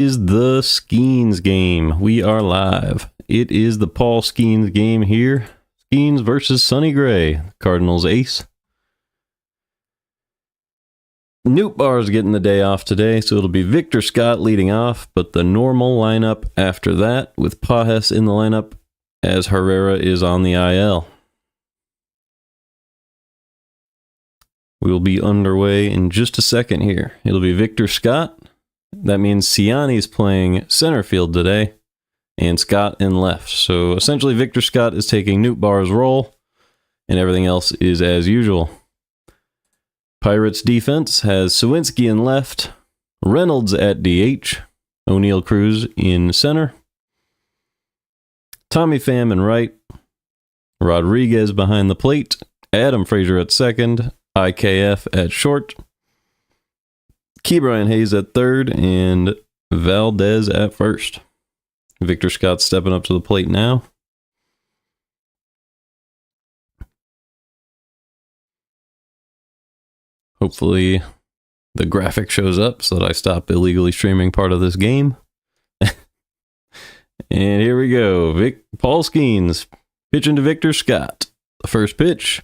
Is the Skenes game. We are live. It is the Paul Skenes game here. Skenes versus Sonny Gray, Cardinals ace. Nootbaar's getting the day off today, so it'll be Victor Scott leading off, but the normal lineup after that, with Pajes in the lineup as Herrera is on the IL. We'll be underway in just a second here. It'll be Victor Scott. That means Siani's playing center field today, and Scott in left. So essentially Victor Scott is taking Nootbaar's role, and everything else is as usual. Pirates defense has Sawinski in left, Reynolds at DH, O'Neill Cruz in center, Tommy Pham in right, Rodriguez behind the plate, Adam Frazier at second, IKF at short, Ke'Bryan Hayes at third, and Valdez at first. Victor Scott stepping up to the plate now. Hopefully the graphic shows up so that I stop illegally streaming part of this game. And here we go. Paul Skenes pitching to Victor Scott. The first pitch,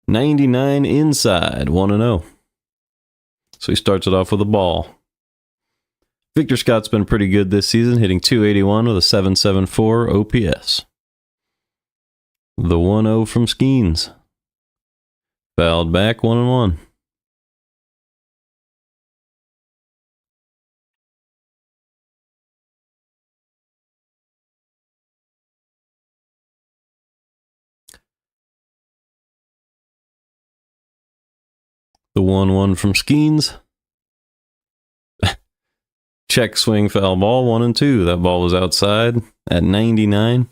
99 inside, 1-0. So he starts it off with a ball. Victor Scott's been pretty good this season, hitting .281 with a .774 OPS. The 1-0 from Skenes. Fouled back, 1-1. The 1-1 from Skenes. Check swing foul ball, 1-2. That ball was outside at 99.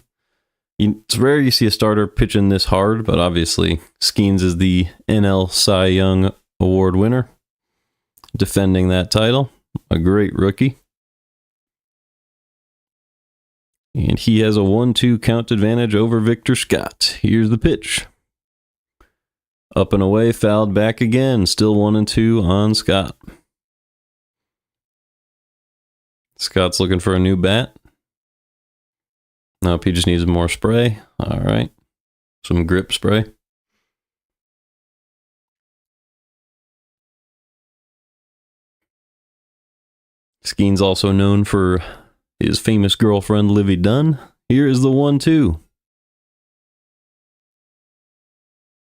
It's rare you see a starter pitching this hard, but obviously Skenes is the NL Cy Young Award winner, defending that title. A great rookie. And he has a 1-2 count advantage over Victor Scott. Here's the pitch. Up and away, fouled back again. Still 1-2 on Scott. Scott's looking for a new bat. Nope, he just needs more spray. All right. Some grip spray. Skenes also known for his famous girlfriend, Livy Dunn. Here is the 1-2.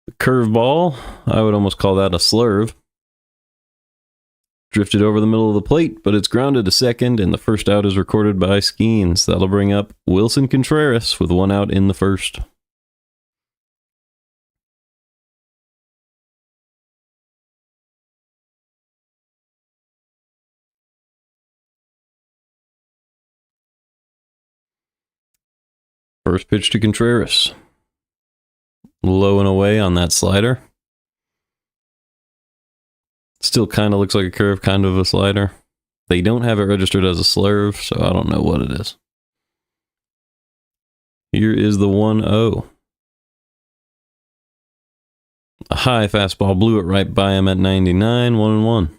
The curveball, I would almost call that a slurve. Drifted over the middle of the plate, but it's grounded to second, and the first out is recorded by Skenes. That'll bring up Wilson Contreras with one out in the first. First pitch to Contreras. Low and away on that slider. Still kind of looks like a curve, kind of a slider. They don't have it registered as a slurve, so I don't know what it is. Here is the 1-0. A high fastball blew it right by him at 99, 1-1.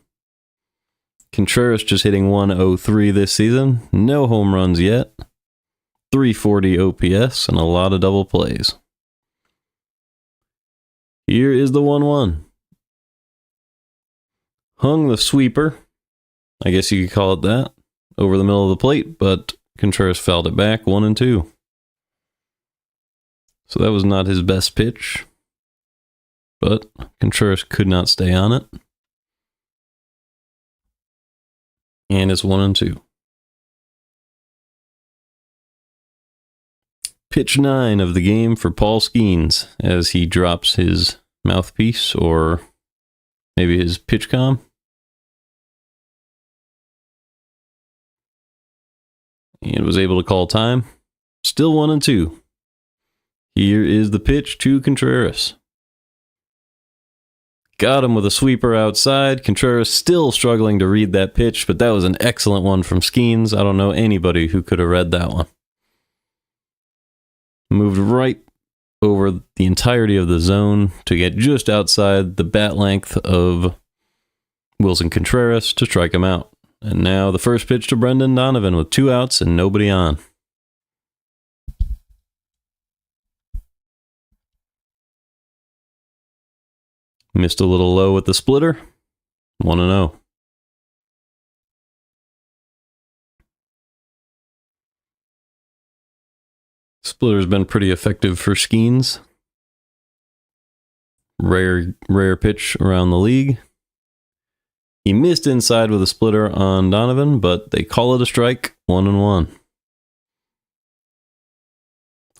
Contreras just hitting 103 this season. No home runs yet. 340 OPS and a lot of double plays. Here is the 1-1. Hung the sweeper, I guess you could call it that, over the middle of the plate, but Contreras fouled it back, 1-2. So that was not his best pitch, but Contreras could not stay on it. And it's 1-2. Pitch 9 of the game for Paul Skenes as he drops his mouthpiece, or maybe his pitch comm. And was able to call time. Still 1-2. Here is the pitch to Contreras. Got him with a sweeper outside. Contreras still struggling to read that pitch, but that was an excellent one from Skenes. I don't know anybody who could have read that one. Moved right over the entirety of the zone to get just outside the bat length of Wilson Contreras to strike him out. And now the first pitch to Brendan Donovan with 2 outs and nobody on. Missed a little low with the splitter. 1-0. Splitter's been pretty effective for Skenes. Rare pitch around the league. He missed inside with a splitter on Donovan, but they call it a strike. 1-1.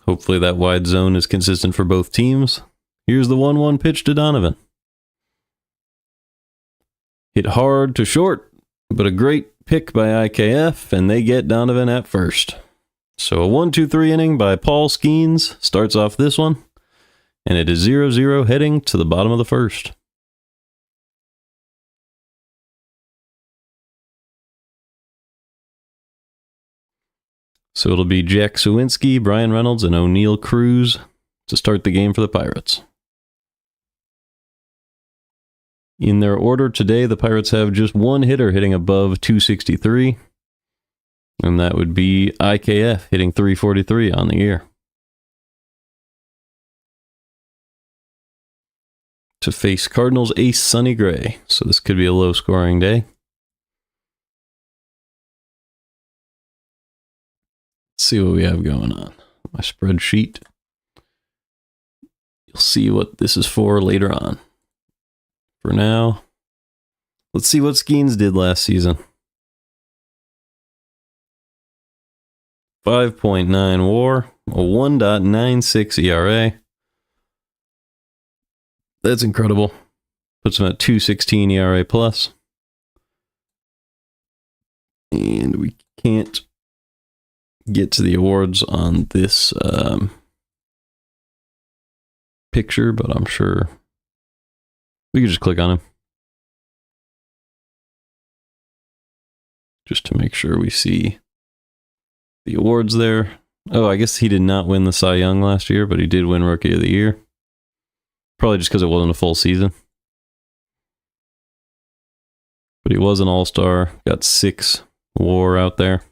Hopefully that wide zone is consistent for both teams. Here's the 1-1 pitch to Donovan. Hit hard to short, but a great pick by IKF, and they get Donovan at first. So a 1-2-3 inning by Paul Skenes starts off this one, and it is 0-0 heading to the bottom of the first. So it'll be Jack Suwinski, Brian Reynolds, and O'Neill Cruz to start the game for the Pirates. In their order today, the Pirates have just one hitter hitting above 263. And that would be IKF hitting 343 on the year. To face Cardinals ace Sonny Gray. So this could be a low-scoring day. Let's see what we have going on. My spreadsheet. You'll see what this is for later on. For now, let's see what Skenes did last season. 5.9 WAR, a 1.96 ERA. That's incredible. Puts him at 2.16 ERA plus. And we can't get to the awards on this picture, but I'm sure we could just click on him. Just to make sure we see the awards there. Oh, I guess he did not win the Cy Young last year, but he did win Rookie of the Year. Probably just because it wasn't a full season. But he was an all-star. Got 6 WAR out there.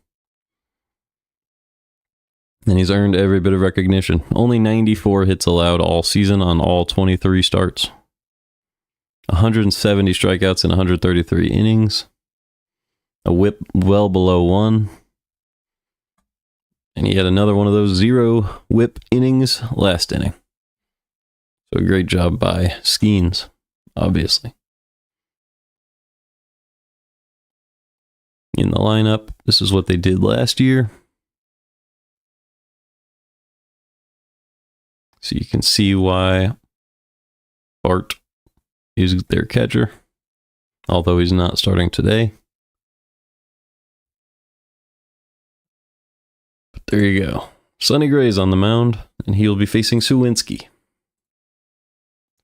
And he's earned every bit of recognition. Only 94 hits allowed all season on all 23 starts. 170 strikeouts in 133 innings. A whip well below 1. And he had another one of those 0 whip innings last inning. So a great job by Skenes, obviously. In the lineup, this is what they did last year. So you can see why Bart is their catcher, although he's not starting today. There you go. Sonny Gray's on the mound, and he'll be facing Suwinski.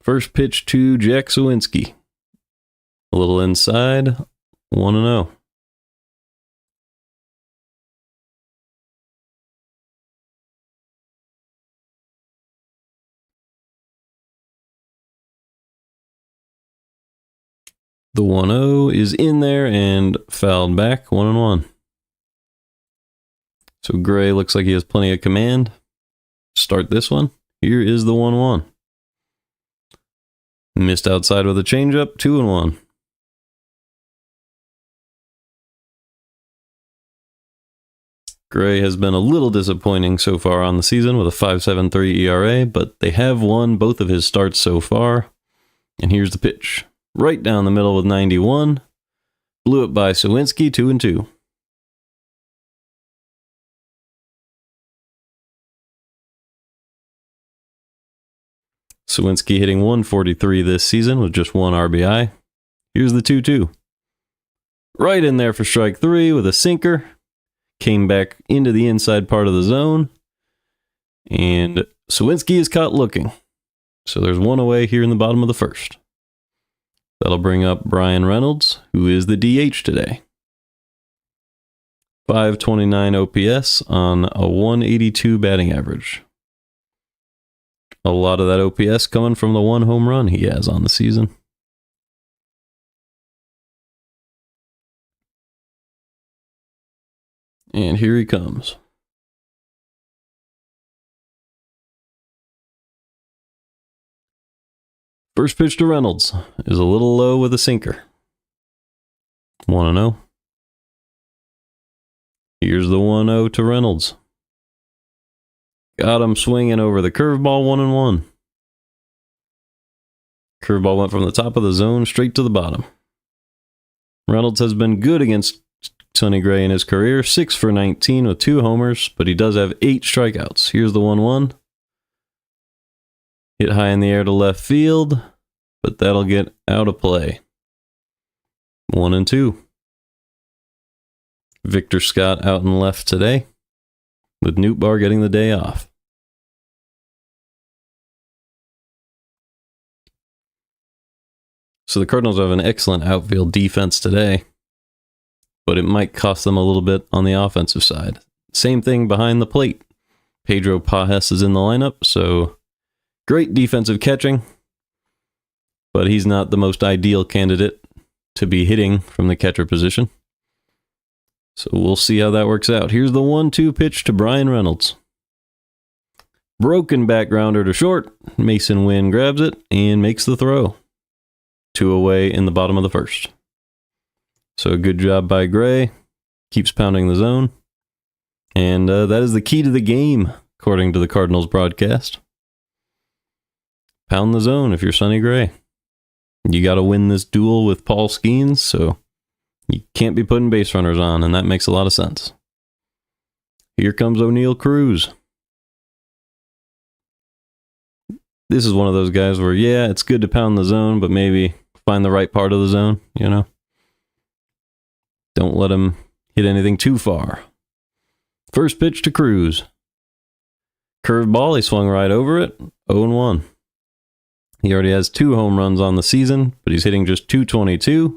First pitch to Jack Suwinski. A little inside, 1-0. The 1-0 is in there and fouled back, 1-1. So Gray looks like he has plenty of command. Start this one. Here is the 1-1. Missed outside with a changeup, 2-1. Gray has been a little disappointing so far on the season with a 5.73 ERA, but they have won both of his starts so far. And here's the pitch. Right down the middle with 91. Blew it by Suwinski, 2-2. Suwinski hitting 143 this season with just 1 RBI. Here's the 2-2. Right in there for strike 3 with a sinker. Came back into the inside part of the zone. And Suwinski is caught looking. So there's 1 away here in the bottom of the first. That'll bring up Brian Reynolds, who is the DH today. 529 OPS on a 182 batting average. A lot of that OPS coming from the 1 home run he has on the season. And here he comes. First pitch to Reynolds is a little low with a sinker. 1-0. Here's the 1-0 to Reynolds. Got him swinging over the curveball, 1-1. Curveball went from the top of the zone straight to the bottom. Reynolds has been good against Sonny Gray in his career, 6 for 19 with 2 homers, but he does have 8 strikeouts. Here's the 1-1. Hit high in the air to left field, but that'll get out of play. 1-2. Victor Scott out and left today, with Nootbaar getting the day off. So the Cardinals have an excellent outfield defense today, but it might cost them a little bit on the offensive side. Same thing behind the plate. Pedro Pajes is in the lineup, so great defensive catching, but he's not the most ideal candidate to be hitting from the catcher position. So we'll see how that works out. Here's the 1-2 pitch to Bryan Reynolds. Broken back grounder to short. Mason Wynn grabs it and makes the throw. 2 away in the bottom of the first. So a good job by Gray. Keeps pounding the zone. And that is the key to the game, according to the Cardinals broadcast. Pound the zone if you're Sonny Gray. You got to win this duel with Paul Skenes, so you can't be putting base runners on, and that makes a lot of sense. Here comes O'Neal Cruz. This is one of those guys where, yeah, it's good to pound the zone, but maybe find the right part of the zone, you know? Don't let him hit anything too far. First pitch to Cruz. Curveball, he swung right over it. 0-1. He already has 2 home runs on the season, but he's hitting just .222.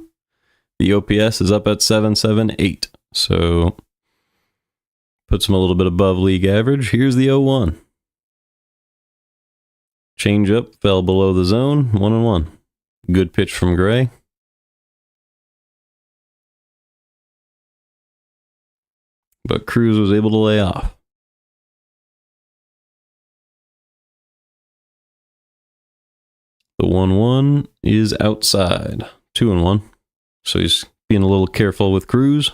The OPS is up at 778, so puts him a little bit above league average. Here's the 0-1. Changeup fell below the zone, 1-1. Good pitch from Gray. But Cruz was able to lay off. The 1-1 is outside. 2-1. So he's being a little careful with Cruz.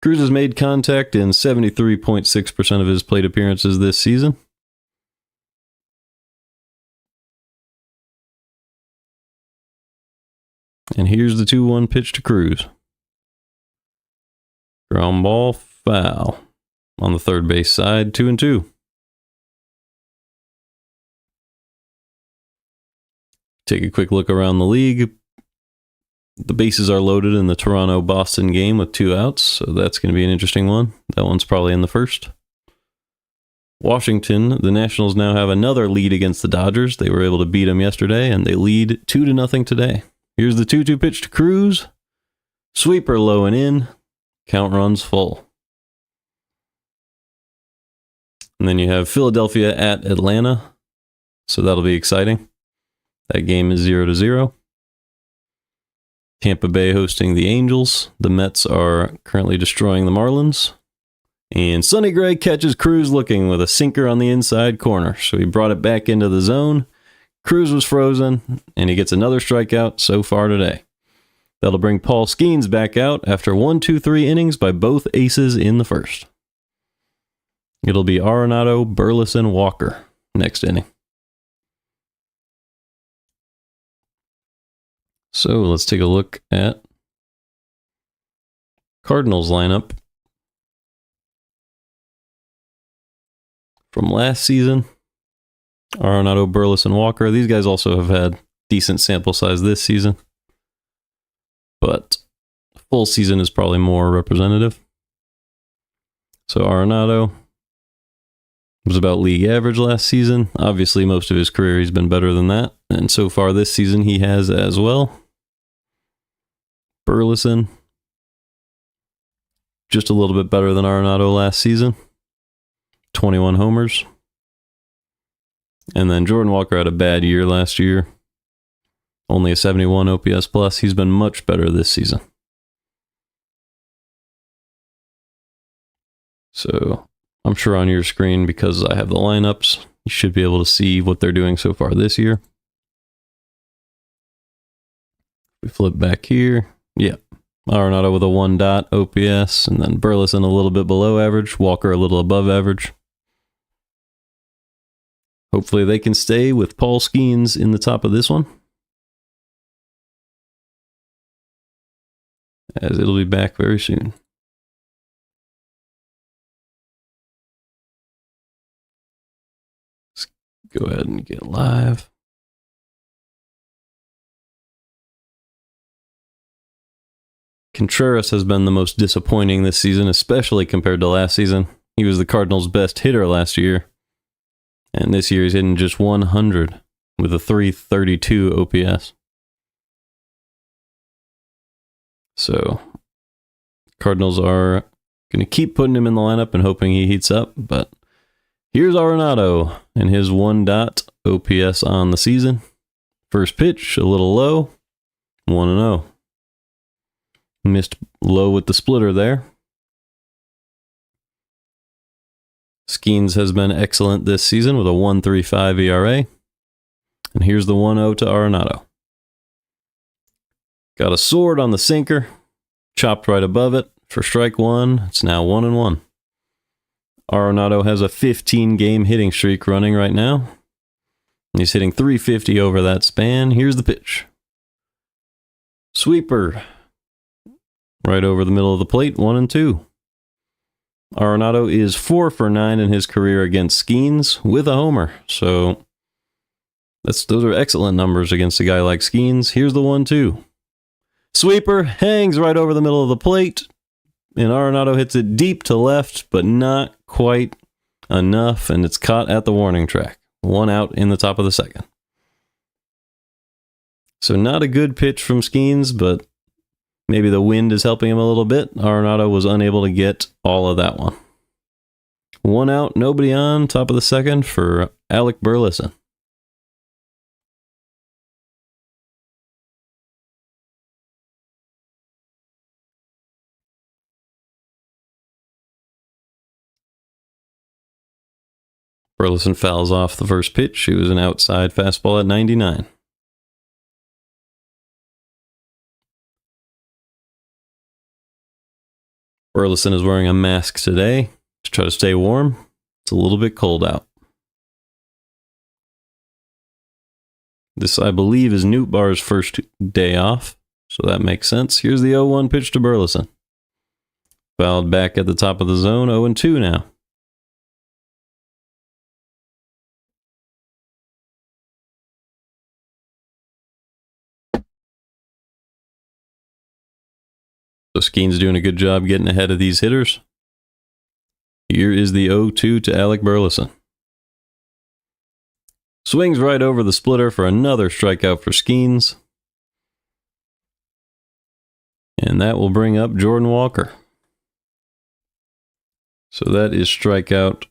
Cruz has made contact in 73.6% of his plate appearances this season. And here's the 2-1 pitch to Cruz. Ground ball, foul. On the third base side, 2-2. Take a quick look around the league. The bases are loaded in the Toronto-Boston game with 2 outs, so that's going to be an interesting one. That one's probably in the first. Washington, the Nationals now have another lead against the Dodgers. They were able to beat them yesterday, and they lead 2-0 today. Here's the 2-2 pitch to Cruz. Sweeper low and in. Count runs full. And then you have Philadelphia at Atlanta, so that'll be exciting. That game is 0-0. Tampa Bay hosting the Angels. The Mets are currently destroying the Marlins. And Sonny Gray catches Cruz looking with a sinker on the inside corner. So he brought it back into the zone. Cruz was frozen, and he gets another strikeout so far today. That'll bring Paul Skenes back out after 1-2-3 innings by both aces in the first. It'll be Arenado, Burleson, Walker next inning. So let's take a look at Cardinals lineup from last season. Arenado, Burleson, Walker. These guys also have had decent sample size this season, but full season is probably more representative. So Arenado was about league average last season. Obviously, most of his career he's been better than that, and so far this season he has as well. Burleson, just a little bit better than Arenado last season. 21 homers. And then Jordan Walker had a bad year last year. Only a 71 OPS plus. He's been much better this season. So I'm sure on your screen, because I have the lineups, you should be able to see what they're doing so far this year. We flip back here. Yeah. Arenado with a 1 dot OPS, and then Burleson a little bit below average, Walker a little above average. Hopefully they can stay with Paul Skenes in the top of this one, as it'll be back very soon. Let's go ahead and get live. Contreras has been the most disappointing this season, especially compared to last season. He was the Cardinals' best hitter last year, and this year he's hitting just 100 with a 332 OPS. So Cardinals are going to keep putting him in the lineup and hoping he heats up, but here's Arenado and his 1 dot OPS on the season. First pitch, a little low, 1-0. Missed low with the splitter there. Skenes has been excellent this season with a 1.35 ERA. And here's the 1-0 to Arenado. Got a sword on the sinker, chopped right above it for strike 1. It's now 1-1. Arenado has a 15-game hitting streak running right now. He's hitting 350 over that span. Here's the pitch. Sweeper. Right over the middle of the plate, 1-2. Arenado is 4 for 9 in his career against Skenes with a homer. So those are excellent numbers against a guy like Skenes. Here's the 1-2. Sweeper hangs right over the middle of the plate, and Arenado hits it deep to left, but not quite enough, and it's caught at the warning track. 1 out in the top of the second. So not a good pitch from Skenes, but maybe the wind is helping him a little bit. Arenado was unable to get all of that one. 1 out, nobody on, top of the second for Alec Burleson. Burleson fouls off the first pitch. It was an outside fastball at 99. Burleson is wearing a mask today to try to stay warm. It's a little bit cold out. This, I believe, is Nootbaar's first day off, so that makes sense. Here's the 0-1 pitch to Burleson. Fouled back at the top of the zone, 0-2 now. So Skenes doing a good job getting ahead of these hitters. Here is the 0-2 to Alec Burleson. Swings right over the splitter for another strikeout for Skenes. And that will bring up Jordan Walker. So that is strikeout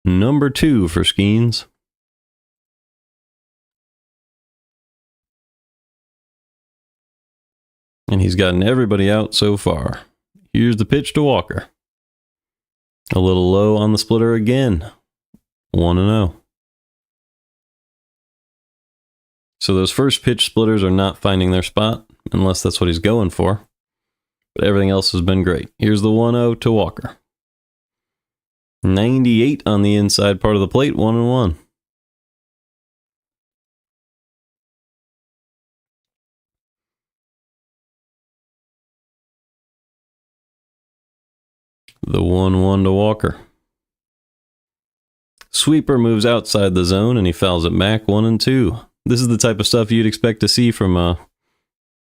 number 2 for Skenes. And he's gotten everybody out so far. Here's the pitch to Walker. A little low on the splitter again. 1-0. So those first pitch splitters are not finding their spot, unless that's what he's going for. But everything else has been great. Here's the 1-0 to Walker. 98 on the inside part of the plate, 1-1. The 1-1 to Walker. Sweeper moves outside the zone and he fouls it back, 1-2. This is the type of stuff you'd expect to see from a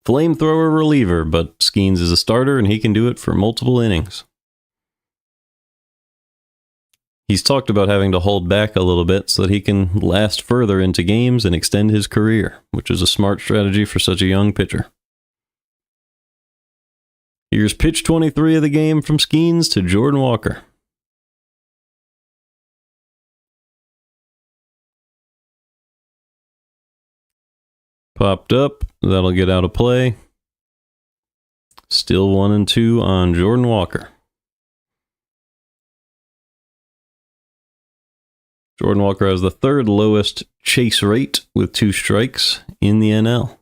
flamethrower reliever, but Skenes is a starter and he can do it for multiple innings. He's talked about having to hold back a little bit so that he can last further into games and extend his career, which is a smart strategy for such a young pitcher. Here's pitch 23 of the game from Skenes to Jordan Walker. Popped up. That'll get out of play. Still 1-2 on Jordan Walker. Jordan Walker has the third lowest chase rate with 2 strikes in the NL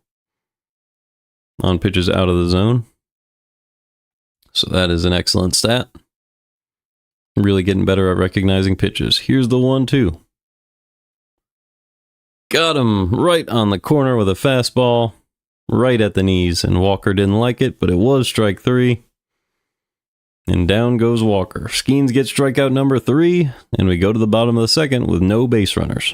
on pitches out of the zone. So that is an excellent stat. Really getting better at recognizing pitches. Here's the 1-2. Got him right on the corner with a fastball, right at the knees, and Walker didn't like it, but it was strike 3. And down goes Walker. Skenes gets strikeout number 3, and we go to the bottom of the second with no base runners.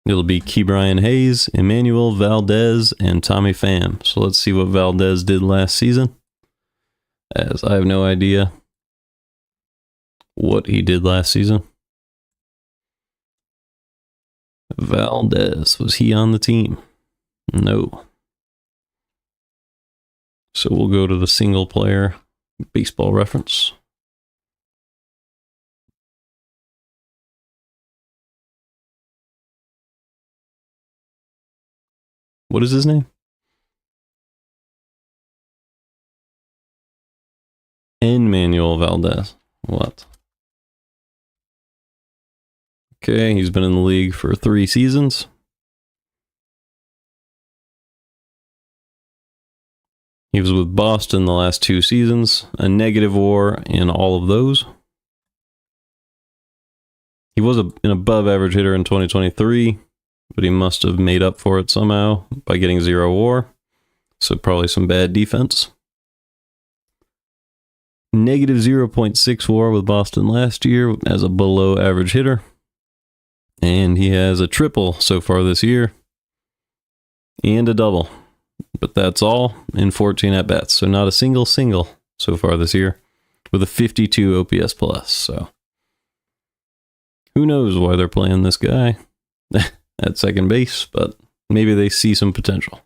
It'll be Ke'Bryan Hayes, Emmanuel Valdez, and Tommy Pham. So let's see what Valdez did last season, as I have no idea what he did last season. Valdez, was he on the team? No. So we'll go to the single player baseball reference. What is his name? Emmanuel Valdez. What? Okay, he's been in the league for 3 seasons. He was with Boston the last 2 seasons, a negative WAR in all of those. He was an above average hitter in 2023, but he must have made up for it somehow by getting 0 WAR. So probably some bad defense. Negative 0.6 WAR with Boston last year as a below average hitter. And he has a triple so far this year and a double. But that's all in 14 at-bats. So not a single so far this year with a 52 OPS plus. So who knows why they're playing this guy at second base, but maybe they see some potential.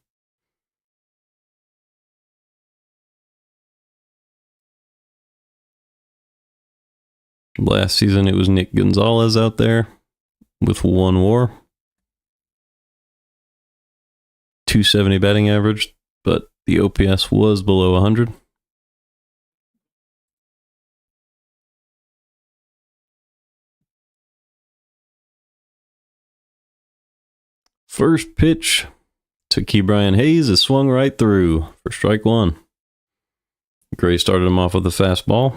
Last season, it was Nick Gonzalez out there with 1 WAR. 270 batting average, but the OPS was below 100. First pitch to Ke'Bryan Hayes is swung right through for strike 1. Gray started him off with a fastball.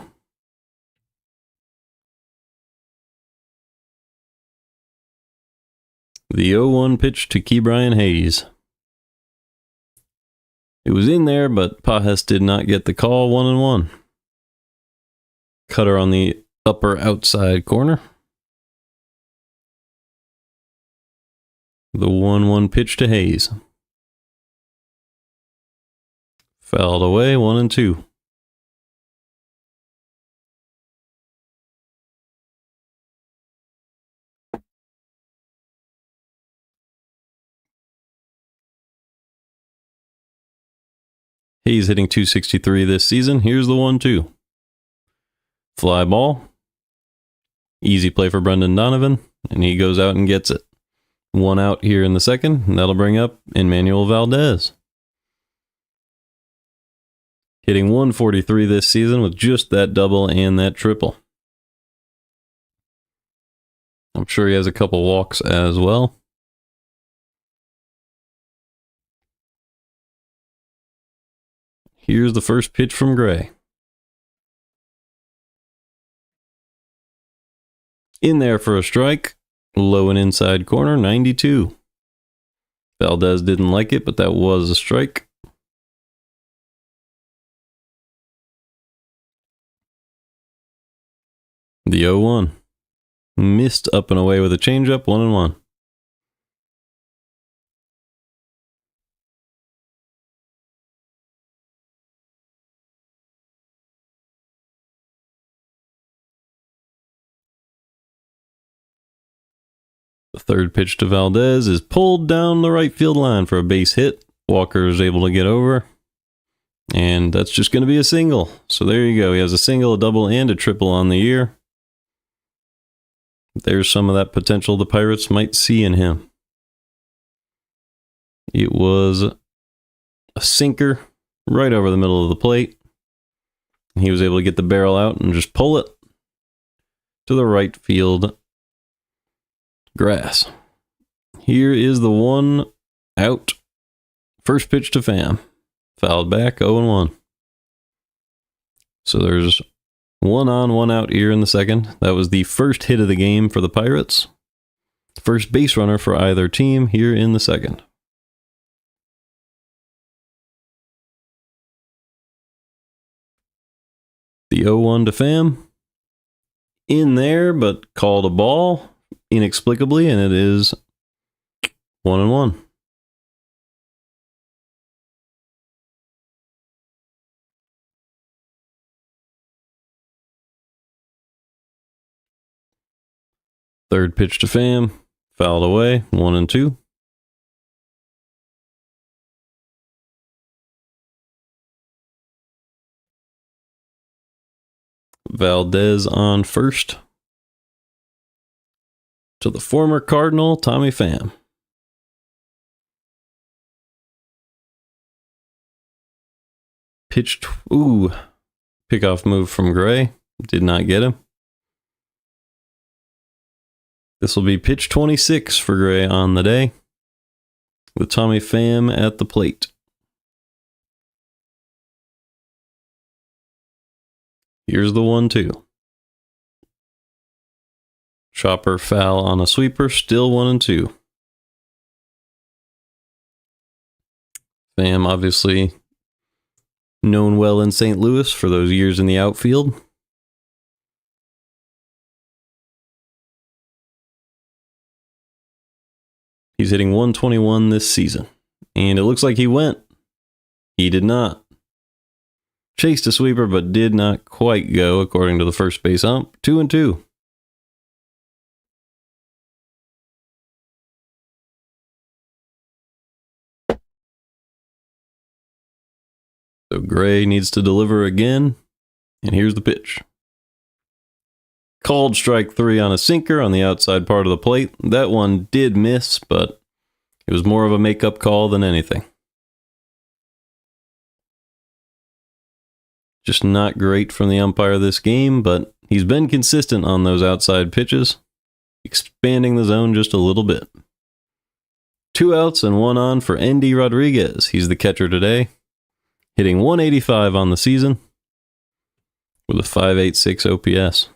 The 0-1 pitch to Ke'Bryan Hayes. It was in there, but Pajes did not get the call. 1-1. Cutter on the upper outside corner. The 1-1 pitch to Hayes. Fouled away, 1-2. Hayes hitting .263 this season. Here's the 1-2. Fly ball. Easy play for Brendan Donovan, and he goes out and gets it. 1 out here in the second, and that'll bring up Emmanuel Valdez. Hitting .143 this season with just that double and that triple. I'm sure he has a couple walks as well. Here's the first pitch from Gray. In there for a strike. Low and inside corner, 92. Valdez didn't like it, but that was a strike. The 0-1. Missed up and away with a changeup, 1-1. The third pitch to Valdez is pulled down the right field line for a base hit. Walker is able to get over. And that's just going to be a single. So there you go. He has a single, a double, and a triple on the year. There's some of that potential the Pirates might see in him. It was a sinker right over the middle of the plate. He was able to get the barrel out and just pull it. to the right field grass. Here is the 1 out. First pitch to Pham. Fouled back, 0-1. So there's 1 on, 1 out here in the second. That was the first hit of the game for the Pirates. First base runner for either team here in the second. The 0-1 to Pham. In there, but called a ball inexplicably, and it is 1-1. Third pitch to Pham. Fouled away, 1-2. Valdez on first. To the former Cardinal, Tommy Pham. Pitched, pickoff move from Gray. Did not get him. This will be pitch 26 for Gray on the day, with Tommy Pham at the plate. Here's the 1-2. Chopper foul on a sweeper, still 1-2. Pham obviously known well in St. Louis for those years in the outfield. He's hitting 121 this season. And it looks like he went. He did not. Chased a sweeper, but did not quite go, according to the first base ump. 2-2. So Gray needs to deliver again. And here's the pitch. Called strike 3 on a sinker on the outside part of the plate. That one did miss, but it was more of a makeup call than anything. Just not great from the umpire this game, but he's been consistent on those outside pitches, expanding the zone just a little bit. 2 outs and 1 on for Endy Rodriguez. He's the catcher today, hitting 185 on the season with a 5.86 OPS.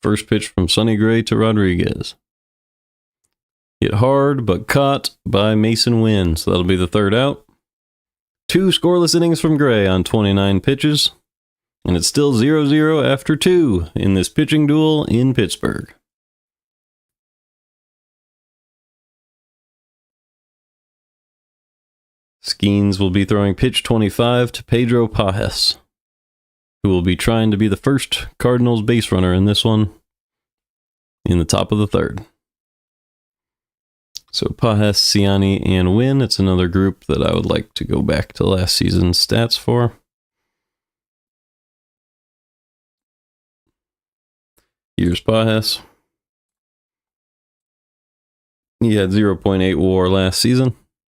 First pitch from Sonny Gray to Rodriguez. Hit hard, but caught by Mason Wynn. So that'll be the 3rd out. 2 scoreless innings from Gray on 29 pitches. And it's still 0-0 after 2 in this pitching duel in Pittsburgh. Skenes will be throwing pitch 25 to Pedro Pajes, who will be trying to be the first Cardinals base runner in this one in the top of the 3rd. So Pajes, Ciani, and Wynn. It's another group that I would like to go back to last season's stats for. Here's Pajes. He had 0.8 WAR last season,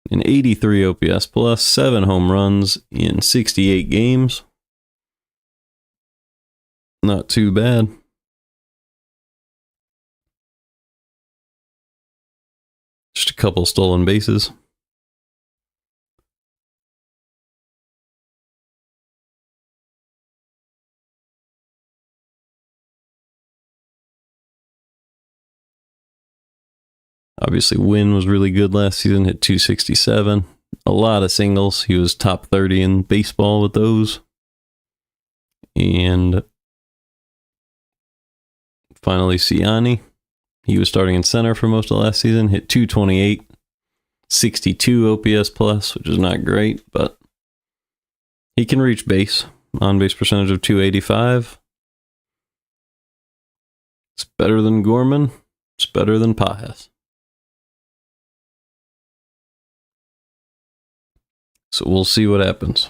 an 83 OPS plus, 7 home runs in 68 games. Not too bad. Just a couple stolen bases. Obviously, Wynn was really good last season, hit 267. A lot of singles. He was top 30 in baseball with those. And finally, Ciani. He was starting in center for most of last season, hit 228, 62 OPS plus, which is not great, but he can reach base. On-base percentage of 285. It's better than Gorman. It's better than Pajes. So we'll see what happens.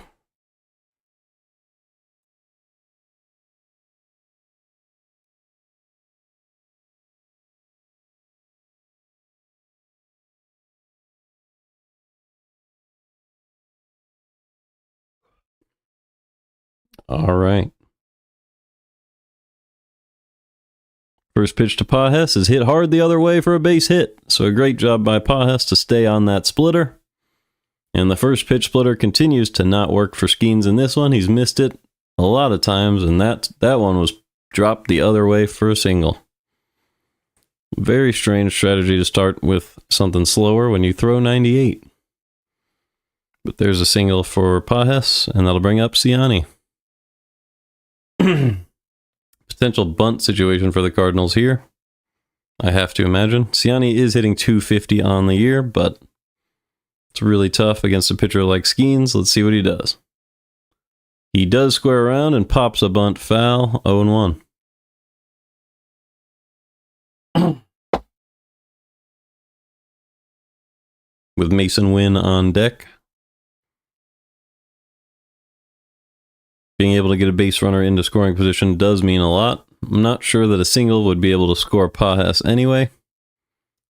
All right. First pitch to Pajes is hit hard the other way for a base hit. So a great job by Pajes to stay on that splitter. And the first pitch splitter continues to not work for Skenes in this one. He's missed it a lot of times, and that one was dropped the other way for a single. Very strange strategy to start with something slower when you throw 98. But there's a single for Pajes, and that'll bring up Ciani. Potential bunt situation for the Cardinals here, I have to imagine. Ciani is hitting 250 on the year, but it's really tough against a pitcher like Skenes. Let's see what he does. He does square around and pops a bunt foul, 0-1. With Mason Wynn on deck. Being able to get a base runner into scoring position does mean a lot. I'm not sure that a single would be able to score Pajes anyway,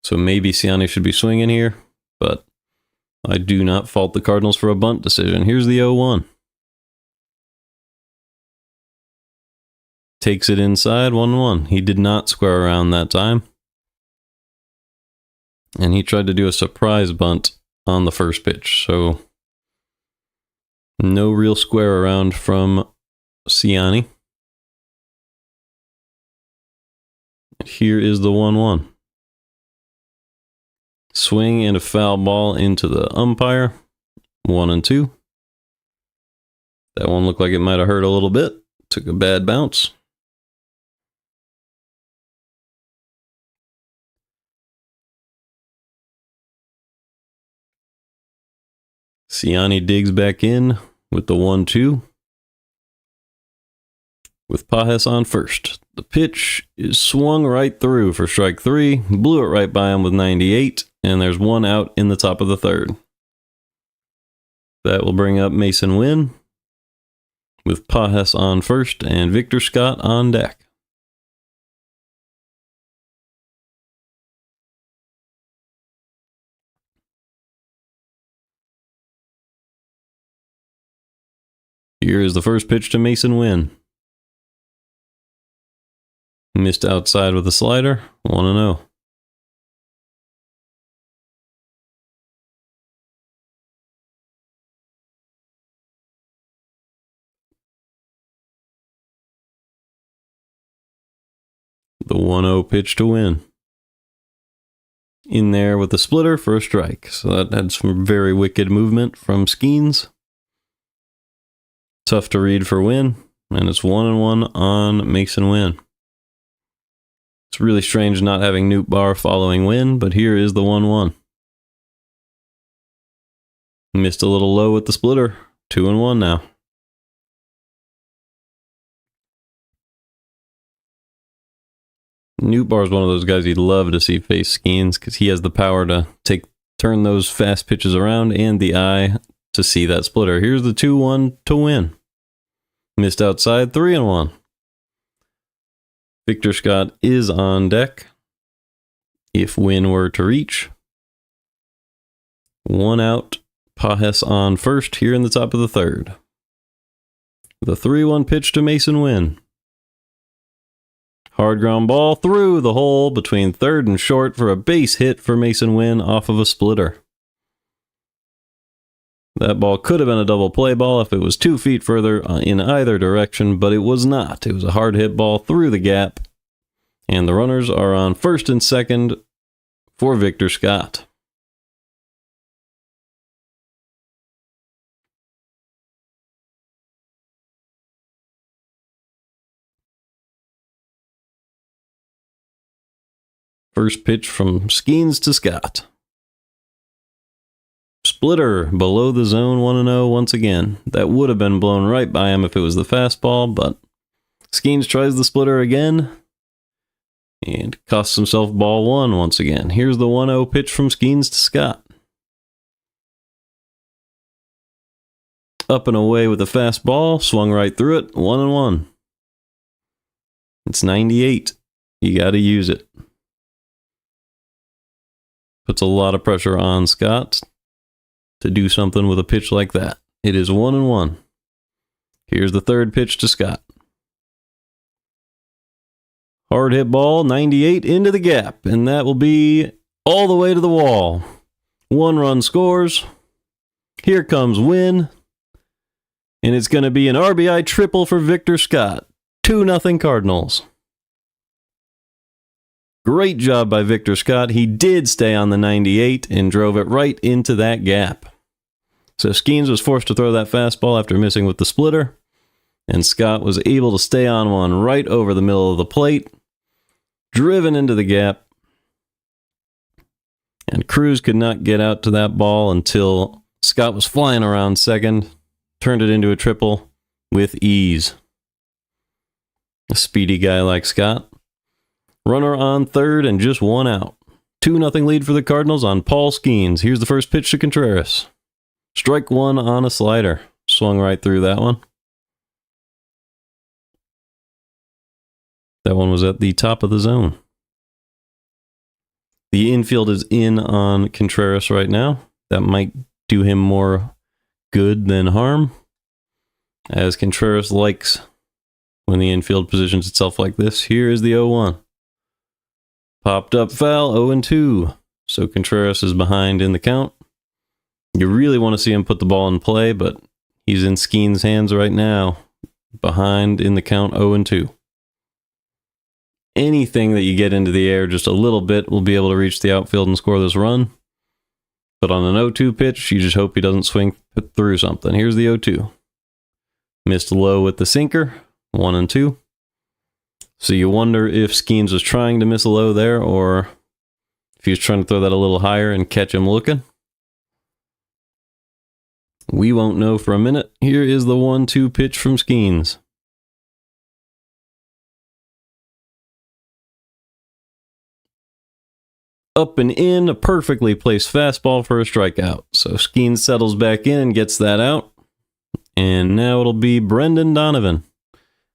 so maybe Ciani should be swinging here, but I do not fault the Cardinals for a bunt decision. Here's the 0-1. Takes it inside, 1-1. He did not square around that time. And he tried to do a surprise bunt on the first pitch, so no real square around from Ciani. Here is the 1-1. Swing and a foul ball into the umpire. 1-2. That one looked like it might have hurt a little bit. Took a bad bounce. Ciani digs back in with the 1-2. With Pajes on first. The pitch is swung right through for strike 3. Blew it right by him with 98. And there's one out in the top of the third. That will bring up Mason Wynn. With Pajes on first and Victor Scott on deck. Here is the first pitch to Mason Wynn. Missed outside with a slider, 1-0. The 1-0 pitch to Wynn. In there with the splitter for a strike. So that had some very wicked movement from Skenes. Tough to read for Wynn, and it's 1-1 on Mason Wynn. It's really strange not having Nootbaar following Wynn, but here is the 1-1. Missed a little low with the splitter. 2-1 now. Nootbaar is one of those guys you'd love to see face Skenes because he has the power to turn those fast pitches around and the eye to see that splitter. Here's the 2-1 to Wynn. Missed outside, 3-1. Victor Scott is on deck. If Wynn were to reach. 1 out. Pajes on first here in the top of the third. The 3-1 pitch to Mason Wynn. Hard ground ball through the hole between third and short for a base hit for Mason Wynn off of a splitter. That ball could have been a double play ball if it was 2 feet further in either direction, but it was not. It was a hard hit ball through the gap, and the runners are on first and second for Victor Scott. First pitch from Skenes to Scott. Splitter below the zone, 1-0 once again. That would have been blown right by him if it was the fastball, but Skenes tries the splitter again and costs himself ball 1 once again. Here's the 1-0 pitch from Skenes to Scott. Up and away with the fastball, swung right through it, 1-1. It's 98. You got to use it. Puts a lot of pressure on Scott to do something with a pitch like that. It is 1-1. Here's the third pitch to Scott. Hard hit ball, 98 into the gap, and that will be all the way to the wall. 1 run scores. Here comes Win, and it's going to be an RBI triple for Victor Scott. 2-0 Cardinals. Great job by Victor Scott. He did stay on the 98 and drove it right into that gap. So Skenes was forced to throw that fastball after missing with the splitter, and Scott was able to stay on one right over the middle of the plate, driven into the gap, and Cruz could not get out to that ball until Scott was flying around second, turned it into a triple with ease. A speedy guy like Scott. Runner on third and just 1 out. 2-0 lead for the Cardinals on Paul Skenes. Here's the first pitch to Contreras. Strike 1 on a slider. Swung right through that one. That one was at the top of the zone. The infield is in on Contreras right now. That might do him more good than harm, as Contreras likes when the infield positions itself like this. Here is the 0-1. Popped up foul, 0-2. So Contreras is behind in the count. You really want to see him put the ball in play, but he's in Skenes' hands right now. Behind in the count, 0-2. Anything that you get into the air just a little bit will be able to reach the outfield and score this run. But on an 0-2 pitch, you just hope he doesn't swing through something. Here's the 0-2. Missed low with the sinker, 1-2. So you wonder if Skenes was trying to miss a low there, or if he was trying to throw that a little higher and catch him looking. We won't know for a minute. Here is the 1-2 pitch from Skenes. Up and in, a perfectly placed fastball for a strikeout. So Skenes settles back in and gets that out. And now it'll be Brendan Donovan,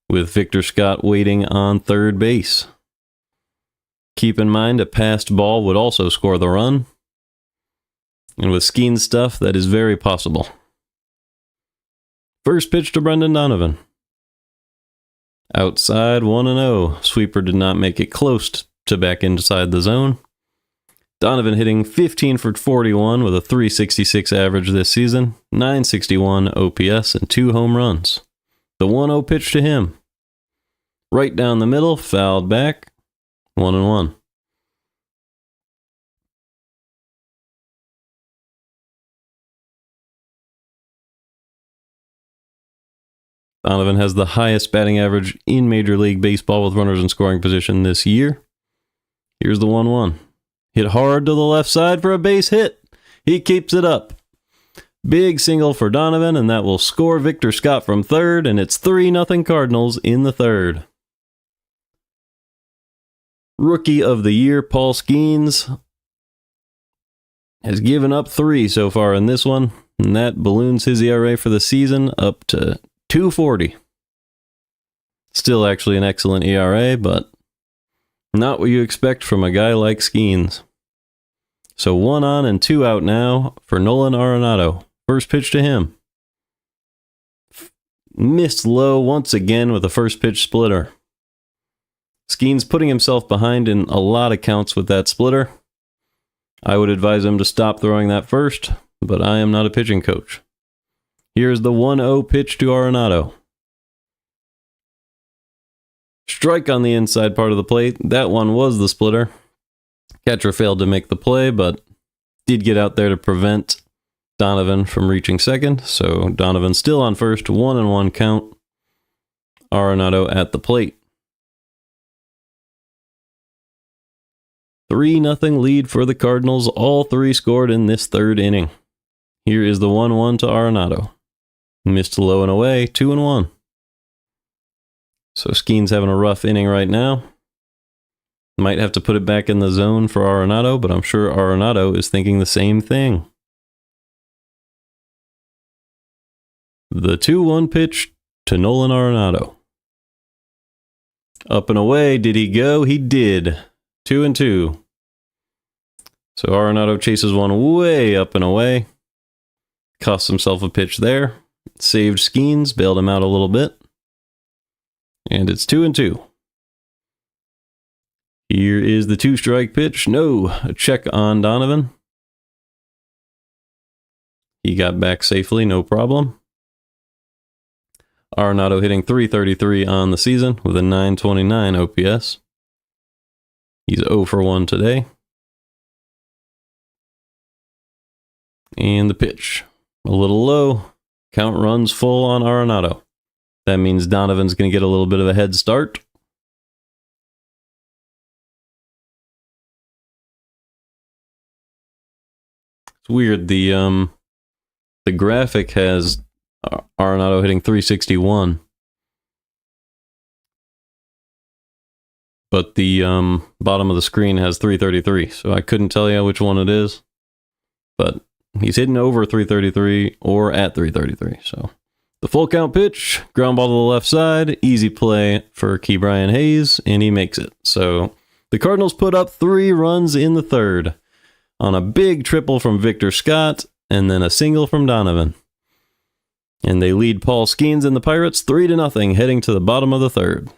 with Victor Scott waiting on third base. Keep in mind, a passed ball would also score the run. And with Skenes stuff, that is very possible. First pitch to Brendan Donovan. Outside, 1-0. Sweeper did not make it close to back inside the zone. Donovan hitting 15 for 41 with a 366 average this season, 961 OPS, and 2 home runs. The 1-0 pitch to him. Right down the middle, fouled back, 1-1. Donovan has the highest batting average in Major League Baseball with runners in scoring position this year. Here's the 1-1. Hit hard to the left side for a base hit. He keeps it up. Big single for Donovan, and that will score Victor Scott from third, and it's 3-0 Cardinals in the third. Rookie of the Year, Paul Skenes, has given up 3 so far in this one, and that balloons his ERA for the season up to 2.40. Still actually an excellent ERA, but not what you expect from a guy like Skenes. So 1 on and 2 out now for Nolan Arenado. First pitch to him. Missed low once again with a first pitch splitter. Skenes putting himself behind in a lot of counts with that splitter. I would advise him to stop throwing that first, but I am not a pitching coach. Here's the 1-0 pitch to Arenado. Strike on the inside part of the plate. That one was the splitter. Catcher failed to make the play, but did get out there to prevent Donovan from reaching second. So Donovan still on first, 1-1 count. Arenado at the plate. 3-0 lead for the Cardinals. All 3 scored in this third inning. Here is the 1-1 to Arenado. Missed low and away, 2-1. So Skenes having a rough inning right now. Might have to put it back in the zone for Arenado, but I'm sure Arenado is thinking the same thing. The 2-1 pitch to Nolan Arenado. Up and away, did he go? He did. 2-2. So Arenado chases one way up and away. Costs himself a pitch there. Saved Skenes, bailed him out a little bit. And it's 2-2. Here is the 2-strike pitch. No, a check on Donovan. He got back safely, no problem. Arenado hitting .333 on the season with a .929 OPS. He's 0 for 1 today. And the pitch, a little low. Count runs full on Arenado. That means Donovan's going to get a little bit of a head start. It's weird. The graphic has Arenado hitting .361, but the bottom of the screen has .333. So I couldn't tell you which one it is, but he's hitting over .333 or at .333. So the full count pitch, ground ball to the left side, easy play for Ke'Bryan Hayes, and he makes it. So the Cardinals put up 3 runs in the third on a big triple from Victor Scott and then a single from Donovan. And they lead Paul Skenes and the Pirates 3-0 heading to the bottom of the third.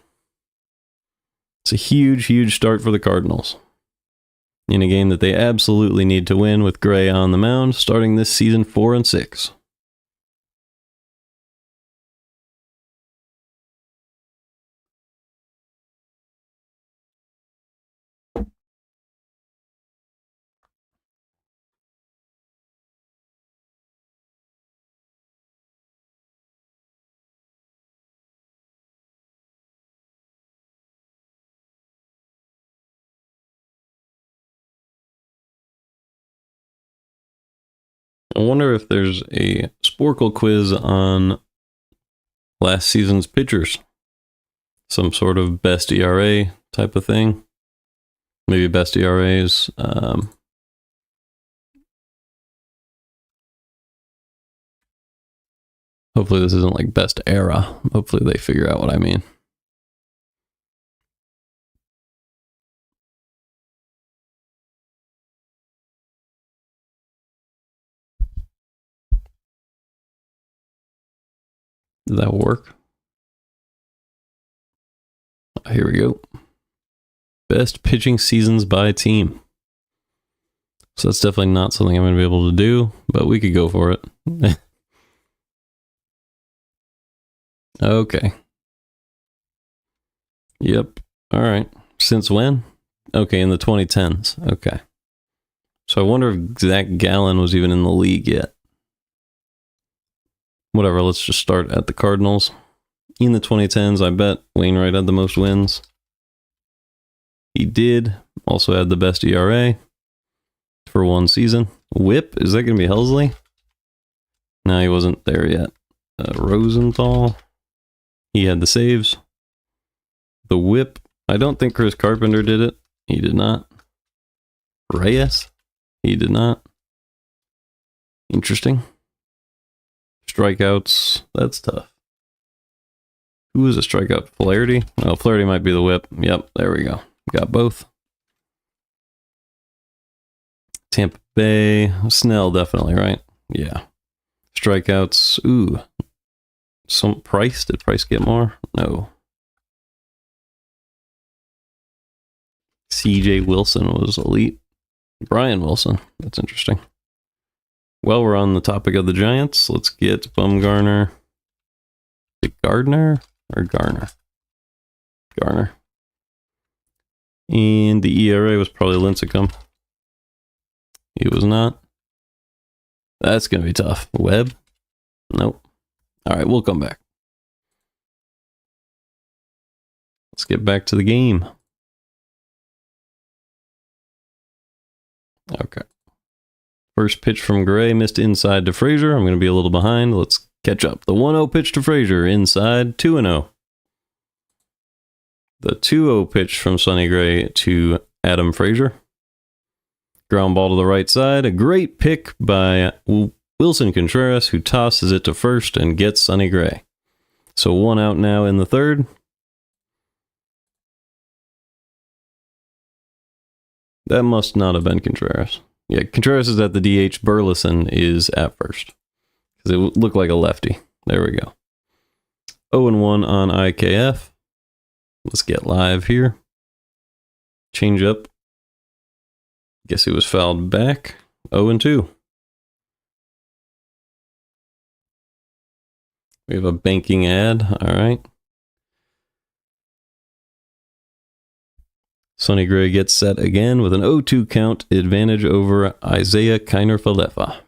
It's a huge, huge start for the Cardinals in a game that they absolutely need to win with Gray on the mound, starting this season 4-6. I wonder if there's a Sporkle quiz on last season's pitchers. Some sort of best ERA type of thing. Maybe best ERAs. Hopefully this isn't like best era. Hopefully they figure out what I mean. Did that work? Here we go. Best pitching seasons by team. So that's definitely not something I'm going to be able to do, but we could go for it. Okay. Yep. All right. Since when? Okay, in the 2010s. Okay. So I wonder if Zach Gallen was even in the league yet. Whatever, let's just start at the Cardinals. In the 2010s, I bet Wainwright had the most wins. He did. Also had the best ERA for one season. Whip, is that going to be Helsley? No, he wasn't there yet. Rosenthal, he had the saves. The whip, I don't think Chris Carpenter did it. He did not. Reyes, he did not. Interesting. Strikeouts, that's tough. Who was a strikeout? Flaherty? Oh, Flaherty might be the whip. Yep, there we go. Got both. Tampa Bay. Snell, definitely, right? Yeah. Strikeouts. Ooh. Some Price. Did Price get more? No. CJ Wilson was elite. Brian Wilson. That's interesting. Well, we're on the topic of the Giants. Let's get Bumgarner. Is it Gardner or Garner? Garner. And the ERA was probably Lincecum. He was not. That's going to be tough. Webb? Nope. All right, we'll come back. Let's get back to the game. Okay. First pitch from Gray, missed inside to Frazier. I'm going to be a little behind. Let's catch up. The 1-0 pitch to Frazier, inside, 2-0. The 2-0 pitch from Sonny Gray to Adam Frazier. Ground ball to the right side. A great pick by Wilson Contreras, who tosses it to first and gets Sonny Gray. So 1 out now in the third. That must not have been Contreras. Yeah, Contreras is at the DH. Burleson is at first. Because it looked like a lefty. There we go. 0-1 on IKF. Let's get live here. Change up. Guess he was fouled back. 0-2. We have a banking ad. All right. Sonny Gray gets set again with an 0-2 count advantage over Isaiah Kiner-Falefa.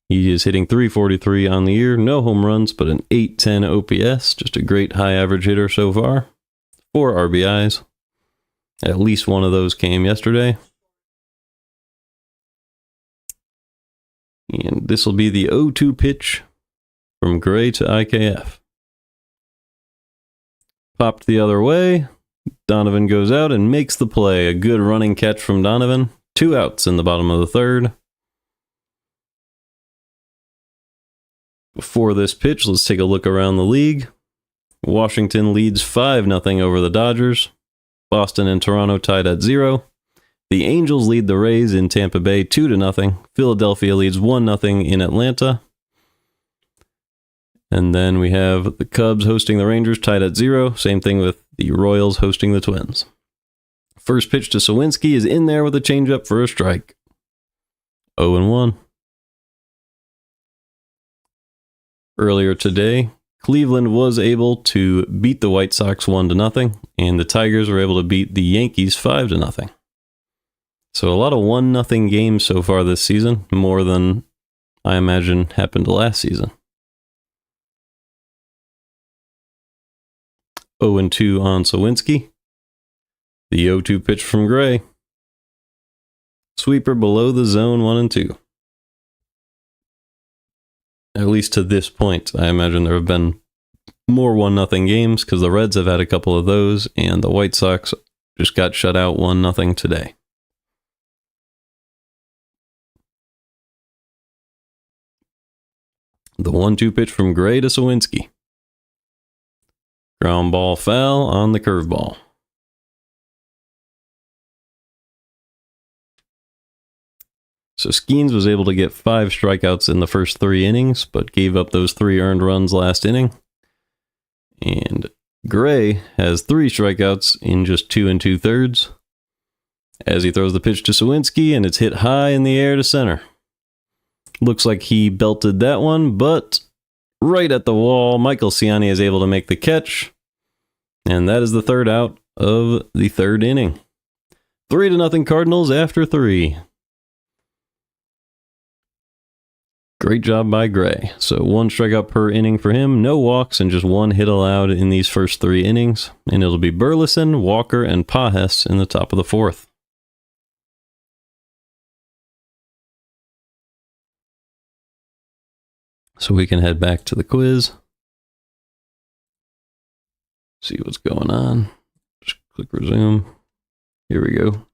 He is hitting .343 on the year. No home runs, but an .810 OPS. Just a great high average hitter so far. 4 RBIs. At least one of those came yesterday. And this will be the 0-2 pitch from Gray to IKF. Popped the other way. Donovan goes out and makes the play. A good running catch from Donovan. 2 outs in the bottom of the third. Before this pitch, let's take a look around the league. Washington leads 5-0 over the Dodgers. Boston and Toronto tied at 0. The Angels lead the Rays in Tampa Bay 2-0. Philadelphia leads 1-0 in Atlanta. And then we have the Cubs hosting the Rangers tied at 0. Same thing with the Royals hosting the Twins. First pitch to Sawinski is in there with a changeup for a strike. 0-1. Earlier today, Cleveland was able to beat the White Sox 1-0, and the Tigers were able to beat the Yankees 5-0. So a lot of 1-0 games so far this season, more than I imagine happened last season. 0-2 on Sawinski. The 0-2 pitch from Gray. Sweeper below the zone 1-2. At least to this point, I imagine there have been more 1-0 games because the Reds have had a couple of those, and the White Sox just got shut out 1-0 today. The 1-2 pitch from Gray to Sawinski. Ground ball foul on the curveball. So Skenes was able to get 5 strikeouts in the first 3 innings, but gave up those 3 earned runs last inning. And Gray has 3 strikeouts in just 2 2/3 as he throws the pitch to Sawinski, and it's hit high in the air to center. Looks like he belted that one, but right at the wall, Michael Ciani is able to make the catch, and that is the 3rd out of the 3rd inning. 3-0 Cardinals after 3. Great job by Gray. So 1 strikeout per inning for him, no walks, and just 1 hit allowed in these first 3 innings. And it'll be Burleson, Walker, and Pajes in the top of the 4th. So we can head back to the quiz. See what's going on. Just click resume. Here we go.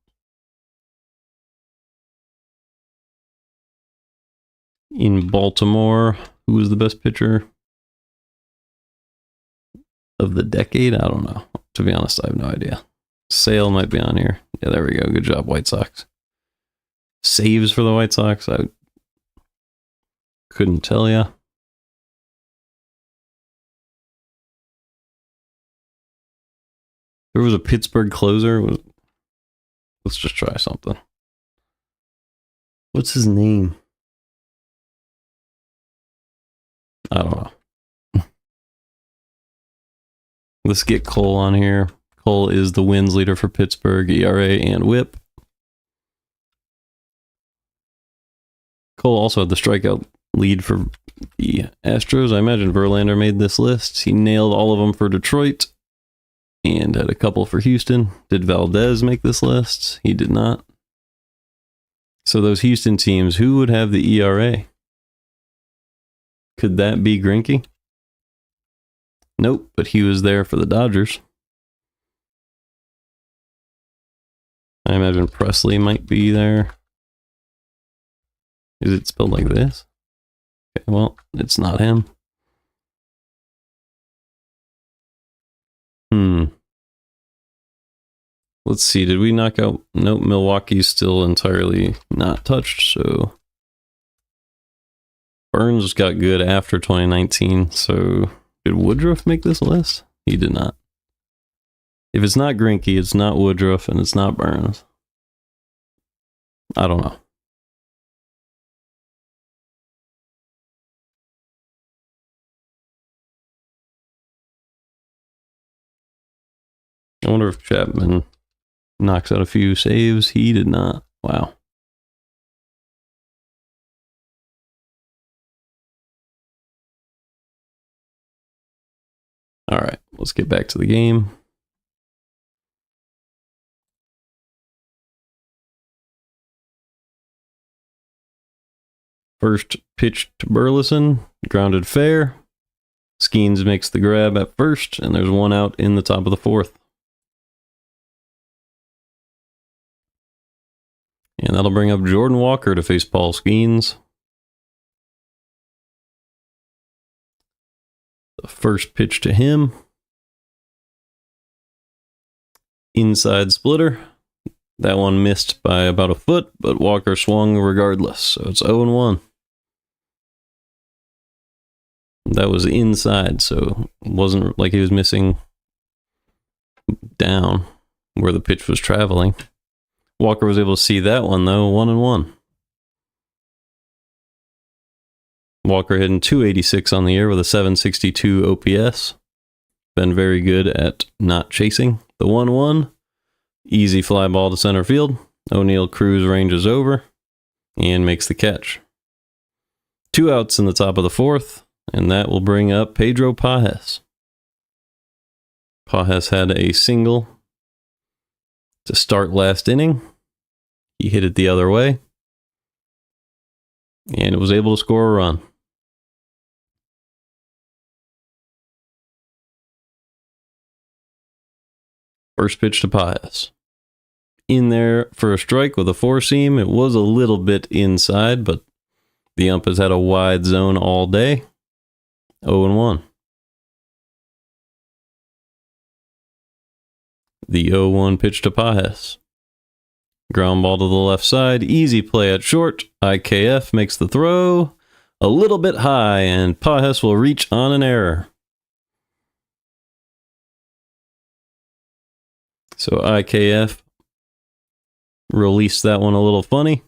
In Baltimore, who was the best pitcher of the decade? I don't know. To be honest, I have no idea. Sale might be on here. Yeah, there we go. Good job, White Sox. Saves for the White Sox? I couldn't tell you. There was a Pittsburgh closer. Let's just try something. What's his name? I don't know. Let's get Cole on here. Cole is the wins leader for Pittsburgh, ERA and WHIP. Cole also had the strikeout lead for the Astros. I imagine Verlander made this list. He nailed all of them for Detroit and had a couple for Houston. Did Valdez make this list? He did not. So those Houston teams, who would have the ERA? Could that be Greinke? Nope, but he was there for the Dodgers. I imagine Presley might be there. Is it spelled like this? Okay, well, it's not him. Let's see, did we knock out? Nope, Milwaukee's still entirely not touched, so Burns got good after 2019, so did Woodruff make this list? He did not. If it's not Greinke, it's not Woodruff, and it's not Burns. I don't know. I wonder if Chapman knocks out a few saves. He did not. Wow. All right, let's get back to the game. First pitch to Burleson, grounded fair. Skenes makes the grab at first, and there's one out in the top of the fourth. And that'll bring up Jordan Walker to face Paul Skenes. The first pitch to him. Inside splitter. That one missed by about a foot, but Walker swung regardless, so it's 0-1. That was inside, so it wasn't like he was missing down where the pitch was traveling. Walker was able to see that one, though, 1-1. Walker hitting .286 on the year with a .762 OPS. Been very good at not chasing. The 1-1, easy fly ball to center field. O'Neill Cruz ranges over and makes the catch. 2 outs in the top of the fourth, and that will bring up Pedro Pages. Pages had a single to start last inning. He hit it the other way and was able to score a run. First pitch to Pages. In there for a strike with a four-seam. It was a little bit inside, but the ump has had a wide zone all day. 0-1. The 0-1 pitch to Pages. Ground ball to the left side. Easy play at short. IKF makes the throw a little bit high, and Pages will reach on an error. So IKF released that one a little funny.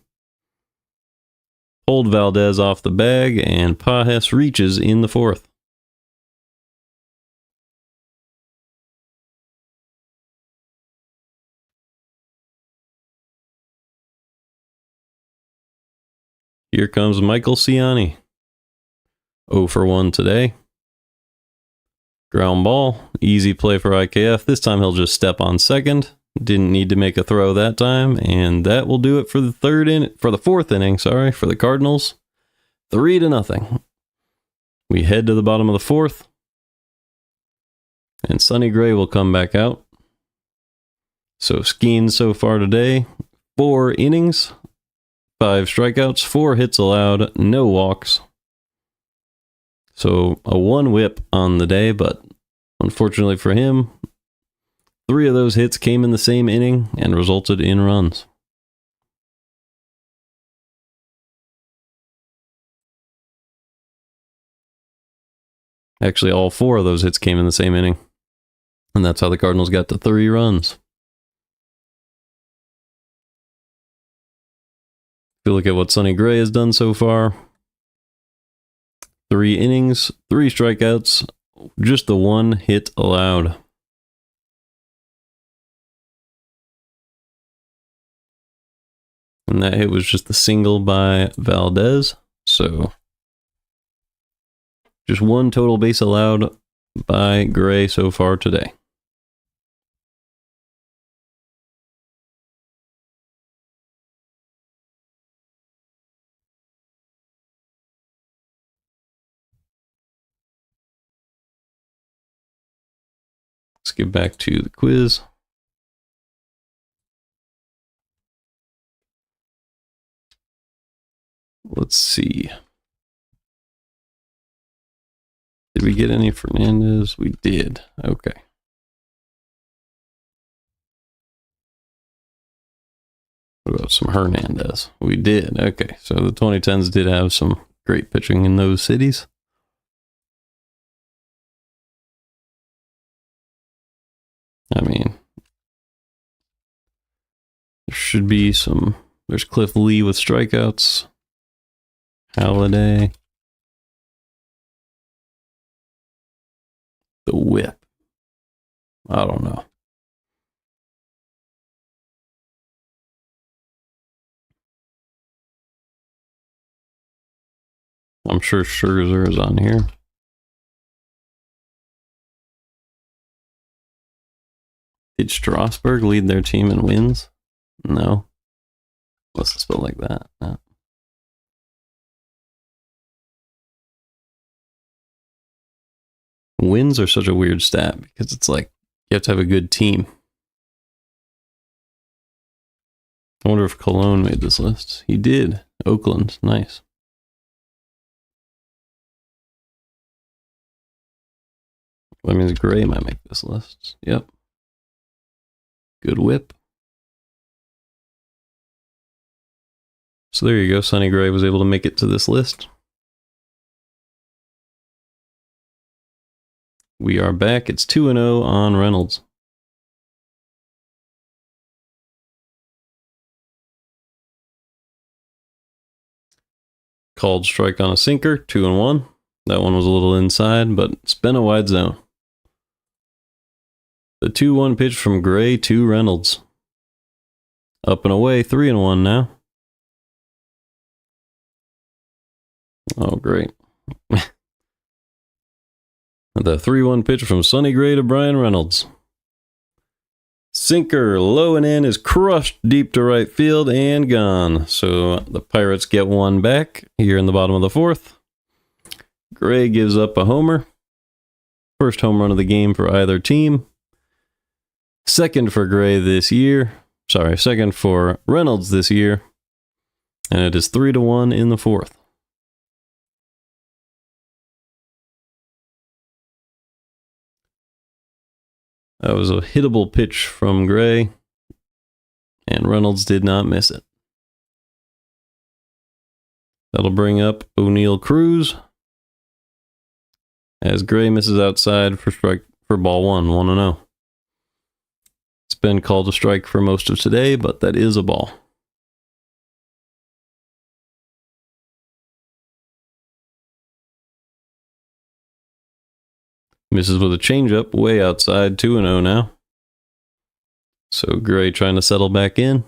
Pulled Valdez off the bag, and Pages reaches in the fourth. Here comes Michael Ciani. 0-for-1 today. Ground ball, easy play for IKF. This time he'll just step on second. Didn't need to make a throw that time, and that will do it for the fourth inning, for the Cardinals. 3-0. We head to the bottom of the fourth, and Sonny Gray will come back out. So Skenes so far today, 4 innings, 5 strikeouts, 4 hits allowed, no walks. So a 1 whip on the day, but unfortunately for him, 3 of those hits came in the same inning and resulted in runs. Actually, all 4 of those hits came in the same inning, and that's how the Cardinals got to 3 runs. If you look at what Sonny Gray has done so far, 3 innings, 3 strikeouts, just the 1 hit allowed. And that hit was just the single by Valdez. So just 1 total base allowed by Gray so far today. Let's get back to the quiz. Let's see. Did we get any Fernandez? We did. Okay. What about some Hernandez? We did. Okay. So the 2010s did have some great pitching in those cities. I mean, there should be some. There's Cliff Lee with strikeouts. Halliday. The whip. I don't know. I'm sure Scherzer is on here. Did Strasburg lead their team in wins? No. Let's spell like that. No. Wins are such a weird stat because it's like you have to have a good team. I wonder if Cologne made this list. He did. Oakland. Nice. That means Gray might make this list. Yep. Good whip. So there you go. Sonny Gray was able to make it to this list. We are back. It's 2-0 on Reynolds. Called strike on a sinker, 2-1. That one was a little inside, but it's been a wide zone. The 2-1 pitch from Gray to Reynolds. Up and away, 3-1 now. Oh, great. The 3-1 pitch from Sonny Gray to Brian Reynolds. Sinker, low and in, is crushed deep to right field and gone. So the Pirates get one back here in the bottom of the fourth. Gray gives up a homer. First home run of the game for either team. Second for Gray this year. Sorry, second for Reynolds this year. And it is 3-1 in the fourth. That was a hittable pitch from Gray, and Reynolds did not miss it. That'll bring up O'Neal Cruz as Gray misses outside for ball one, 1-0. It's been called a strike for most of today, but that is a ball. Misses with a changeup way outside, 2-0 now. So Gray trying to settle back in.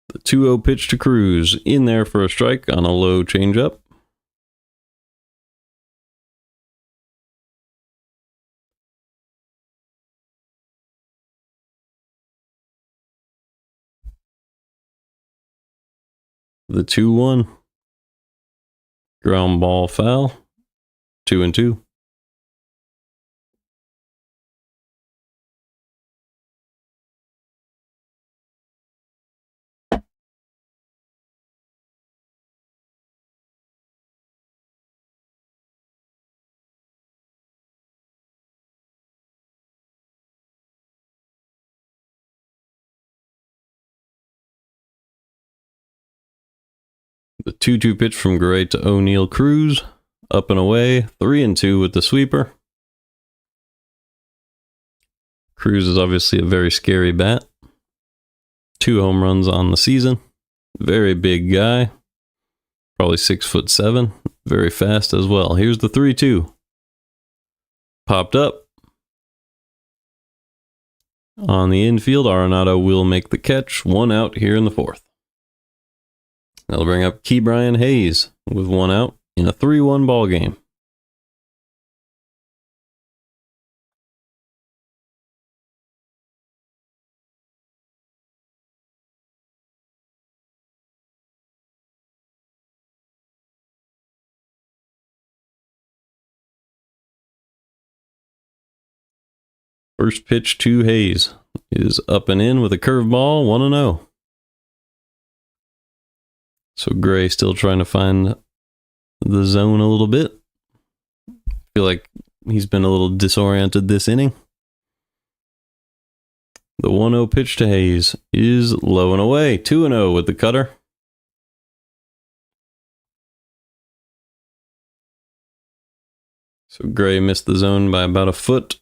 The 2-0 pitch to Cruz, in there for a strike on a low changeup. The 2-1. Ground ball foul. 2-2. The 2-2 pitch from Gray to O'Neal Cruz. Up and away. 3-2 with the sweeper. Cruz is obviously a very scary bat. 2 home runs on the season. Very big guy. Probably 6'7". Very fast as well. Here's the 3-2. Popped up. On the infield, Arenado will make the catch. 1 out here in the fourth. That'll bring up Ke'Bryan Hayes with 1 out in a 3-1 ball game. First pitch to Hayes is up and in with a curveball, 1-0. So Gray still trying to find the zone a little bit. I feel like he's been a little disoriented this inning. The 1-0 pitch to Hayes is low and away. 2-0 with the cutter. So Gray missed the zone by about a foot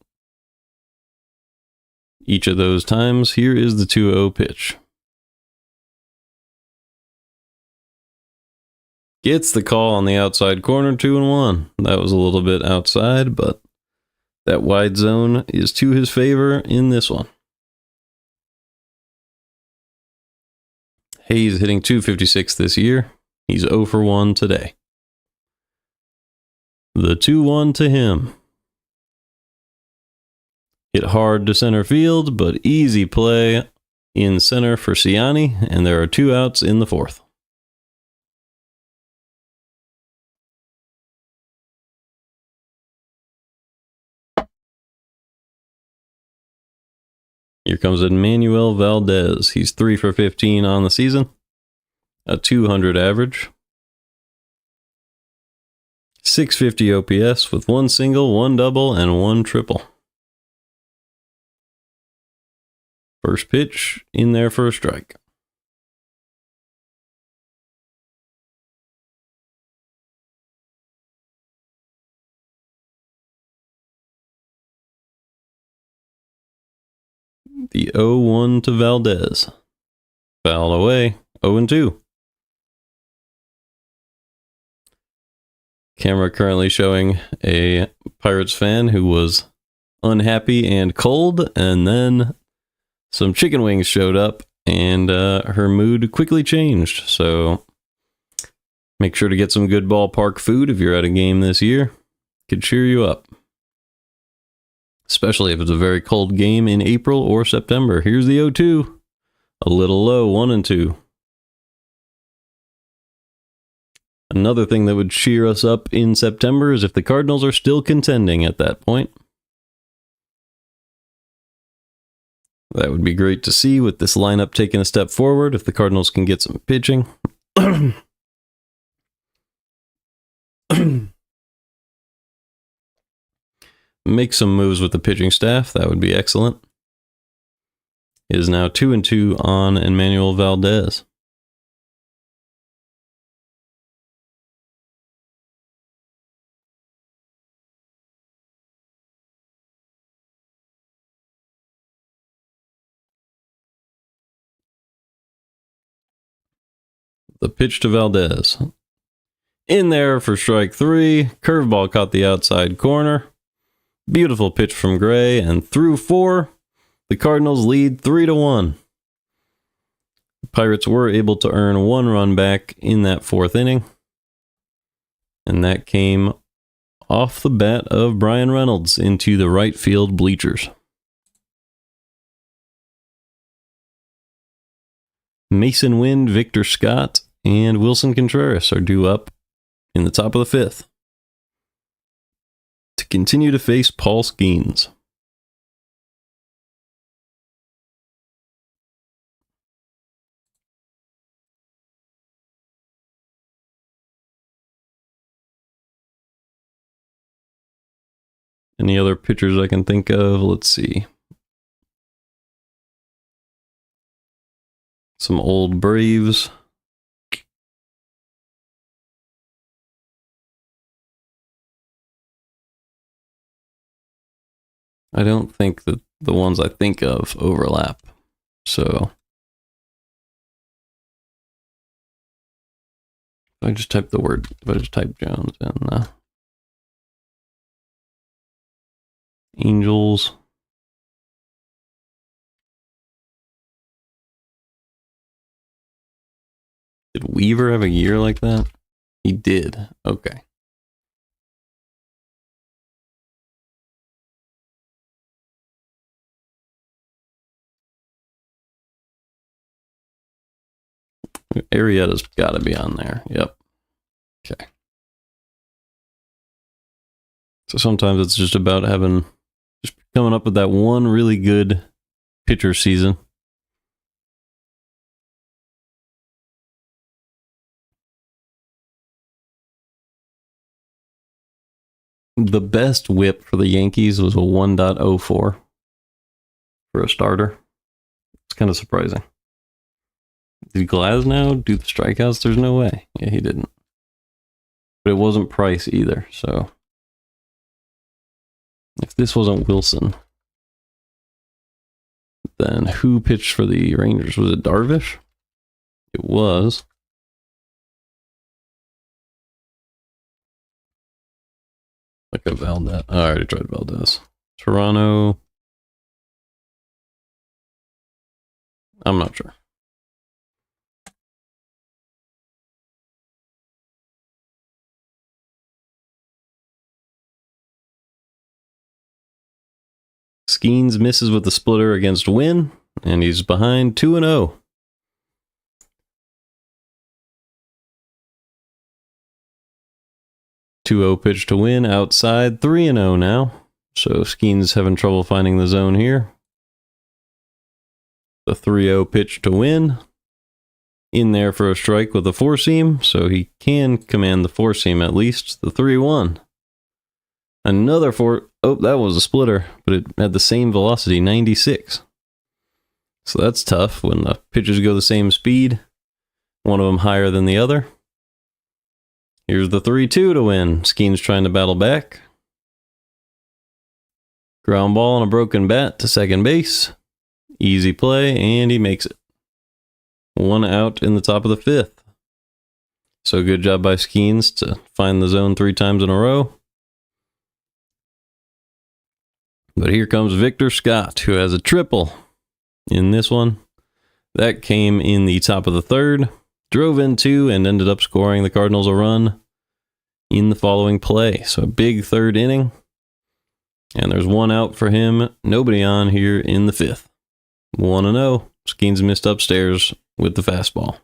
each of those times. Here is the 2-0 pitch. Gets the call on the outside corner, 2-1. That was a little bit outside, but that wide zone is to his favor in this one. Hayes hitting .256 this year. He's 0 for 1 today. The 2-1 to him. Hit hard to center field, but easy play in center for Ciani, and there are 2 outs in the 4th. Here comes Emmanuel Valdez. He's 3 for 15 on the season, a .200 average. 650 OPS with 1 single, 1 double, and 1 triple. First pitch in there for a strike. The 0-1 to Valdez. Foul away, 0-2. Camera currently showing a Pirates fan who was unhappy and cold, and then some chicken wings showed up, and her mood quickly changed. So make sure to get some good ballpark food if you're at a game this year. Could cheer you up. Especially if it's a very cold game in April or September. Here's the 0-2. A little low, 1-2. Another thing that would cheer us up in September is if the Cardinals are still contending at that point. That would be great to see with this lineup taking a step forward if the Cardinals can get some pitching. Make some moves with the pitching staff. That would be excellent. It is now 2-2 on Emmanuel Valdez. The pitch to Valdez. In there for strike 3. Curveball caught the outside corner. Beautiful pitch from Gray, and through 4, the Cardinals lead 3-1. The Pirates were able to earn 1 run back in that 4th inning, and that came off the bat of Brian Reynolds into the right field bleachers. Mason Wind, Victor Scott, and Wilson Contreras are due up in the top of the 5th to continue to face Paul Skenes. Any other pitchers I can think of? Let's see. Some old Braves. I don't think that the ones I think of overlap. So if I just type Jones in, Angels. Did Weaver have a year like that? He did. Okay. Arrieta's got to be on there. Yep. Okay. So sometimes it's just about just coming up with that one really good pitcher season. The best whip for the Yankees was a 1.04 for a starter. kind of surprising. Did Glasnow do the strikeouts? There's no way. Yeah, he didn't. But it wasn't Price either, so if this wasn't Wilson, then who pitched for the Rangers? Was it Darvish? It was. Like a Valdez. Oh, I already tried Valdez. Toronto. I'm not sure. Skenes misses with the splitter against Wynn, and he's behind 2-0. Two-0 pitch to Wynn outside, 3-0 now. So Skenes having trouble finding the zone here. The 3-0 pitch to Wynn. In there for a strike with a four-seam, so he can command the four-seam at least. The 3-1. Another four. Oh, that was a splitter, but it had the same velocity, 96. So that's tough when the pitches go the same speed. One of them higher than the other. Here's the 3-2 to Win. Skenes trying to battle back. Ground ball on a broken bat to second base. Easy play, and he makes it. One out in the top of the fifth. So good job by Skenes to find the zone 3 times in a row. But here comes Victor Scott, who has a triple in this one. That came in the top of the third. Drove in 2 and ended up scoring the Cardinals a run in the following play. So a big third inning. And there's one out for him. Nobody on here in the fifth. 1-0. Skenes missed upstairs with the fastball.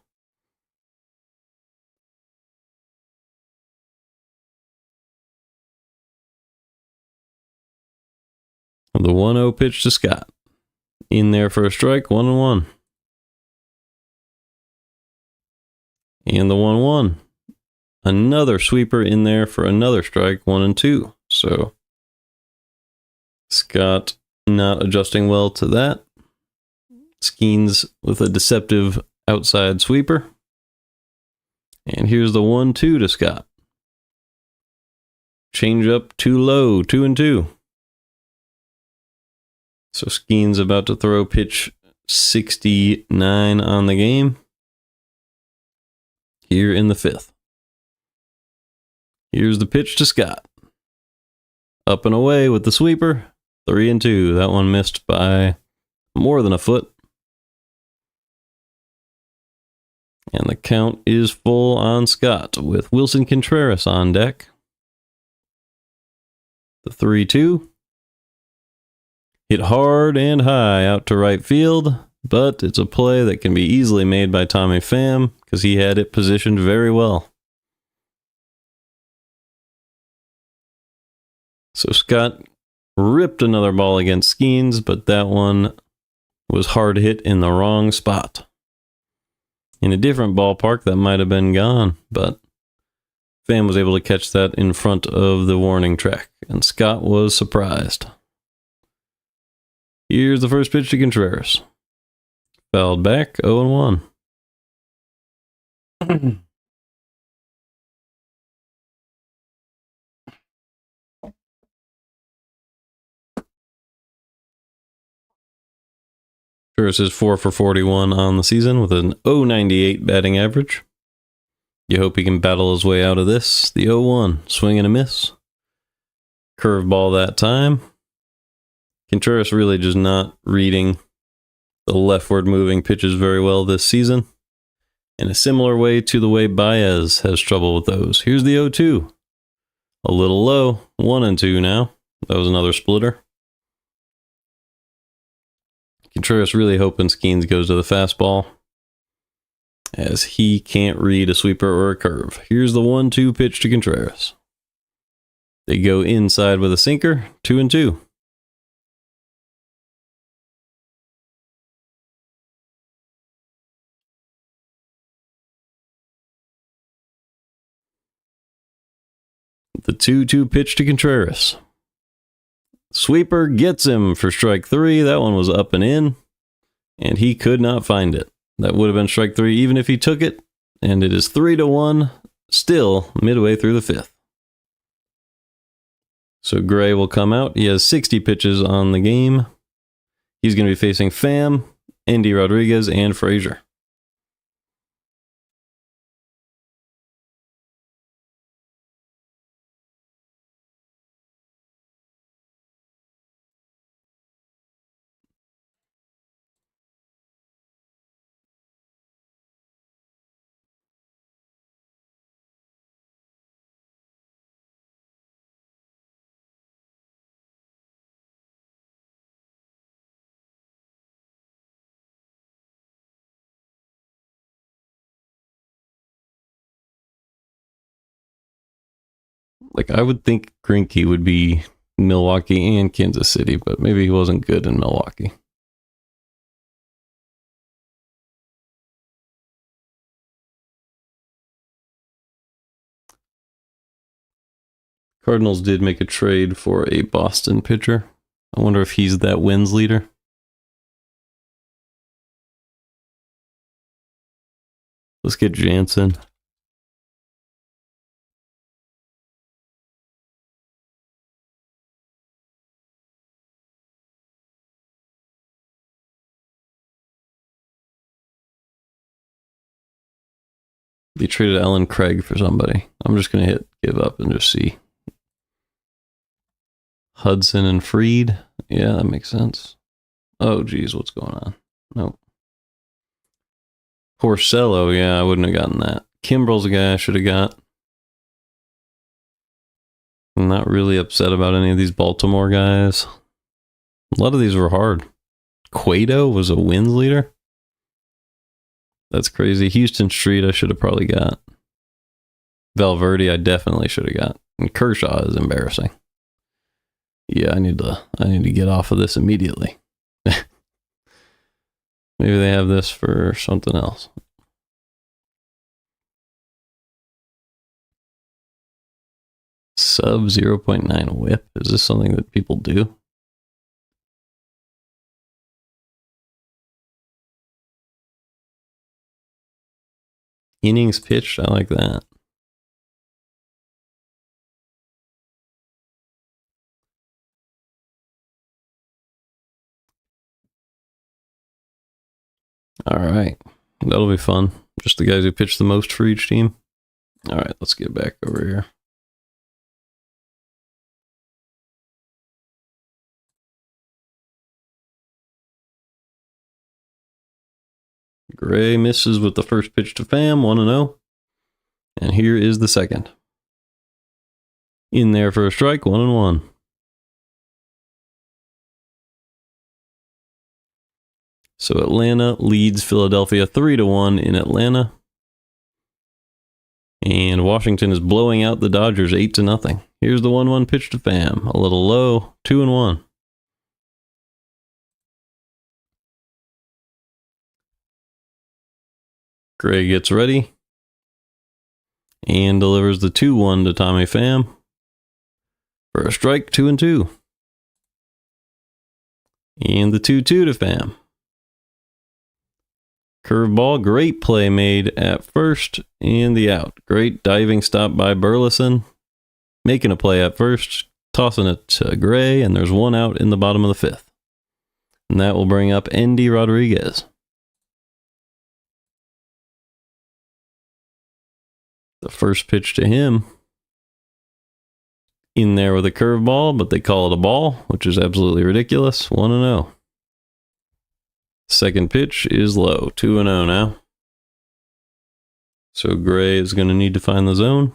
The 1-0 pitch to Scott. In there for a strike, 1-1. And the 1-1. Another sweeper in there for another strike, 1-2. So Scott not adjusting well to that. Skenes with a deceptive outside sweeper. And here's the 1-2 to Scott. Change up too low, 2-2. So Skenes about to throw pitch 69 on the game. Here in the fifth. Here's the pitch to Scott. Up and away with the sweeper. 3-2. That one missed by more than a foot. And the count is full on Scott with Wilson Contreras on deck. The 3-2. Hit hard and high out to right field, but it's a play that can be easily made by Tommy Pham because he had it positioned very well. So Scott ripped another ball against Skenes, but that one was hard hit in the wrong spot. In a different ballpark, that might have been gone, but Pham was able to catch that in front of the warning track, and Scott was surprised. Here's the first pitch to Contreras. Fouled back, 0-1. Contreras is 4 for 41 on the season with an .098 batting average. You hope he can battle his way out of this. The 0-1, swing and a miss. Curveball that time. Contreras really just not reading the leftward moving pitches very well this season. In a similar way to the way Baez has trouble with those. Here's the 0-2. A little low. 1-2 now. That was another splitter. Contreras really hoping Skenes goes to the fastball, as he can't read a sweeper or a curve. Here's the 1-2 pitch to Contreras. They go inside with a sinker, 2-2. The 2-2 pitch to Contreras. Sweeper gets him for strike 3. That one was up and in. And he could not find it. That would have been strike 3 even if he took it. And it is 3-1, still midway through the 5th. So Gray will come out. He has 60 pitches on the game. He's going to be facing Pham, Andy Rodriguez, and Frazier. Like, I would think Greinke would be Milwaukee and Kansas City, but maybe he wasn't good in Milwaukee. Cardinals did make a trade for a Boston pitcher. I wonder if he's that wins leader. Let's get Jansen. They traded Alan Craig for somebody. I'm just going to hit give up and just see. Hudson and Freed. Yeah, that makes sense. Oh, geez, what's going on? Nope. Porcello, yeah, I wouldn't have gotten that. Kimbrel's a guy I should have got. I'm not really upset about any of these Baltimore guys. A lot of these were hard. Cueto was a wins leader. That's crazy. Houston Street, I should have probably got. Valverde, I definitely should have got. And Kershaw is embarrassing. Yeah, I need to get off of this immediately. Maybe they have this for something else. Sub 0.9 whip. Is this something that people do? Innings pitched. I like that. All right. That'll be fun. Just the guys who pitch the most for each team. All right, let's get back over here. Gray misses with the first pitch to Pham, 1-0. And here is the second. In there for a strike, 1-1. So Atlanta leads Philadelphia 3-1 in Atlanta. And Washington is blowing out the Dodgers 8-0. Here's the 1-1 pitch to Pham. A little low, 2-1. Gray gets ready and delivers the 2-1 to Tommy Pham for a strike, 2-2. And the 2-2 to Pham. Curveball, great play made at first, and the out. Great diving stop by Burleson. Making a play at first, tossing it to Gray, and there's one out in the bottom of the 5th. And that will bring up Andy Rodriguez. The first pitch to him. In there with a curveball, but they call it a ball, which is absolutely ridiculous. 1-0. Second pitch is low. 2-0 now. So Gray is going to need to find the zone.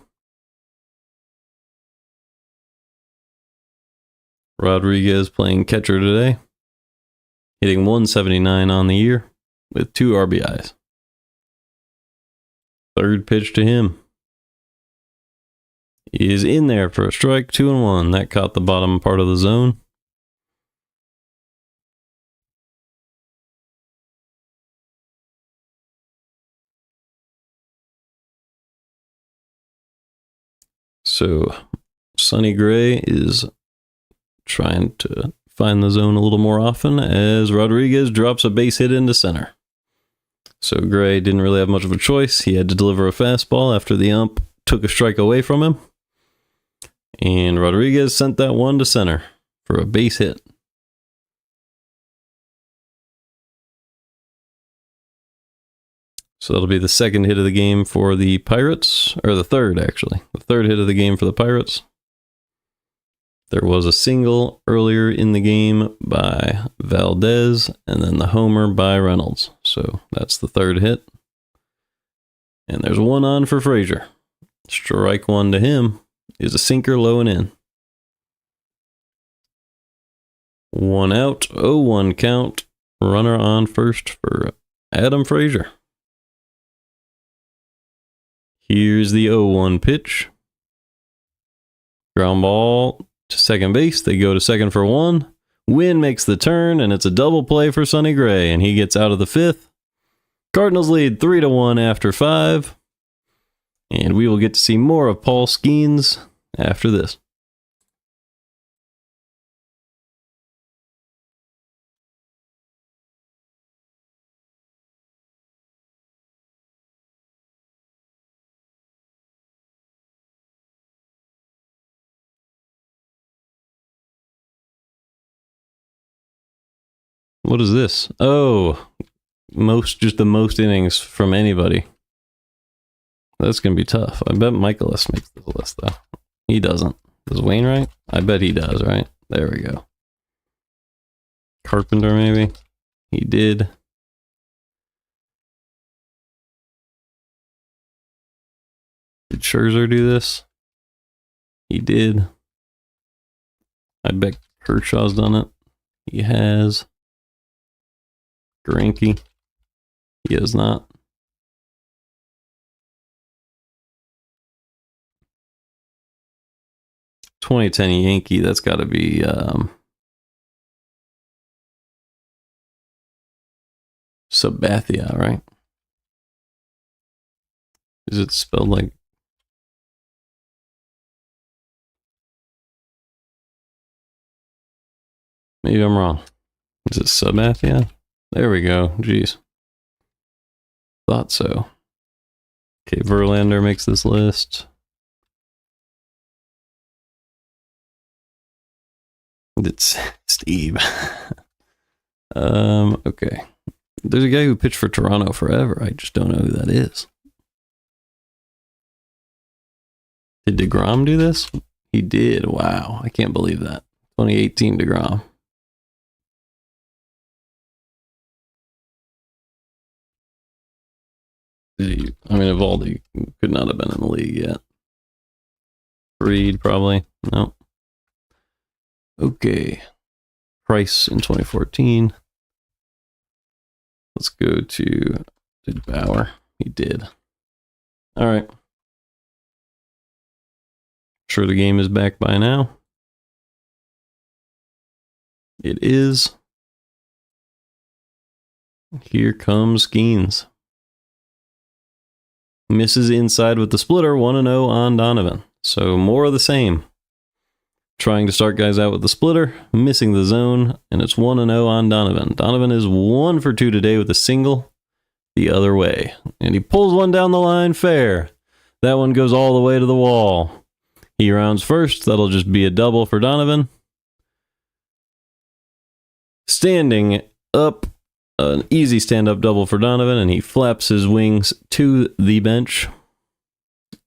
Rodriguez playing catcher today. Hitting 179 on the year with 2 RBIs. Third pitch to him is in there for a strike, 2-1. That caught the bottom part of the zone. So Sonny Gray is trying to find the zone a little more often as Rodriguez drops a base hit into center. So Gray didn't really have much of a choice. He had to deliver a fastball after the ump took a strike away from him. And Rodriguez sent that one to center for a base hit. So that'll be the second hit of the game for the Pirates, or the third, actually. The third hit of the game for the Pirates. There was a single earlier in the game by Valdez, and then the homer by Reynolds. So that's the third hit. And there's one on for Frazier. Strike one to him is a sinker low and in. 1 out, 0-1 count. Runner on first for Adam Frazier. Here's the 0-1 pitch. Ground ball to second base. They go to second for one. Wynn makes the turn, and it's a double play for Sonny Gray, and he gets out of the fifth. Cardinals lead 3-1 after 5. And we will get to see more of Paul Skenes after this. What is this? Oh, just the most innings from anybody. That's going to be tough. I bet Michaelis makes the list, though. He doesn't. Does Wainwright? I bet he does, right? There we go. Carpenter, maybe? He did. Did Scherzer do this? He did. I bet Kershaw's done it. He has. Greinke. He has not. .2010 Yankee, that's got to be Sabathia, right? Is it spelled like... Maybe I'm wrong. Is it Sabathia? There we go. Jeez. Thought so. Okay, Verlander makes this list. It's Steve. Okay. There's a guy who pitched for Toronto forever. I just don't know who that is. Did DeGrom do this? He did. Wow. I can't believe that. 2018 DeGrom. Evaldi could not have been in the league yet. Reed, probably. No. Okay. Price in 2014. Let's go to... Did Bauer? He did. All right. Sure the game is back by now. It is. Here comes Skenes. Misses inside with the splitter, 1-0 on Donovan. So more of the same. Trying to start guys out with the splitter, missing the zone, and it's 1-0 on Donovan. Donovan is 1 for 2 today with a single the other way. And he pulls one down the line, fair. That one goes all the way to the wall. He rounds first. That'll just be a double for Donovan. Standing up, an easy stand-up double for Donovan, and he flaps his wings to the bench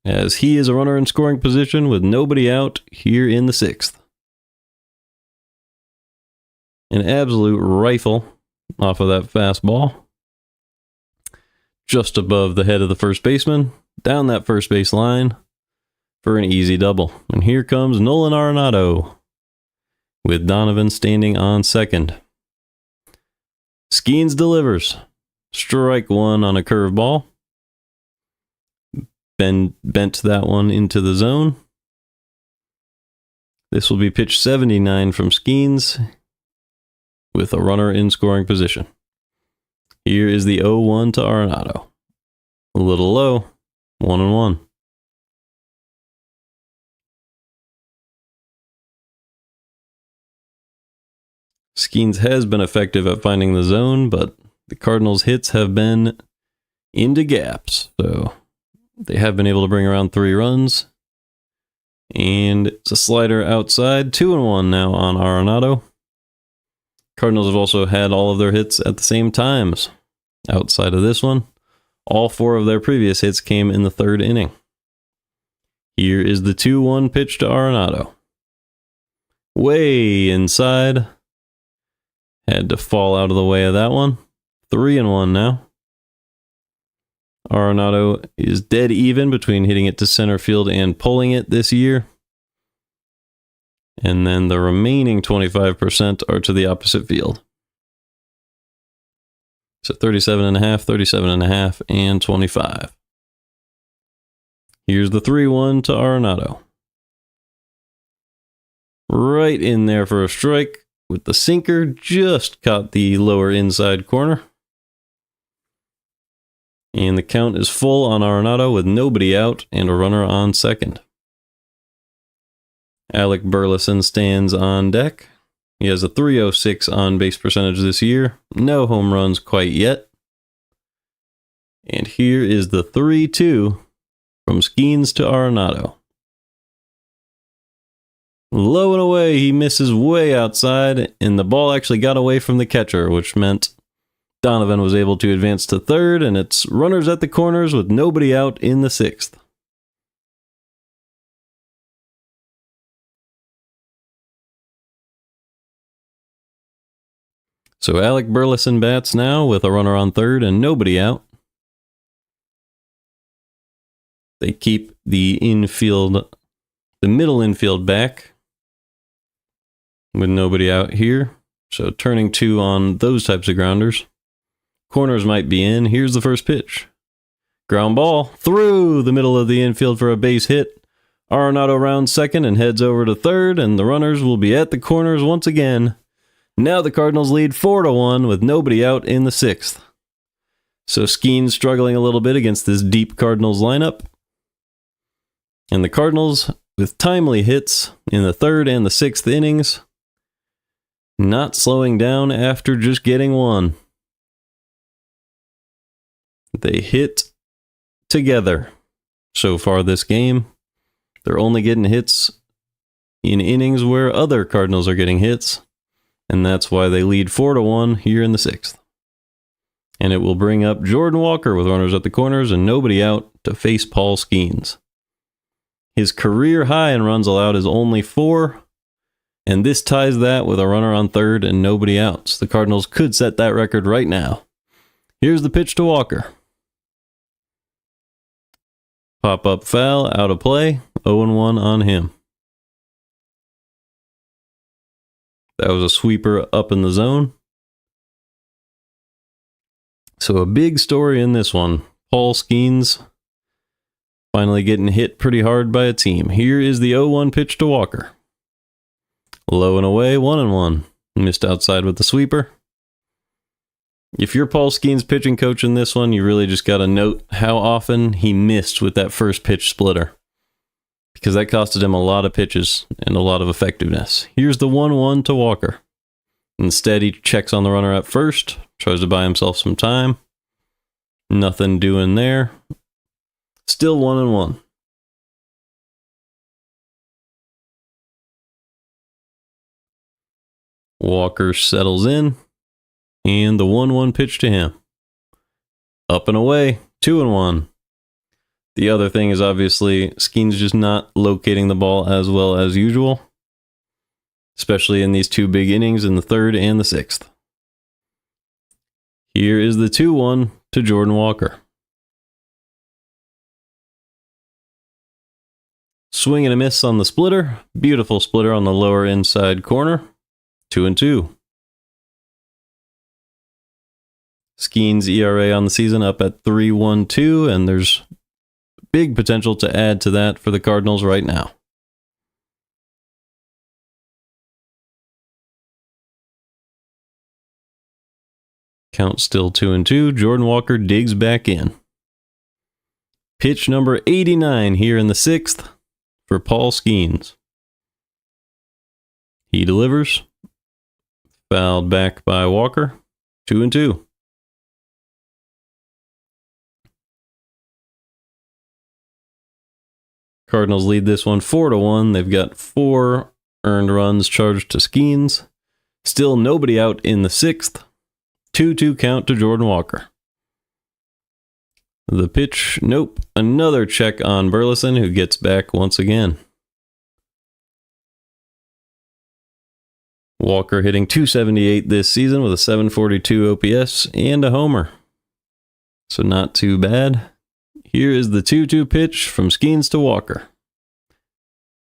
as he is a runner in scoring position with nobody out here in the 6th. An absolute rifle off of that fastball. Just above the head of the first baseman, down that first base line for an easy double. And here comes Nolan Arenado with Donovan standing on second. Skenes delivers. Strike one on a curveball. Bent that one into the zone. This will be pitch 79 from Skenes with a runner in scoring position. Here is the 0-1 to Arenado. A little low, 1-1. Skenes has been effective at finding the zone, but the Cardinals' hits have been into gaps. So they have been able to bring around 3 runs. And it's a slider outside. 2-1 now on Arenado. Cardinals have also had all of their hits at the same times. Outside of this one, all 4 of their previous hits came in the 3rd inning. Here is the 2-1 pitch to Arenado. Way inside. Had to fall out of the way of that one. 3-1 now. Arenado is dead even between hitting it to center field and pulling it this year. And then the remaining 25% are to the opposite field. So 37.5, 37.5, and 25. Here's the 3-1 to Arenado. Right in there for a strike with the sinker. Just caught the lower inside corner. And the count is full on Arenado with nobody out and a runner on second. Alec Burleson stands on deck. He has a .306 on base percentage this year. No home runs quite yet. And here is the 3-2 from Skenes to Arenado. Low and away, he misses way outside, and the ball actually got away from the catcher, which meant Donovan was able to advance to third, and it's runners at the corners with nobody out in the 6th. So Alec Burleson bats now with a runner on third and nobody out. They keep the middle infield back with nobody out here. So turning 2 on those types of grounders. Corners might be in. Here's the first pitch. Ground ball through the middle of the infield for a base hit. Arenado rounds second and heads over to third, and the runners will be at the corners once again. Now the Cardinals lead 4-1 with nobody out in the 6th. So Skenes struggling a little bit against this deep Cardinals lineup. And the Cardinals with timely hits in the 3rd and the 6th innings. Not slowing down after just getting one. They hit together so far this game. They're only getting hits in innings where other Cardinals are getting hits. And that's why they lead 4-1 here in the 6th. And it will bring up Jordan Walker with runners at the corners and nobody out to face Paul Skenes. His career high in runs allowed is only 4. And this ties that with a runner on third and nobody out. So the Cardinals could set that record right now. Here's the pitch to Walker. Pop-up foul, out of play, 0-1 on him. That was a sweeper up in the zone. So a big story in this one. Paul Skenes finally getting hit pretty hard by a team. Here is the 0-1 pitch to Walker. Low and away, 1-1. Missed outside with the sweeper. If you're Paul Skenes pitching coach in this one, you really just got to note how often he missed with that first pitch splitter. Because that costed him a lot of pitches and a lot of effectiveness. Here's the 1-1 to Walker. Instead, he checks on the runner at first, tries to buy himself some time. Nothing doing there. Still 1-1. Walker settles in, and the 1-1 pitch to him. Up and away, 2-1. The other thing is obviously Skenes just not locating the ball as well as usual, especially in these 2 big innings in the 3rd and the 6th. Here is the 2-1 to Jordan Walker. Swing and a miss on the splitter. Beautiful splitter on the lower inside corner. 2-2. Skenes' ERA on the season up at 3.12, and there's big potential to add to that for the Cardinals right now. Count still 2-2. Jordan Walker digs back in. Pitch number 89 here in the 6th for Paul Skenes. He delivers. Fouled back by Walker. 2-2. Cardinals lead this one 4-1. They've got 4 earned runs charged to Skenes. Still nobody out in the 6th. 2-2 count to Jordan Walker. The pitch, nope. Another check on Burleson, who gets back once again. Walker hitting .278 this season with a .742 OPS and a homer. So not too bad. Here is the 2-2 pitch from Skenes to Walker.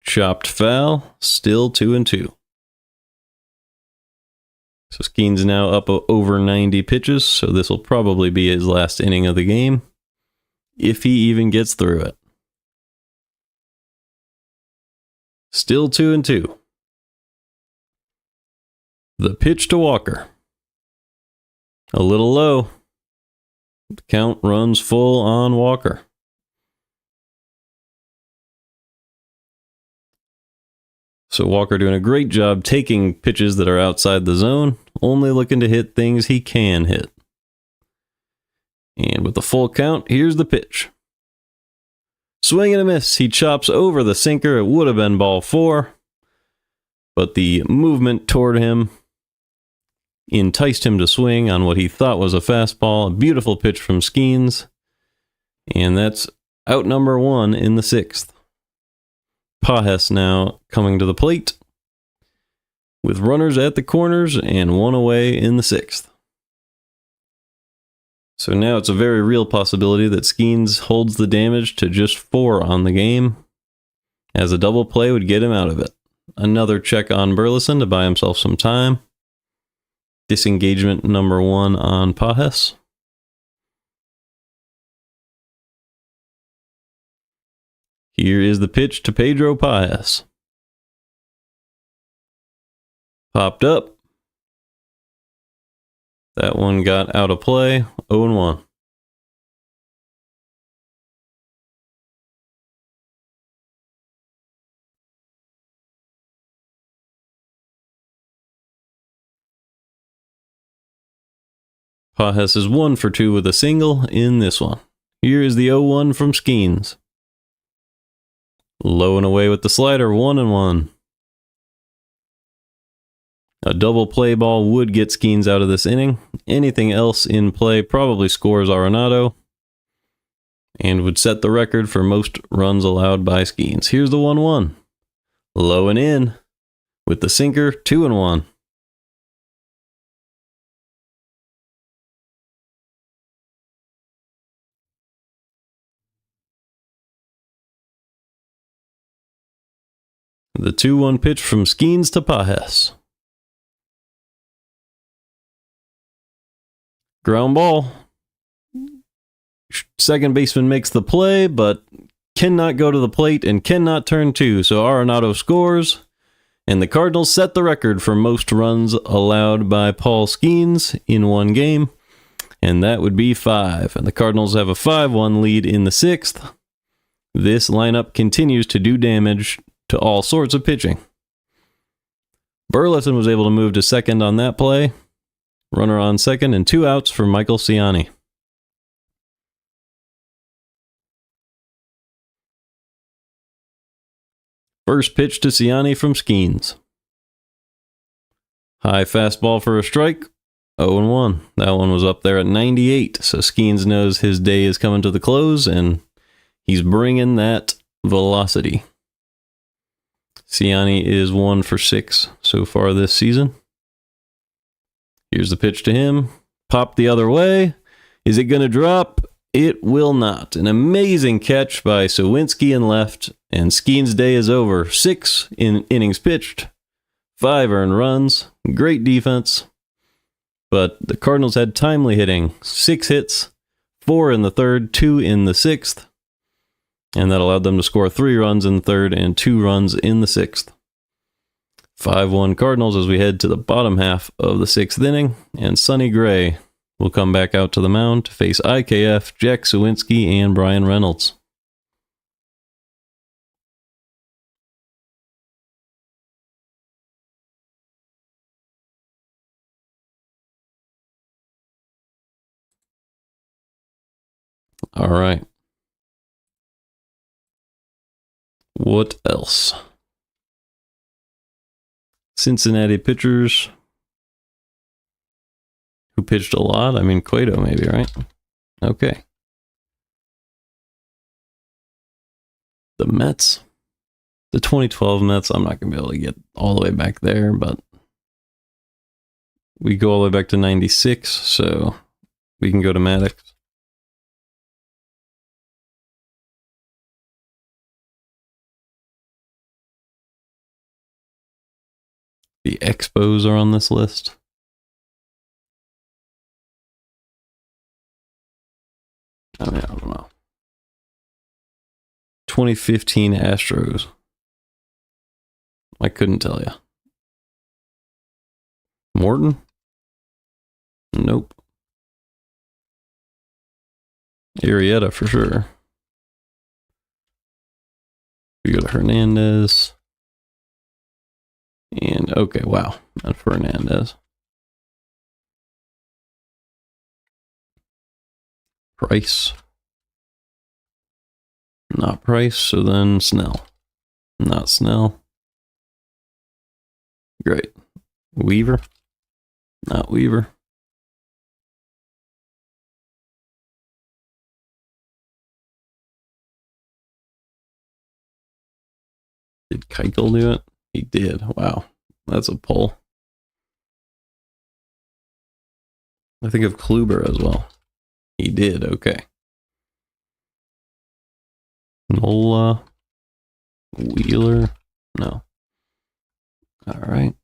Chopped foul, still 2-2. So Skenes now up over 90 pitches, so this will probably be his last inning of the game, if he even gets through it. Still 2-2. The pitch to Walker. A little low. The count runs full on Walker. So Walker doing a great job taking pitches that are outside the zone, only looking to hit things he can hit. And with the full count, here's the pitch. Swing and a miss. He chops over the sinker. It would have been ball 4, but the movement toward him enticed him to swing on what he thought was a fastball. A beautiful pitch from Skenes. And that's out number 1 in the 6th. Pajes now coming to the plate with runners at the corners and 1 away in the 6th. So now it's a very real possibility that Skenes holds the damage to just 4 on the game, as a double play would get him out of it. Another check on Burleson to buy himself some time. Disengagement number 1 on Pajes. Here is the pitch to Pedro Pajes. Popped up. That one got out of play. 0-1. Pajes is 1 for 2 with a single in this one. Here is the 0-1 from Skenes. Low and away with the slider, 1-1. A double play ball would get Skenes out of this inning. Anything else in play probably scores Arenado and would set the record for most runs allowed by Skenes. Here's the 1-1. Low and in with the sinker, 2-1. The 2-1 pitch from Skenes to Pajes. Ground ball. Second baseman makes the play, but cannot go to the plate and cannot turn 2. So Arenado scores, and the Cardinals set the record for most runs allowed by Paul Skenes in one game, and that would be 5. And the Cardinals have a 5-1 lead in the 6th. This lineup continues to do damage to all sorts of pitching. Burleson was able to move to second on that play. Runner on second and 2 outs for Michael Ciani. First pitch to Ciani from Skenes. High fastball for a strike. 0-1. That one was up there at 98. So Skenes knows his day is coming to the close, and he's bringing that velocity. Ciani is 1 for 6 so far this season. Here's the pitch to him. Pop the other way. Is it going to drop? It will not. An amazing catch by Sawinski in left, and Skenes' day is over. 6 innings pitched, 5 earned runs. Great defense. But the Cardinals had timely hitting. 6 hits, 4 in the 3rd, 2 in the 6th. And that allowed them to score 3 runs in the 3rd and 2 runs in the 6th. 5-1 Cardinals as we head to the bottom half of the 6th inning, and Sonny Gray will come back out to the mound to face IKF, Jack Sawinski, and Brian Reynolds. All right. What else? Cincinnati pitchers who pitched a lot. I mean, Cueto maybe, right? Okay. The Mets. The 2012 Mets, I'm not going to be able to get all the way back there, but we go all the way back to 96, so we can go to Maddox. The Expos are on this list. I mean, I don't know. 2015 Astros. I couldn't tell you. Morton? Nope. Arrieta for sure. We go to Hernandez. And okay, wow. Not Fernandez. Price. Not Price, so then Snell. Not Snell. Great. Weaver. Not Weaver. Did Keuchel do it? He did. Wow. That's a pull. I think of Kluber as well. He did. Okay. Nola. Wheeler. No. All right.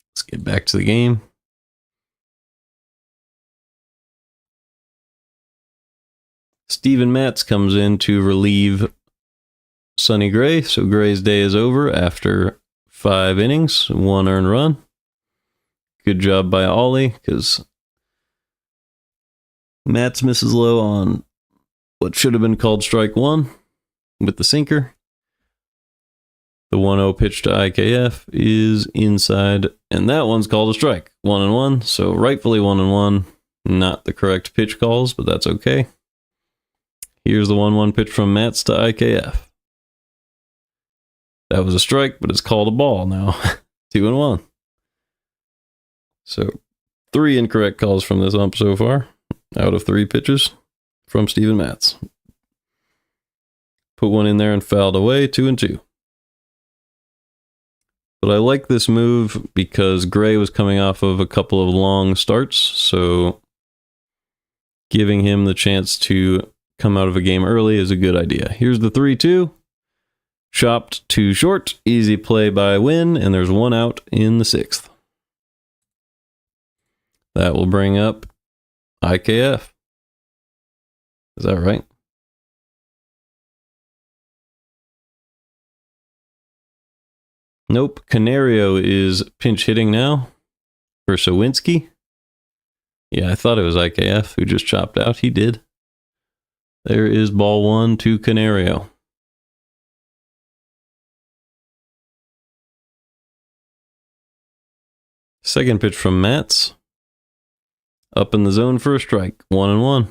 Let's get back to the game. Steven Matz comes in to relieve Sonny Gray. So Gray's day is over after 5 innings, 1 earned run. Good job by Ollie, because Matz misses low on what should have been called strike 1 with the sinker. The 1-0 pitch to IKF is inside, and that one's called a strike. 1-1, so rightfully 1-1. Not the correct pitch calls, but that's okay. Here's the 1-1 pitch from Matz to IKF. That was a strike, but it's called a ball now. 2-1. So 3 incorrect calls from this ump so far, out of 3 pitches from Steven Matz. Put one in there and fouled away, 2-2. But I like this move because Gray was coming off of a couple of long starts, so giving him the chance to come out of a game early is a good idea. Here's the 3-2. Chopped to short. Easy play by Wynn, and there's 1 out in the 6th. That will bring up IKF. Is that right? Nope. Canario is pinch hitting now for Sawinski. Yeah, I thought it was IKF who just chopped out. He did. There is ball 1 to Canario. Second pitch from Matz. Up in the zone for a strike. 1-1.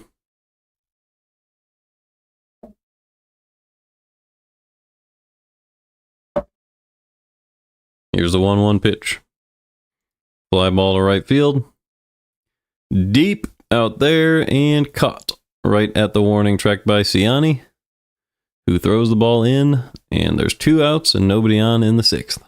Here's the 1-1 pitch. Fly ball to right field. Deep out there and caught. Right at the warning track by Ciani, who throws the ball in, and there's 2 outs and nobody on in the 6th.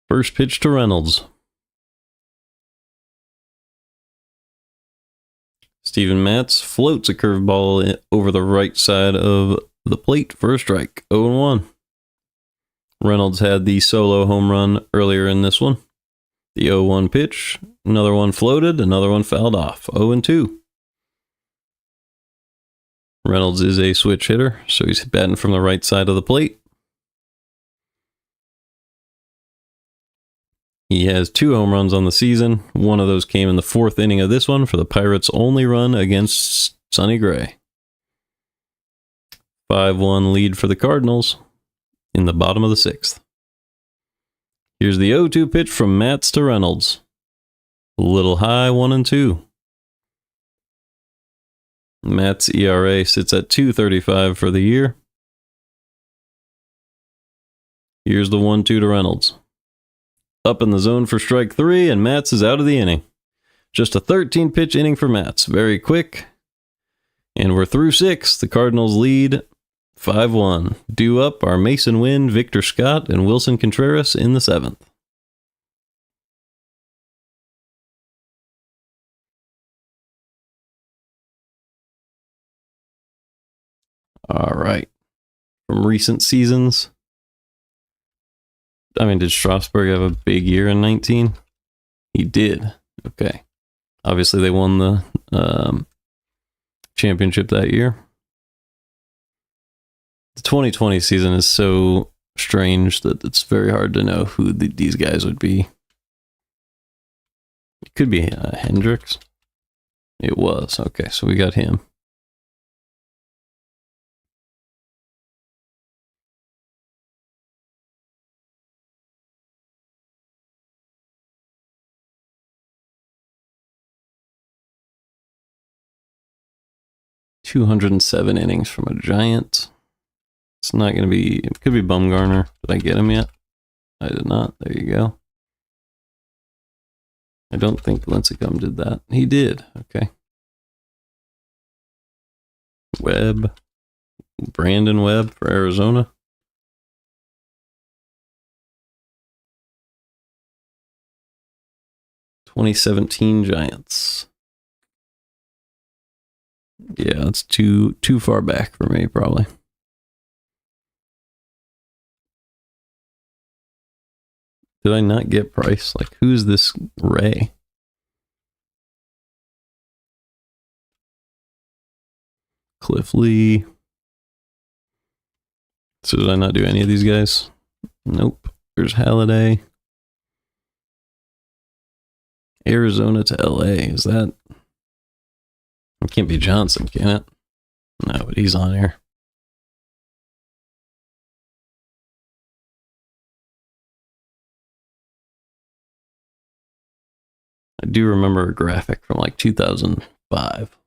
First pitch to Reynolds. Steven Matz floats a curveball over the right side of the plate for a strike. 0-1. Reynolds had the solo home run earlier in this one. The 0-1 pitch. Another one floated. Another one fouled off. 0-2. Reynolds is a switch hitter, so he's batting from the right side of the plate. He has 2 home runs on the season. One of those came in the 4th inning of this one for the Pirates' only run against Sonny Gray. 5-1 lead for the Cardinals in the bottom of the 6th. Here's the 0-2 pitch from Matz to Reynolds. A little high, 1-2. Matt's ERA sits at 2.35 for the year. Here's the 1-2 to Reynolds. Up in the zone for strike 3, and Matz is out of the inning. Just a 13-pitch inning for Matz. Very quick. And we're through 6. The Cardinals lead 5-1. Due up are Mason Wynn, Victor Scott, and Wilson Contreras in the 7th. All right. From recent seasons. I mean, did Strasburg have a big year in 19? He did. Okay. Obviously, they won the championship that year. The 2020 season is so strange that it's very hard to know who these guys would be. It could be Hendricks. It was. Okay, so we got him. .207 innings from a Giant. It's not going to be... It could be Bumgarner. Did I get him yet? I did not. There you go. I don't think Lincecum did that. He did. Okay. Webb. Brandon Webb for Arizona. .2017 Giants. Yeah, that's too far back for me, probably. Did I not get Price? Like, who's this Ray? Cliff Lee. So did I not do any of these guys? Nope. There's Halladay. Arizona to LA. Is that... It can't be Johnson, can it? No, but he's on here. I do remember a graphic from like 2005.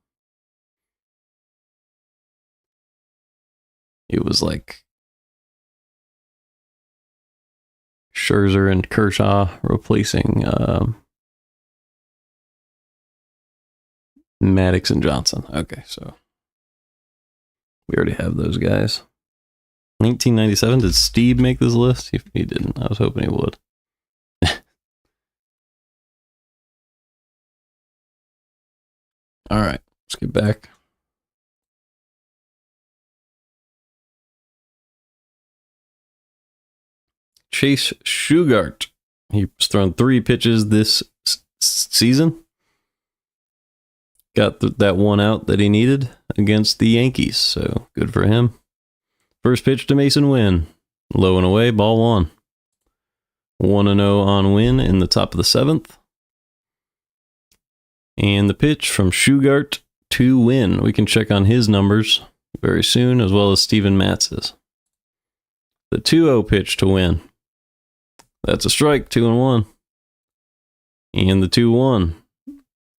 It was like Scherzer and Kershaw replacing Maddox and Johnson. Okay, so we already have those guys. 1997, did Steve make this list? He didn't. I was hoping he would. All right, let's get back. Chase Shugart. He's thrown 3 pitches this season. Got that one out that he needed against the Yankees, so good for him. First pitch to Mason Wynn. Low and away, ball 1. 1-0 on Wynn in the top of the 7th. And the pitch from Shugart to Wynn. We can check on his numbers very soon, as well as Steven Matz's. The 2-0 pitch to Wynn. That's a strike, 2-1. And the 2-1.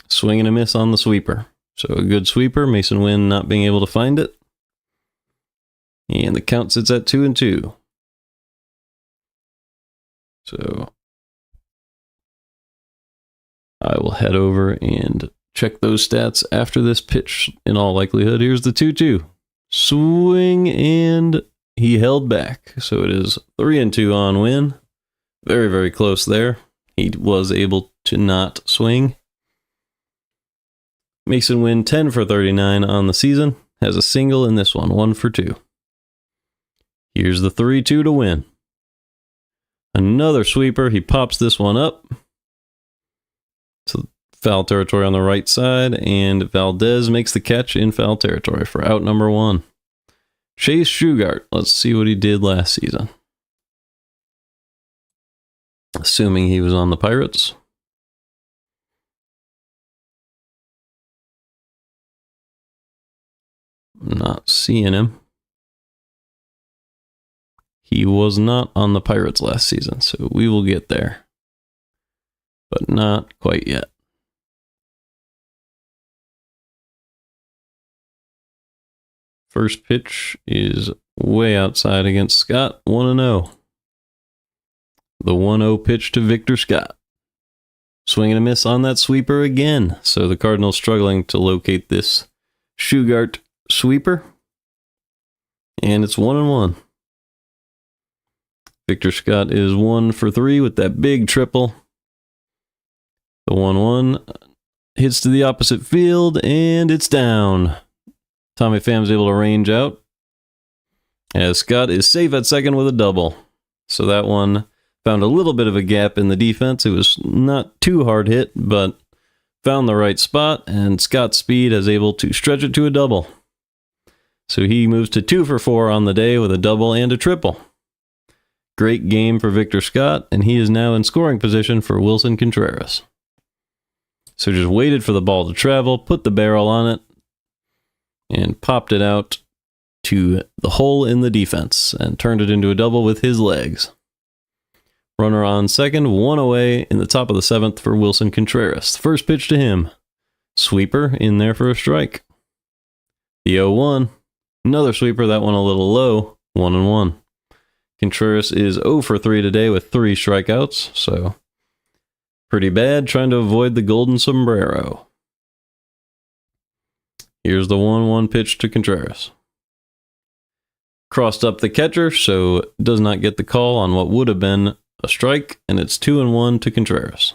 Swing and a miss on the sweeper. So a good sweeper. Mason Wynn not being able to find it. And the count sits at 2-2. So I will head over and check those stats after this pitch in all likelihood. Here's the 2-2. Swing, and he held back. So it is 3-2 on Wynn. Very, very close there. He was able to not swing. Mason Wynn 10 for 39 on the season. Has a single in this one, 1 for 2. Here's the 3-2 to Wynn. Another sweeper. He pops this one up. So foul territory on the right side, and Valdez makes the catch in foul territory for out number 1. Chase Shugart. Let's see what he did last season. assuming he was on the Pirates. Not seeing him. He was not on the Pirates last season, so we will get there. But not quite yet. First pitch is way outside against Scott, 1-0. The 1-0 pitch to Victor Scott. Swing and a miss on that sweeper again. So the Cardinals struggling to locate this Shugart sweeper. And it's 1-1. Victor Scott is 1 for 3 with that big triple. The 1-1 hits to the opposite field, and it's down. Tommy Pham's able to range out, as Scott is safe at second with a double. So that one found a little bit of a gap in the defense. It was not too hard hit, but found the right spot, and Scott's speed is able to stretch it to a double. So he moves to 2 for 4 on the day with a double and a triple. Great game for Victor Scott, and he is now in scoring position for Wilson Contreras. So just waited for the ball to travel, put the barrel on it, and popped it out to the hole in the defense and turned it into a double with his legs. Runner on second, 1 away in the top of the 7th for Wilson Contreras. The first pitch to him. Sweeper in there for a strike. The 0-1. Another sweeper, that one a little low, 1-1. Contreras is 0 for 3 today with 3 strikeouts, so pretty bad, trying to avoid the golden sombrero. Here's the 1-1 pitch to Contreras. Crossed up the catcher, so does not get the call on what would have been a strike, and it's 2-1 to Contreras.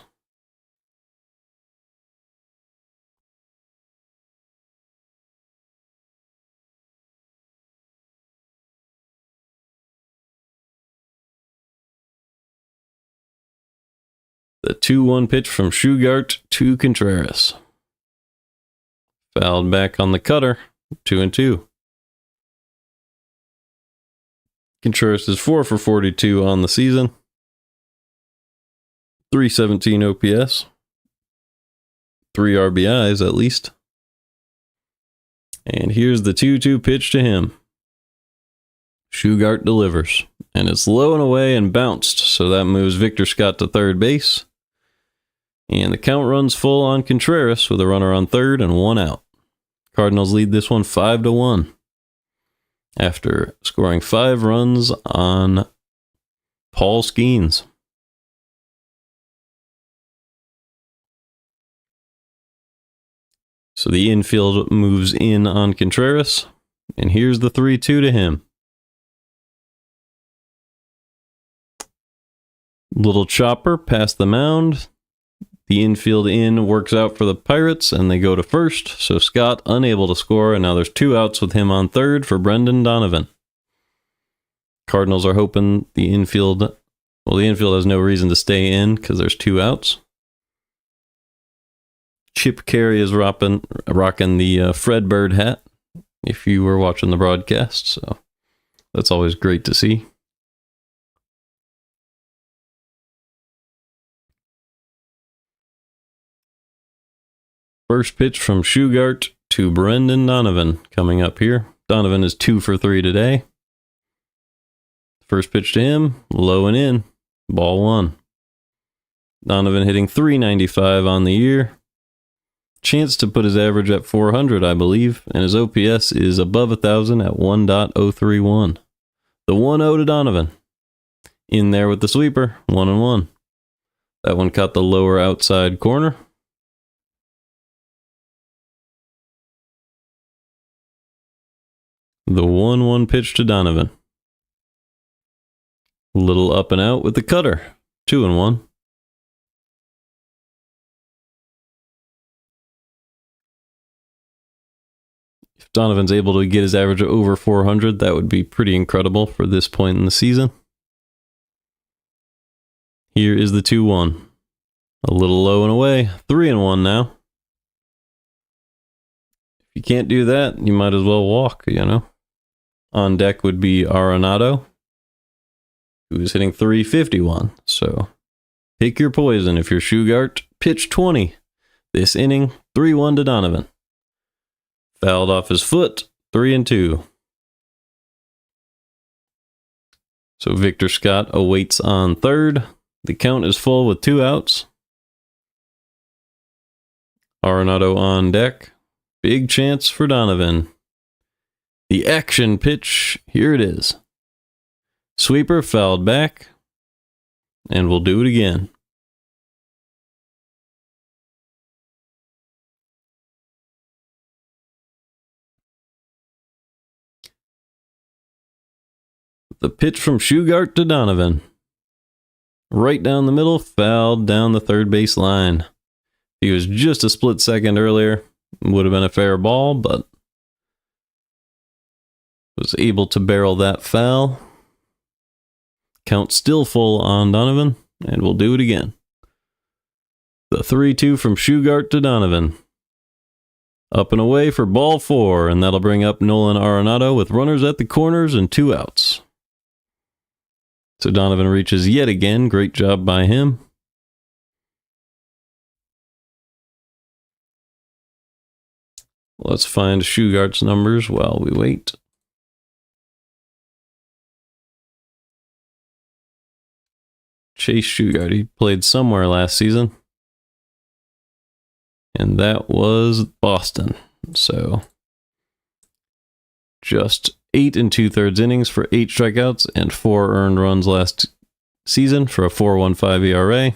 The 2-1 pitch from Shugart to Contreras. Fouled back on the cutter, 2-2. Contreras is 4 for 42 on the season. 317 OPS. 3 RBIs at least. And here's the 2-2 pitch to him. Shugart delivers. And it's low and away and bounced, so that moves Victor Scott to third base. And the count runs full on Contreras with a runner on third and 1 out. Cardinals lead this one 5-1 after scoring 5 runs on Paul Skenes. So the infield moves in on Contreras, and here's the 3-2 to him. Little chopper past the mound. The infield in works out for the Pirates, and they go to first, so Scott unable to score, and now there's 2 outs with him on third for Brendan Donovan. Cardinals are hoping the infield has no reason to stay in because there's 2 outs. Chip Carey is rocking the Redbird hat, if you were watching the broadcast, so that's always great to see. First pitch from Shugart to Brendan Donovan coming up here. Donovan is 2 for 3 today. First pitch to him, low and in, ball 1. Donovan hitting .395 on the year. Chance to put his average at 400, I believe, and his OPS is above 1,000 at 1.031. The 1-0 to Donovan. In there with the sweeper, 1-1. That one caught the lower outside corner. The 1-1 pitch to Donovan. A little up and out with the cutter. 2-1. If Donovan's able to get his average over 400, that would be pretty incredible for this point in the season. Here is the 2-1. A little low and away. 3-1 now. If you can't do that, you might as well walk, you know. On deck would be Arenado, who is hitting .351. So Pick your poison if you're Shugart. Pitch 20. This inning, 3-1 to Donovan. Fouled off his foot, 3-2. So Victor Scott awaits on third. The count is full with 2 outs. Arenado on deck. Big chance for Donovan. The action pitch, here it is. Sweeper fouled back. And we'll do it again. The pitch from Shugart to Donovan. Right down the middle, fouled down the third base line. He was just a split second earlier. Would have been a fair ball, but was able to barrel that foul. Count still full on Donovan, and we'll do it again. The 3-2 from Shugart to Donovan. Up and away for ball 4, and that'll bring up Nolan Arenado with runners at the corners and 2 outs. So Donovan reaches yet again. Great job by him. Let's find Shugart's numbers while we wait. Chase Shugart, he played somewhere last season. And that was Boston. So just 8 2/3 innings for 8 strikeouts and 4 earned runs last season for a 4.15 ERA.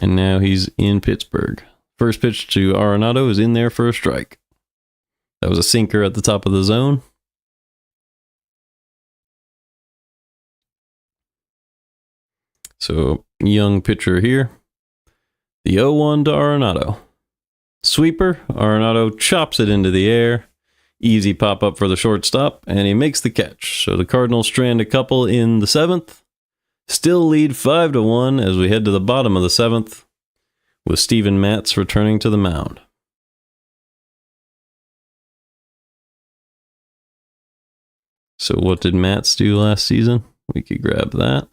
And now he's in Pittsburgh. First pitch to Arenado is in there for a strike. That was a sinker at the top of the zone. So, young pitcher here. The 0-1 to Arenado. Sweeper, Arenado chops it into the air. Easy pop-up for the shortstop, and he makes the catch. So the Cardinals strand a couple in the 7th. Still lead 5-1 as we head to the bottom of the 7th, with Steven Matz returning to the mound. So what did Matz do last season? We could grab that.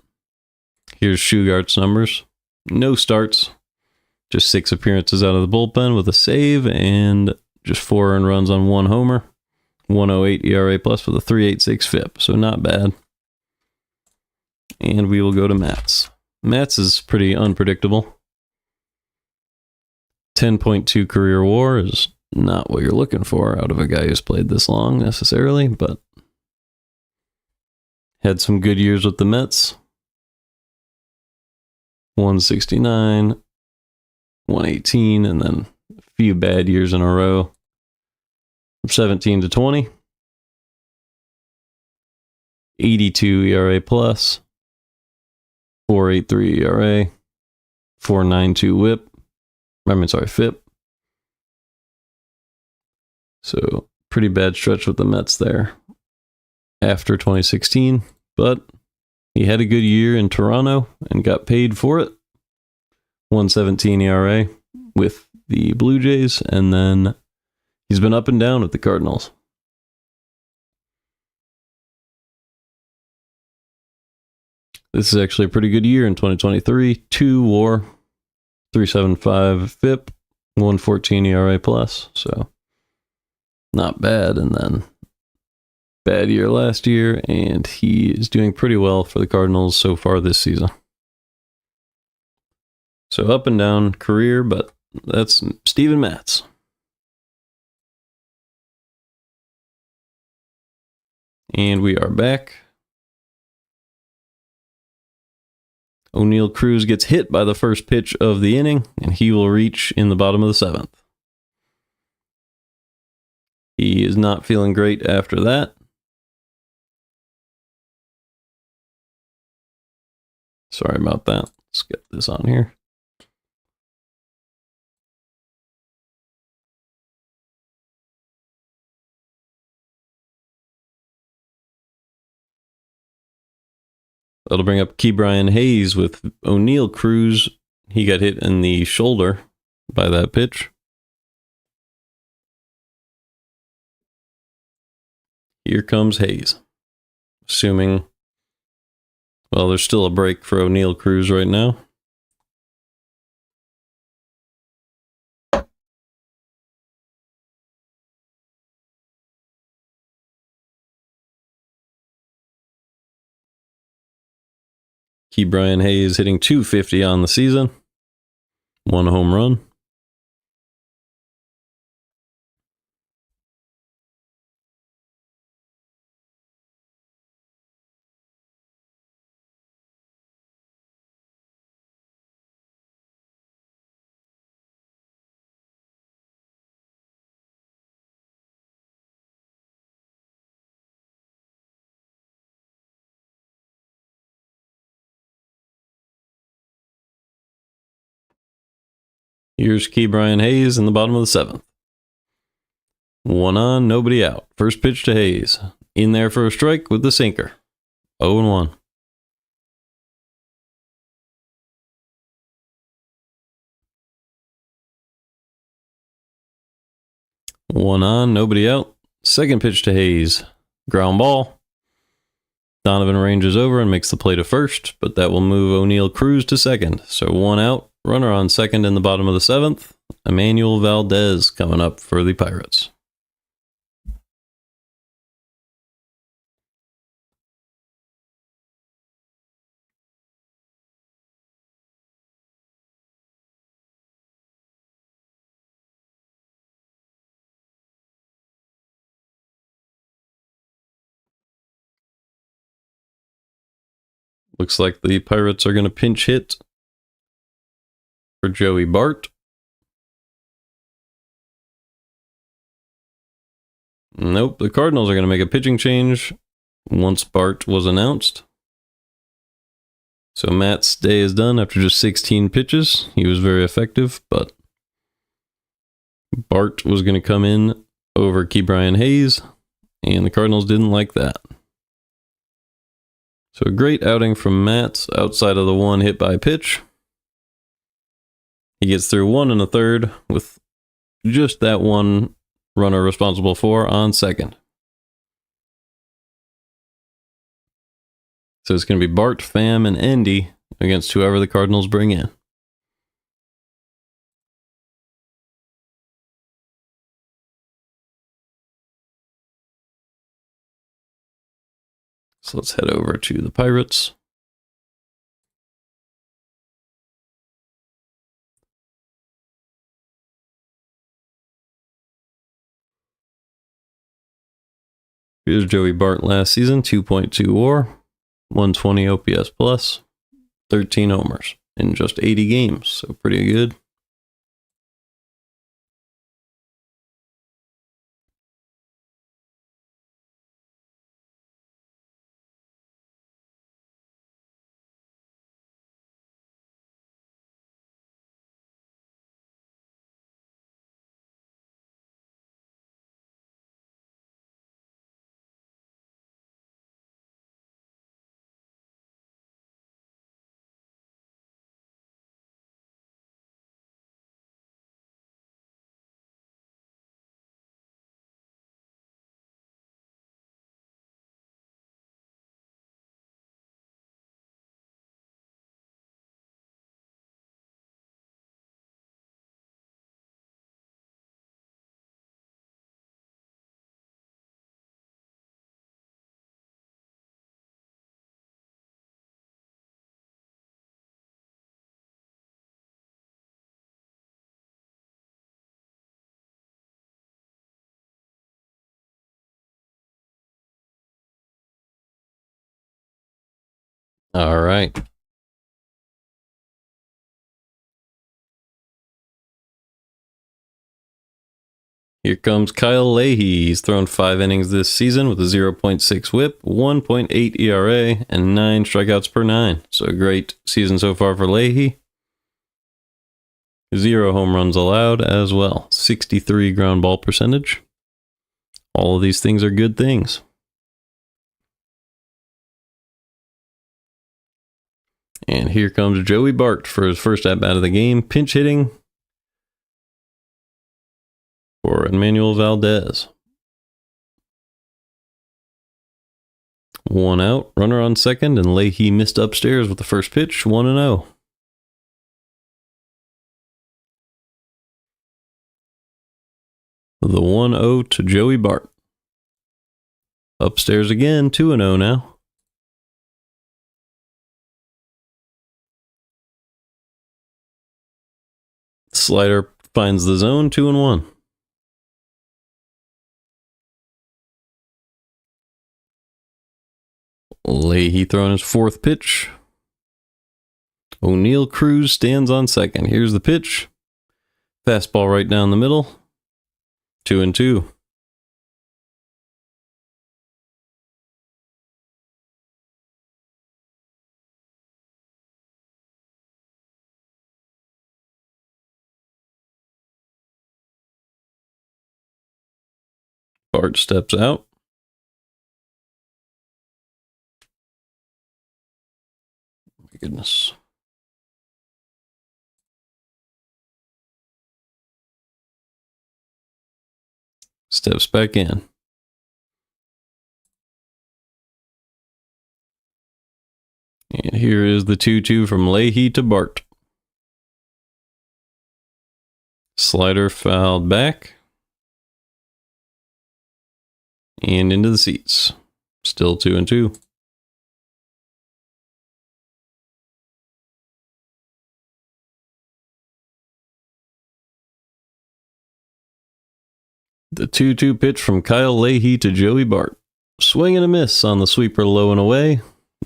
Here's Shugart's numbers. No starts. Just 6 appearances out of the bullpen with a save and just 4 earned runs on 1 homer. 1.08 ERA plus with a 3.86 FIP. So not bad. And we will go to Matz. Matz is pretty unpredictable. 10.2 career WAR is not what you're looking for out of a guy who's played this long necessarily, but had some good years with the Mets. 169, 118, and then a few bad years in a row. From 17 to 20. 82 ERA plus. 4.83 ERA. 4.92 whip. FIP. So, pretty bad stretch with the Mets there after 2016, but he had a good year in Toronto and got paid for it. 1.17 ERA with the Blue Jays, and then he's been up and down with the Cardinals. This is actually a pretty good year in 2023. 2 WAR, 3.75 FIP, 1.14 ERA plus, so not bad. And then bad year last year, and he is doing pretty well for the Cardinals so far this season. So up and down career, but that's Steven Matz. And we are back. O'Neal Cruz gets hit by the first pitch of the inning, and he will reach in the bottom of the 7th. He is not feeling great after that. Sorry about that. Let's get this on here. That'll bring up Ke'Bryan Hayes with O'Neal Cruz. He got hit in the shoulder by that pitch. Here comes Hayes. Assuming, well, there's still a break for O'Neal Cruz right now. Brian Hayes hitting .250 on the season. 1 home run. Here's Brian Hayes in the bottom of the 7th. 1 on, nobody out. First pitch to Hayes. In there for a strike with the sinker. 0-1. One on, nobody out. Second pitch to Hayes. Ground ball. Donovan ranges over and makes the play to first, but that will move O'Neill Cruz to second. So 1 out. Runner on second in the bottom of the 7th. Emmanuel Valdez coming up for the Pirates. Looks like the Pirates are going to pinch hit for Joey Bart. Nope, the Cardinals are going to make a pitching change once Bart was announced. So Matt's day is done after just 16 pitches. He was very effective, but Bart was going to come in over Brian Hayes, and the Cardinals didn't like that. So a great outing from Matt outside of the 1 hit by pitch. He gets through 1 1/3 with just that 1 runner responsible for on second. So it's going to be Bart, Pham, and Endy against whoever the Cardinals bring in. So let's head over to the Pirates. Here's Joey Bart last season, 2.2 WAR, 120 OPS plus, 13 homers in just 80 games, so pretty good. All right. Here comes Kyle Leahy. He's thrown 5 innings this season with a 0.6 whip, 1.8 ERA, and 9 strikeouts per 9. So a great season so far for Leahy. 0 home runs allowed as well. 63 ground ball percentage. All of these things are good things. And here comes Joey Bart for his first at-bat of the game. Pinch hitting for Emmanuel Valdez. 1 out, runner on second, and Leahy missed upstairs with the first pitch, 1-0. The 1-0 to Joey Bart. Upstairs again, 2-0 now. Slider finds the zone, 2-1. Leahy throwing his fourth pitch. O'Neill Cruz stands on second. Here's the pitch. Fastball right down the middle. 2-2. Bart steps out. My goodness. Steps back in. And here is the 2-2 from Leahy to Bart. Slider fouled back. And into the seats. Still 2-2. The 2-2 pitch from Kyle Leahy to Joey Bart. Swing and a miss on the sweeper low and away.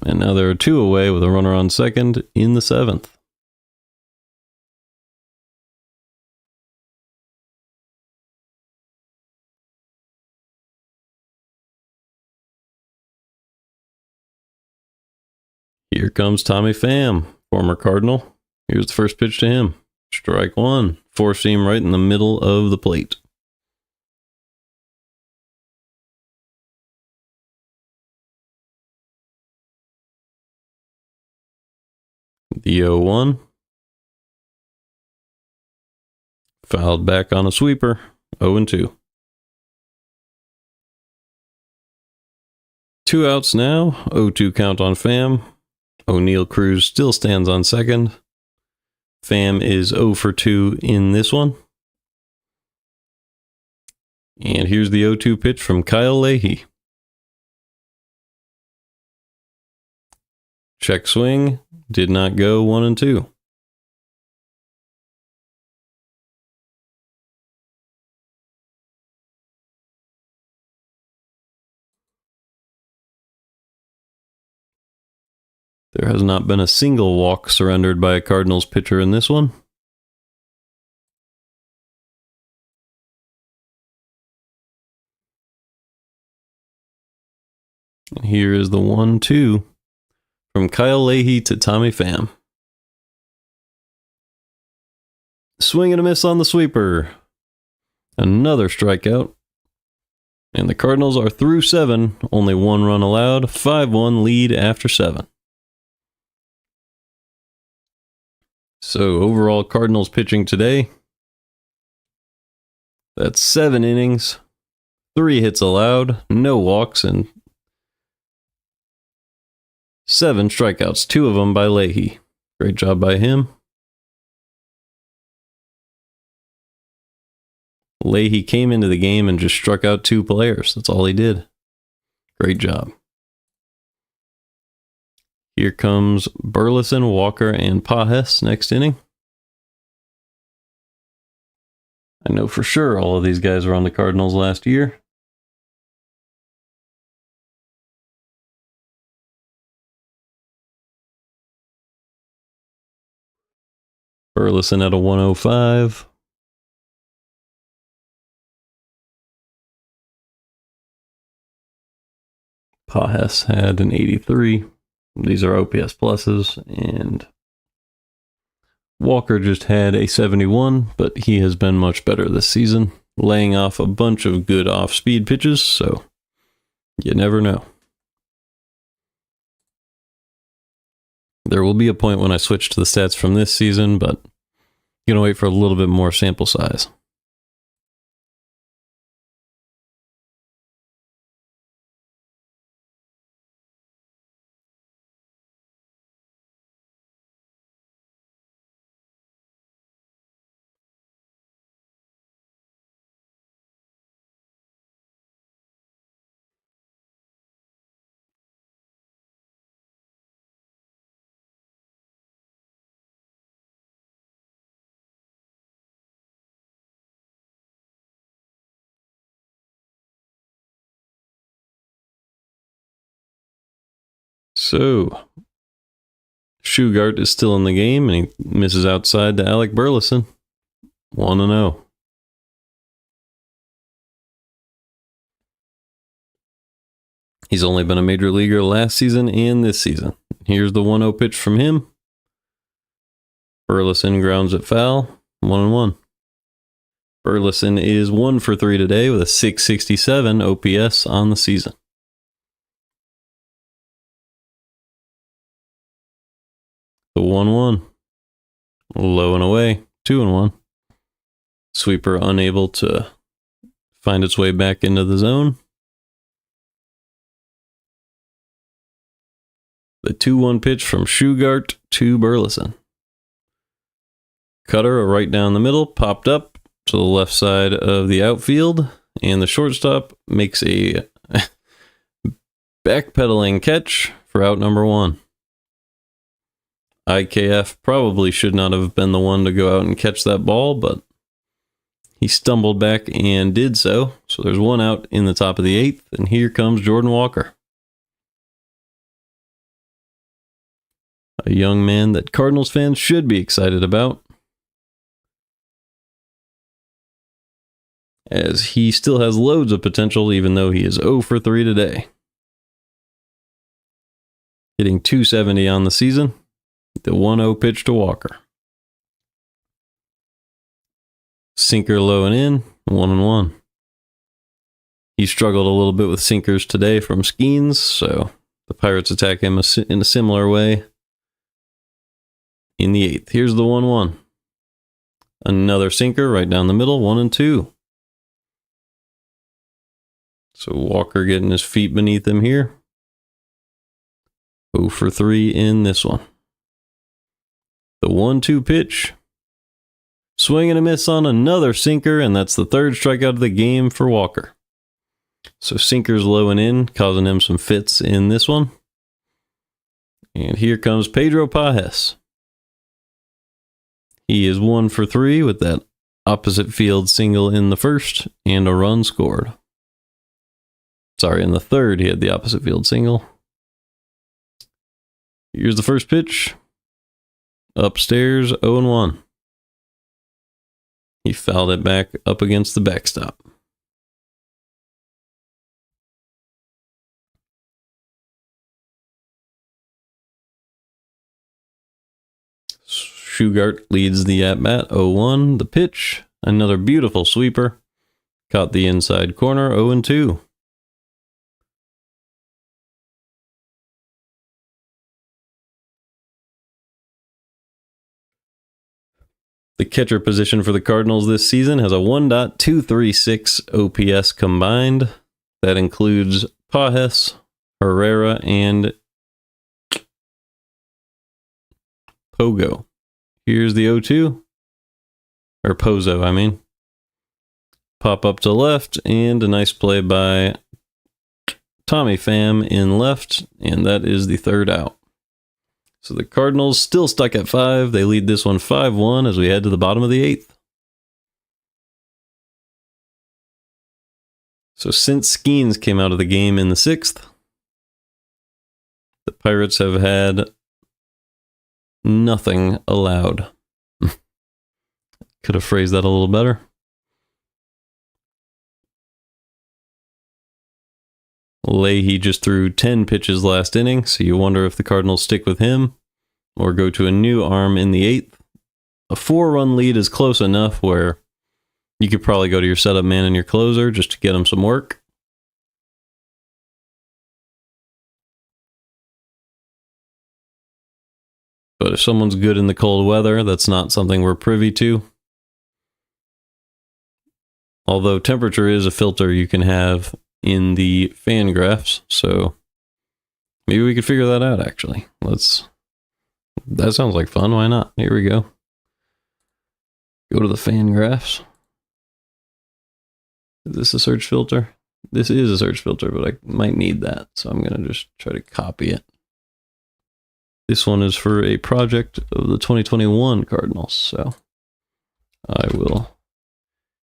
And now there are 2 away with a runner on second in the 7th. Here comes Tommy Pham, former Cardinal. Here's the first pitch to him. Strike 1. Four seam right in the middle of the plate. The 0-1. Fouled back on a sweeper. 0-2. 2 outs now. 0-2 count on Pham. O'Neill Cruz still stands on second. Pham is 0 for 2 in this one. And here's the 0-2 pitch from Kyle Leahy. Check swing. Did not go. 1-2. There has not been a single walk surrendered by a Cardinals pitcher in this one. And here is the 1-2 from Kyle Leahy to Tommy Pham. Swing and a miss on the sweeper. Another strikeout. And the Cardinals are through 7. Only 1 run allowed. 5-1 lead after 7. So overall Cardinals pitching today. That's 7 innings. 3 hits allowed. No walks and 7 strikeouts. 2 of them by Leahy. Great job by him. Leahy came into the game and just struck out 2 players. That's all he did. Great job. Here comes Burleson, Walker, and Pajes next inning. I know for sure all of these guys were on the Cardinals last year. Burleson at a 105. Pajes had an 83. These are OPS pluses, and Walker just had a 71, but he has been much better this season, laying off a bunch of good off-speed pitches, so you never know. There will be a point when I switch to the stats from this season, but I'm going to wait for a little bit more sample size. So, Shugart is still in the game, and he misses outside to Alec Burleson. 1-0. He's only been a major leaguer last season and this season. Here's the 1-0 pitch from him. Burleson grounds it foul. 1-1. Burleson is 1 for 3 today with a .667 OPS on the season. The 1-1. Low and away. 2-1. Sweeper unable to find its way back into the zone. The 2-1 pitch from Shugart to Burleson. Cutter right down the middle, popped up to the left side of the outfield, and the shortstop makes a backpedaling catch for out number 1. IKF probably should not have been the one to go out and catch that ball, but he stumbled back and did so. So there's 1 out in the top of the 8th, and here comes Jordan Walker. A young man that Cardinals fans should be excited about, as he still has loads of potential even though he is 0 for 3 today. Hitting .270 on the season. The 1-0 pitch to Walker. Sinker low and in, 1-1. He struggled a little bit with sinkers today from Skenes, so the Pirates attack him in a similar way in the 8th. Here's the 1-1. Another sinker right down the middle, 1-2. So Walker getting his feet beneath him here. 0 for 3 in this one. The 1-2 pitch. Swing and a miss on another sinker, and that's the 3rd strikeout of the game for Walker. So sinkers low and in, causing him some fits in this one. And here comes Pedro Pages. He is 1 for 3 with that opposite field single in the 1st and a run scored. Sorry, in the 3rd he had the opposite field single. Here's the first pitch. Upstairs, 0-1. He fouled it back up against the backstop. Shugart leads the at-bat, 0-1. The pitch, another beautiful sweeper. Caught the inside corner, 0-2. The catcher position for the Cardinals this season has a 1.236 OPS combined. That includes Pages, Herrera, and Pogo. Here's the 0-2. Or Pozo, I mean. Pop up to left, and a nice play by Tommy Pham in left, and that is the 3rd out. So the Cardinals still stuck at 5. They lead this one 5-1 as we head to the bottom of the 8th. So since Skenes came out of the game in the 6th, the Pirates have had nothing allowed. Could have phrased that a little better. Leahy just threw 10 pitches last inning, so you wonder if the Cardinals stick with him or go to a new arm in the 8th. A 4-run lead is close enough where you could probably go to your setup man and your closer just to get him some work. But if someone's good in the cold weather, that's not something we're privy to. Although temperature is a filter you can have in the fan graphs, so maybe we could figure that out, actually. That sounds like fun, why not? Here we go. Go to the fan graphs. Is this a search filter? This is a search filter, but I might need that, so I'm going to just try to copy it. This one is for a project of the 2021 Cardinals, so I will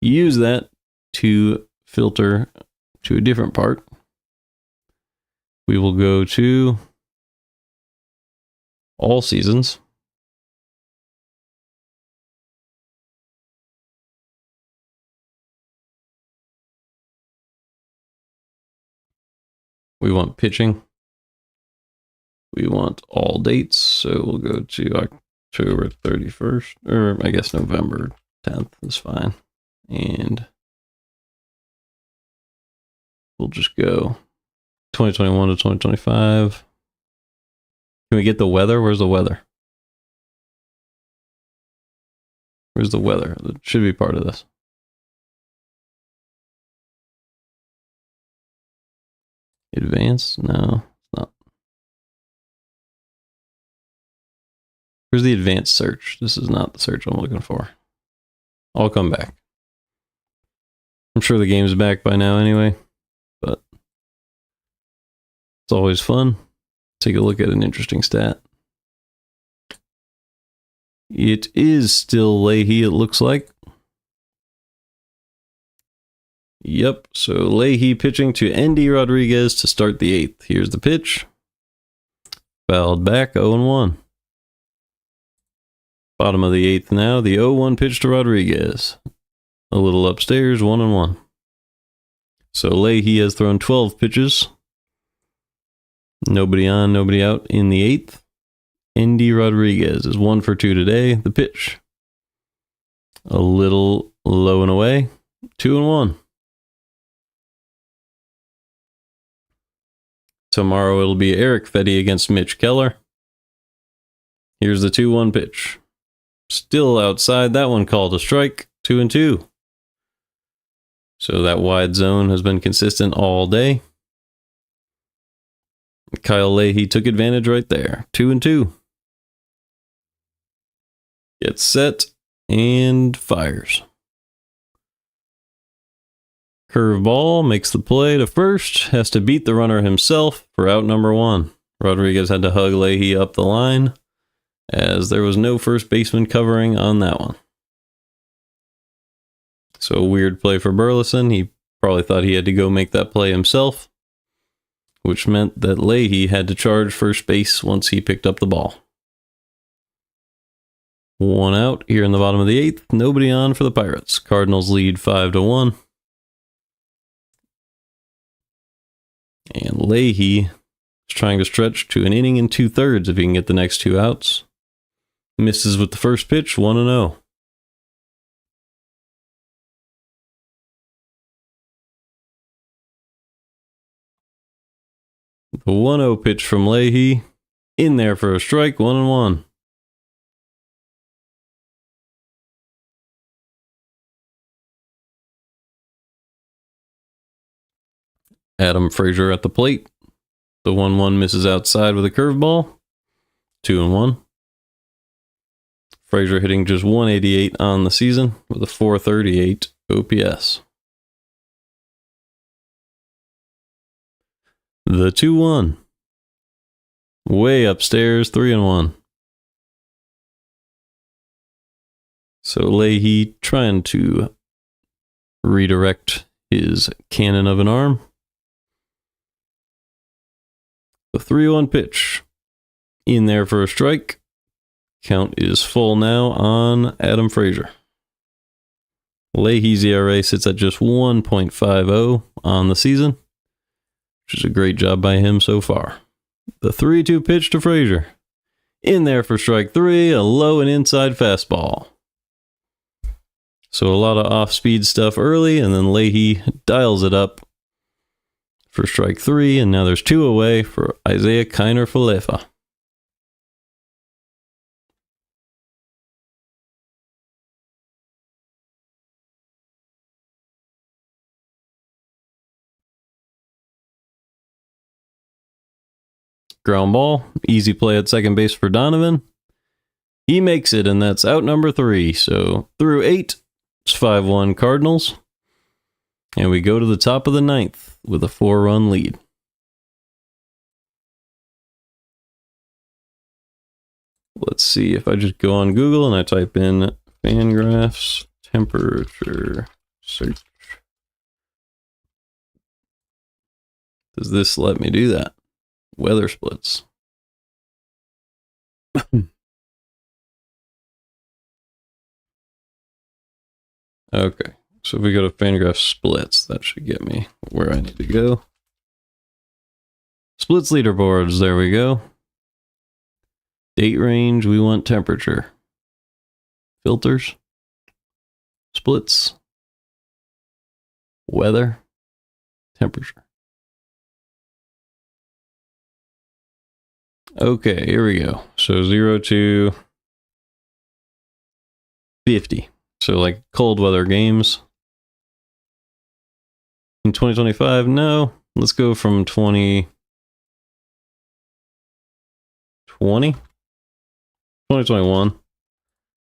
use that to filter to a different part. We will go to all seasons. We want pitching. We want all dates, so we'll go to October 31st, or I guess November 10th is fine. And we'll just go 2021 to 2025. Can we get the weather? Where's the weather? Where's the weather? It should be part of this. Advanced? No, it's not. Where's the advanced search? This is not the search I'm looking for. I'll come back. I'm sure the game's back by now anyway, but it's always fun. Take a look at an interesting stat. It is still Leahy, it looks like. Yep, so Leahy pitching to Endy Rodriguez to start the 8th. Here's the pitch. Fouled back, 0-1. Bottom of the 8th now, the 0-1 pitch to Rodriguez. A little upstairs, 1-1. So Leahy has thrown 12 pitches. Nobody on, nobody out in the 8th. Endy Rodriguez is 1 for 2 today. The pitch. A little low and away, 2-1. Tomorrow it'll be Eric Fetty against Mitch Keller. Here's the 2-1 pitch. Still outside, that one called a strike, 2-2. So that wide zone has been consistent all day. Kyle Leahy took advantage right there, 2-2. Gets set and fires. Curveball makes the play to first, has to beat the runner himself for out number 1. Rodriguez had to hug Leahy up the line, as there was no first baseman covering on that one. So a weird play for Burleson. He probably thought he had to go make that play himself, which meant that Leahy had to charge first base once he picked up the ball. 1 out here in the bottom of the 8th. Nobody on for the Pirates. Cardinals lead 5-1. And Leahy is trying to stretch to an inning and 2/3 if he can get the next 2 outs. Misses with the first pitch, 1-0. The 1-0 pitch from Leahy. In there for a strike, 1-1. Adam Frazier at the plate. The 1-1 misses outside with a curveball. 2-1. Frazier hitting just 188 on the season with a 438 OPS. The 2-1. Way upstairs, 3-1. So Leahy trying to redirect his cannon of an arm. The 3-1 pitch. In there for a strike. Count is full now on Adam Frazier. Leahy's ERA sits at just 1.50 on the season, which is a great job by him so far. The 3-2 pitch to Frazier. In there for strike 3, a low and inside fastball. So a lot of off-speed stuff early, and then Leahy dials it up for strike 3, and now there's 2 away for Isaiah Kiner-Falefa. Ground ball, easy play at second base for Donovan. He makes it, and that's out number 3. So through 8, it's 5-1 Cardinals. And we go to the top of the 9th with a 4-run lead. Let's see if I just go on Google and I type in Fangraphs temperature search. Does this let me do that? Weather splits. Okay, so if we go to Fangraph splits, that should get me where I need to go. Splits leaderboards, there we go. Date range, we want temperature. Filters. Splits. Weather. Temperature. Okay, here we go. So 0 to 50. So like cold weather games. In 2025, no. Let's go from 2021.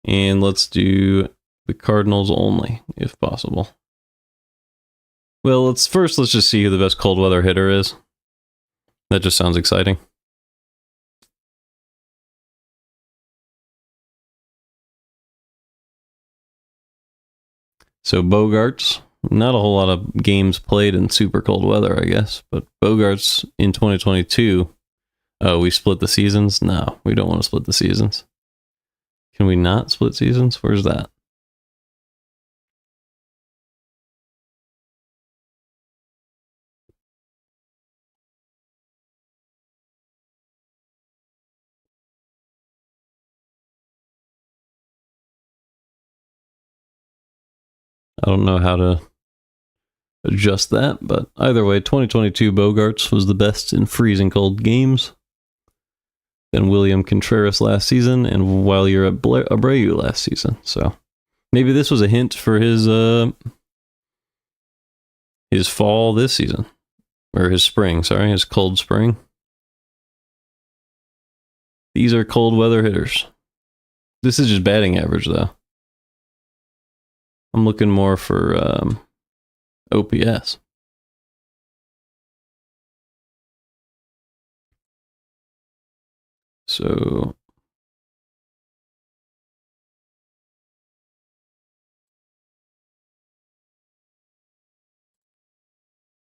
And let's do the Cardinals only, if possible. Well, let's just see who the best cold weather hitter is. That just sounds exciting. So Bogarts, not a whole lot of games played in super cold weather, I guess. But Bogarts in 2022. Oh, we split the seasons? No, we don't want to split the seasons. Can we not split seasons? Where's that? I don't know how to adjust that, but either way, 2022 Bogarts was the best in freezing cold games. Then William Contreras last season, and while you're at Abreu last season. So maybe this was a hint for his fall this season, or his spring. Sorry, his cold spring. These are cold weather hitters. This is just batting average, though. I'm looking more for OPS. So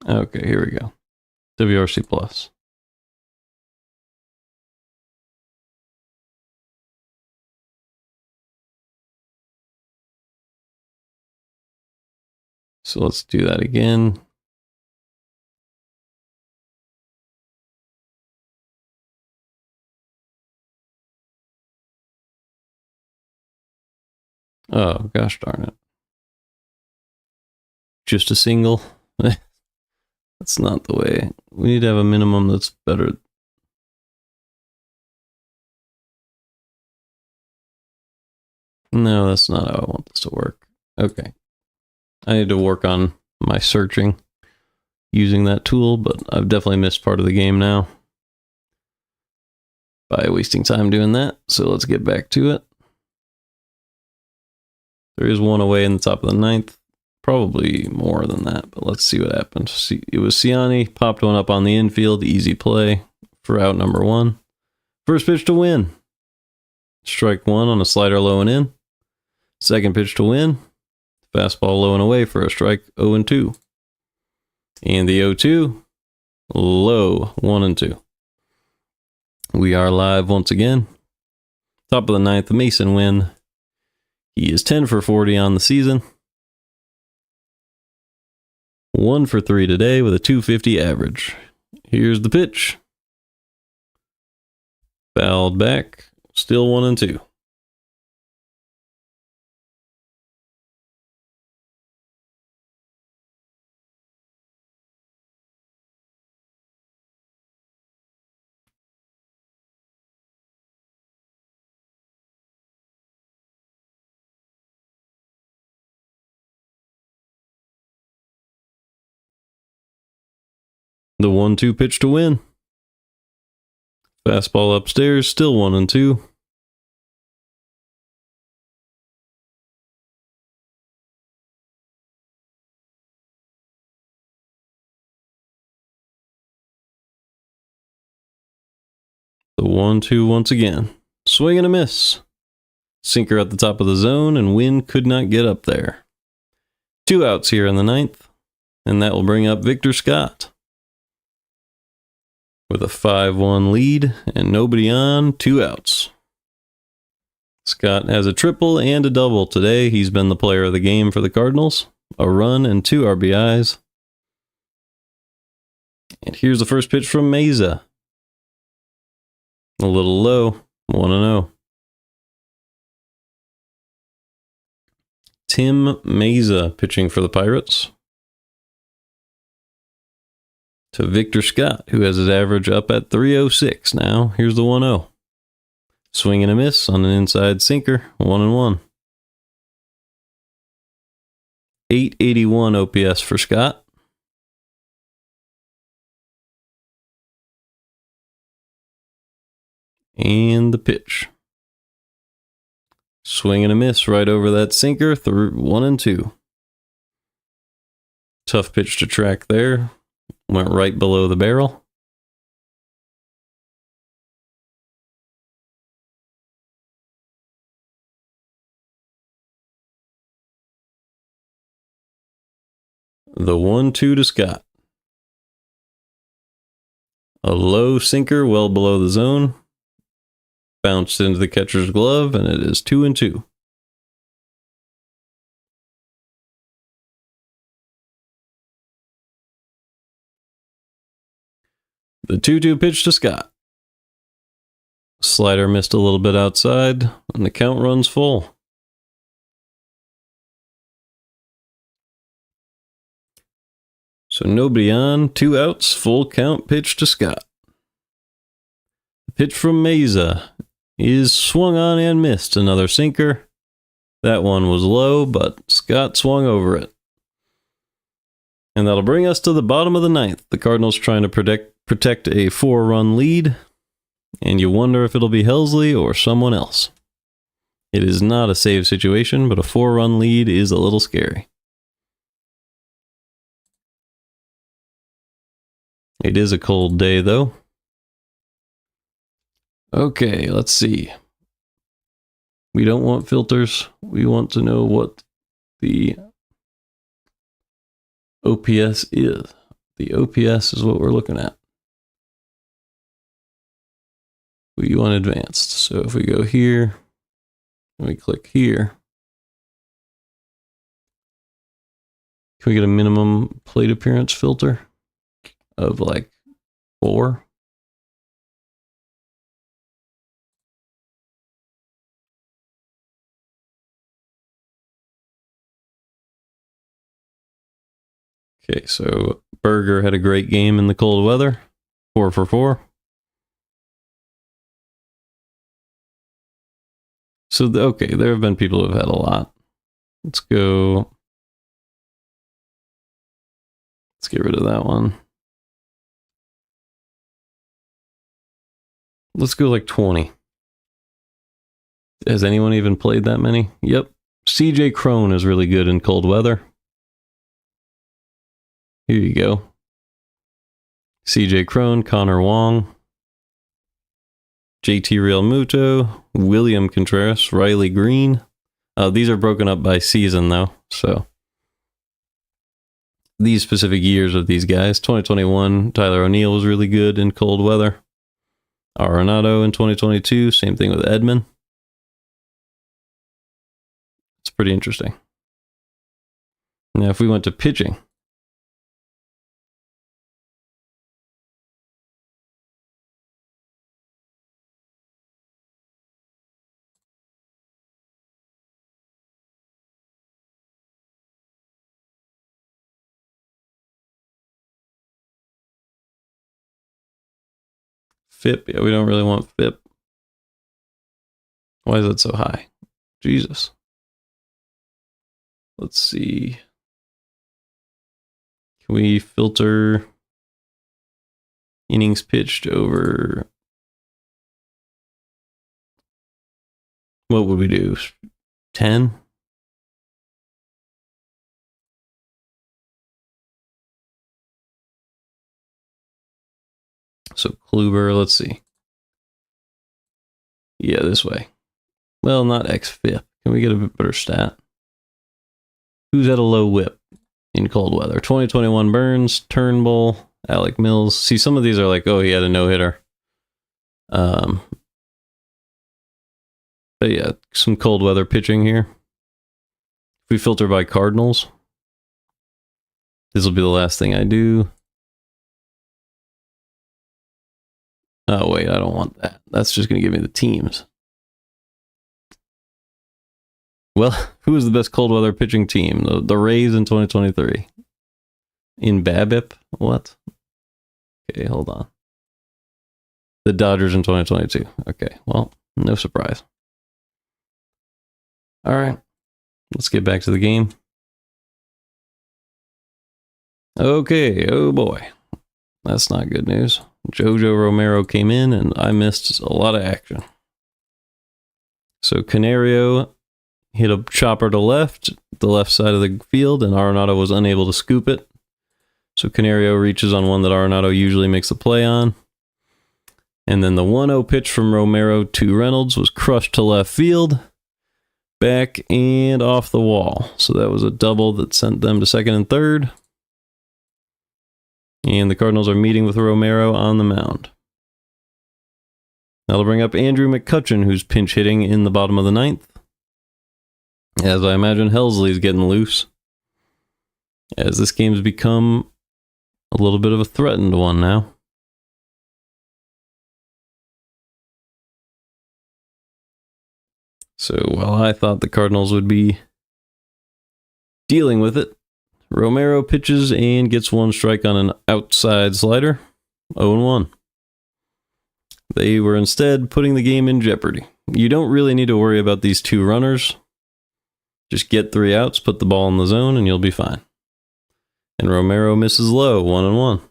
okay, here we go. WRC plus. So let's do that again. Oh, gosh darn it. Just a single? That's not the way. We need to have a minimum that's better. No, that's not how I want this to work. Okay. I need to work on my searching using that tool, but I've definitely missed part of the game now by wasting time doing that. So let's get back to it. There is one away in the top of the ninth. Probably more than that, but let's see what happens. See, it was Ciani, popped one up on the infield, easy play for out number one. First pitch to win. Strike one on a slider low and in. Second pitch to win. Fastball low and away for a strike 0-2. And the 0-2, low 1-2. We are live once again. Top of the ninth, Mason win. He is 10 for 40 on the season. 1 for 3 today with a 250 average. Here's the pitch. Fouled back. Still 1-2. The 1-2 pitch to win. Fastball upstairs, still 1-2. The 1-2 once again. Swing and a miss. Sinker at the top of the zone, and Wynn could not get up there. 2 outs here in the ninth, and that will bring up Victor Scott. With a 5-1 lead and nobody on, 2 outs. Scott has a triple and a double today. He's been the player of the game for the Cardinals. A run and 2 RBIs. And here's the first pitch from Meza. A little low, 1-0. Tim Meza pitching for the Pirates. To Victor Scott, who has his average up at 306 now. Here's the 1-0. Swing and a miss on an inside sinker, 1-1. 881 OPS for Scott. And the pitch. Swing and a miss right over that sinker, through 1-2. Tough pitch to track there. Went right below the barrel. The 1-2 to Scott. A low sinker well below the zone. Bounced into the catcher's glove, and it is 2-2. The 2-2 pitch to Scott. Slider missed a little bit outside, and the count runs full. So nobody on, 2 outs, full count pitch to Scott. The pitch from Meza is swung on and missed. Another sinker. That one was low, but Scott swung over it. And that'll bring us to the bottom of the 9th. The Cardinals trying to protect a 4-run lead. And you wonder if it'll be Helsley or someone else. It is not a save situation, but a 4-run lead is a little scary. It is a cold day, though. Okay, let's see. We don't want filters. We want to know what the OPS is. The OPS is what we're looking at. We want advanced. So if we go here, and we click here, can we get a minimum plate appearance filter of like 4? Okay, so Berger had a great game in the cold weather. 4 for 4. So, okay, there have been people who have had a lot. Let's go. Let's get rid of that one. Let's go like 20. Has anyone even played that many? Yep. CJ Cron is really good in cold weather. Here you go. CJ Cron, Connor Wong, JT Realmuto, William Contreras, Riley Green. These are broken up by season, though. So these specific years of these guys. 2021, Tyler O'Neill was really good in cold weather. Arenado in 2022, same thing with Edman. It's pretty interesting. Now, if we went to pitching, FIP, yeah, we don't really want FIP. Why is it so high? Jesus. Let's see. Can we filter innings pitched over? What would we do? 10? So Kluber, let's see. Yeah, this way. Well, not XFIP. Can we get a bit better stat? Who's at a low whip in cold weather? 2021 Burns, Turnbull, Alec Mills. See, some of these are like, oh, he had a no-hitter. But yeah, some cold weather pitching here. If we filter by Cardinals, this will be the last thing I do. Oh, wait, I don't want that. That's just going to give me the teams. Well, who is the best cold weather pitching team? The Rays in 2023. In BABIP? What? Okay, hold on. The Dodgers in 2022. Okay, well, no surprise. All right, let's get back to the game. Okay, oh boy. That's not good news. Jojo Romero came in and I missed a lot of action. So Canario hit a chopper to the left side of the field, and Arenado was unable to scoop it. So Canario reaches on one that Arenado usually makes a play on. And then the 1-0 pitch from Romero to Reynolds was crushed to left field, back and off the wall. So that was a double that sent them to second and third. And the Cardinals are meeting with Romero on the mound. That'll bring up Andrew McCutchen, who's pinch hitting in the bottom of the ninth. As I imagine Helsley's getting loose, as this game's become a little bit of a threatened one now. So while I thought the Cardinals would be dealing with it, Romero pitches and gets one strike on an outside slider, 0-1. They were instead putting the game in jeopardy. You don't really need to worry about these two runners. Just get 3 outs, put the ball in the zone, and you'll be fine. And Romero misses low, 1-1.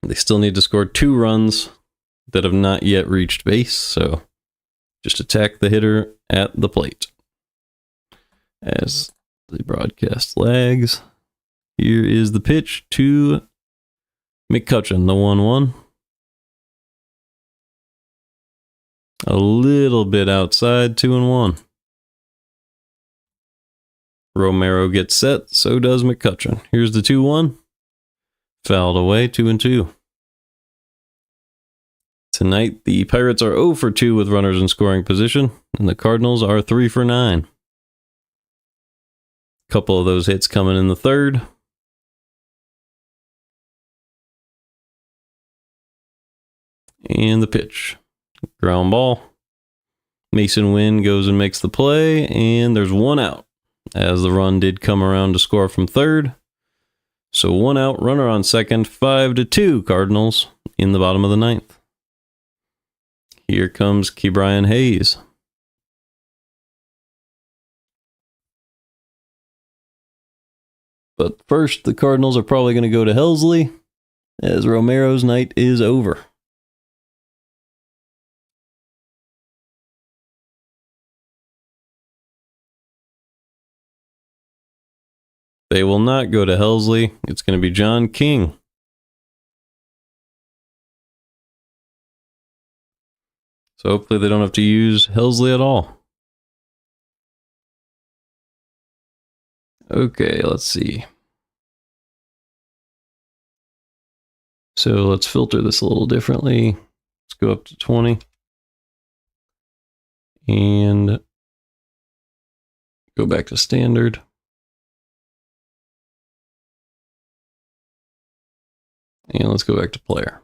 They still need to score 2 runs that have not yet reached base, so just attack the hitter at the plate. As the broadcast lags, here is the pitch to McCutchen, the 1-1. A little bit outside, 2-1. Romero gets set, so does McCutchen. Here's the 2-1. Fouled away, 2-2. Tonight, the Pirates are 0 for 2 with runners in scoring position, and the Cardinals are 3 for 9. Couple of those hits coming in the third. And the pitch. Ground ball. Mason Wynn goes and makes the play, and there's 1 out, as the run did come around to score from third. So 1 out, runner on second, 5-2 Cardinals in the bottom of the ninth. Here comes Ke'Bryan Hayes. But first, the Cardinals are probably going to go to Helsley, as Romero's night is over. They will not go to Helsley. It's going to be John King. So hopefully they don't have to use Helsley at all. Okay, let's see. So let's filter this a little differently. Let's go up to 20. And go back to standard. And let's go back to player.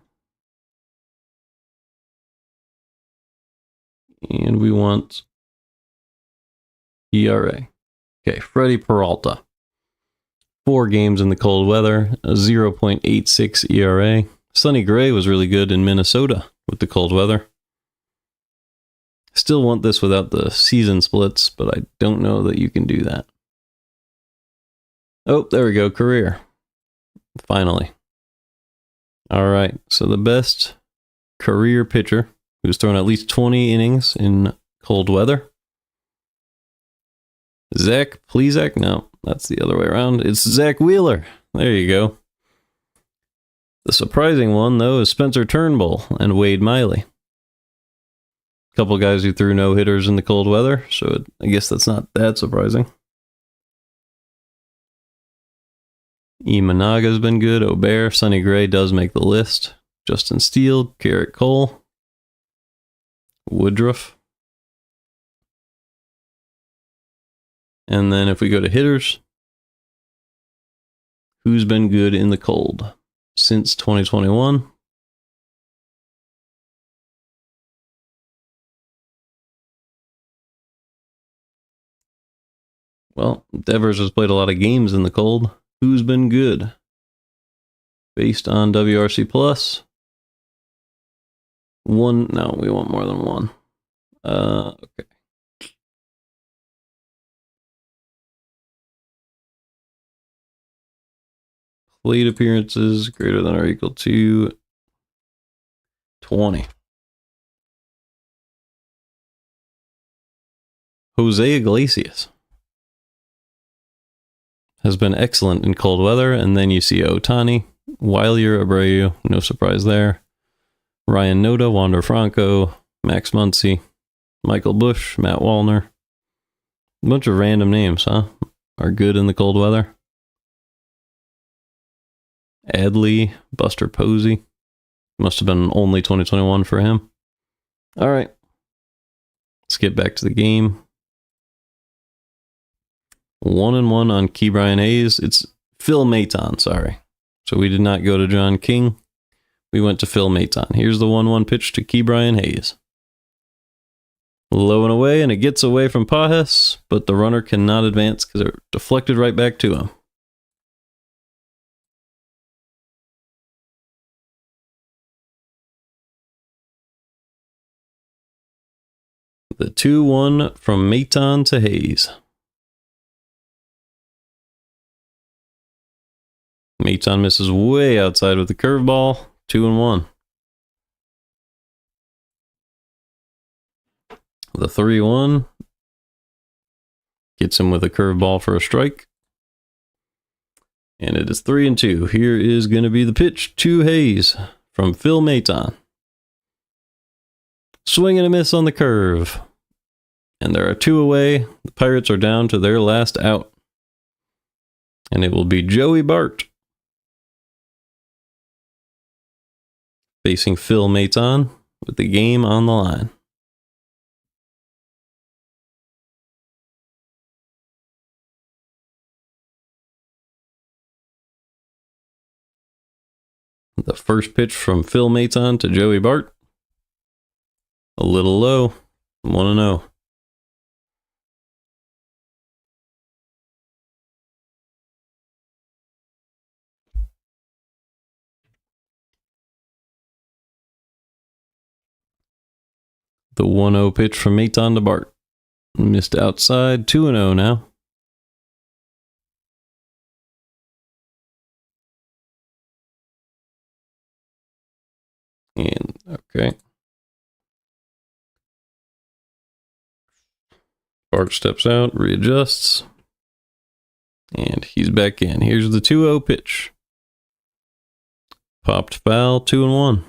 And we want ERA. Okay, Freddie Peralta. 4 games in the cold weather, a 0.86 ERA. Sonny Gray was really good in Minnesota with the cold weather. Still want this without the season splits, but I don't know that you can do that. Oh, there we go, career. Finally. All right, so the best career pitcher who's thrown at least 20 innings in cold weather. Zach Plesac? No, that's the other way around. It's Zach Wheeler. There you go. The surprising one, though, is Spencer Turnbull and Wade Miley. A couple guys who threw no-hitters in the cold weather, so I guess that's not that surprising. Imanaga's been good. Aubert, Sonny Gray does make the list. Justin Steele, Garrett Cole, Woodruff. And then if we go to hitters, who's been good in the cold since 2021? Well, Devers has played a lot of games in the cold. Who's been good? Based on WRC Plus. One. No, we want more than one. Okay. Plate appearances greater than or equal to 20. Jose Iglesias has been excellent in cold weather, and then you see Ohtani, Wylier, Abreu, no surprise there. Ryan Noda, Wander Franco, Max Muncy, Michael Busch, Matt Wallner. A bunch of random names, huh? Are good in the cold weather. Adley, Buster Posey. Must have been only 2021 for him. All right. Let's get back to the game. 1-1 on Ke'Bryan Hayes. It's Phil Maton, sorry. So we did not go to John King. We went to Phil Maton. Here's the 1-1 pitch to Ke'Bryan Hayes. Low and away, and it gets away from Pajes, but the runner cannot advance because it deflected right back to him. The 2-1 from Maton to Hayes. Maton misses way outside with the curveball. 2-1. The 3-1 gets him with a curveball for a strike. And it is 3-2. Here is going to be the pitch to Hayes from Phil Maton. Swing and a miss on the curve. And there are 2 away. The Pirates are down to their last out. And it will be Joey Bart facing Phil Maton with the game on the line. The first pitch from Phil Maton to Joey Bart. A little low. 1-0. The 1-0 pitch from Maton to Bart. Missed outside. 2-0 now. And, okay. Bart steps out, readjusts. And he's back in. Here's the 2-0 pitch. Popped foul, 2-1.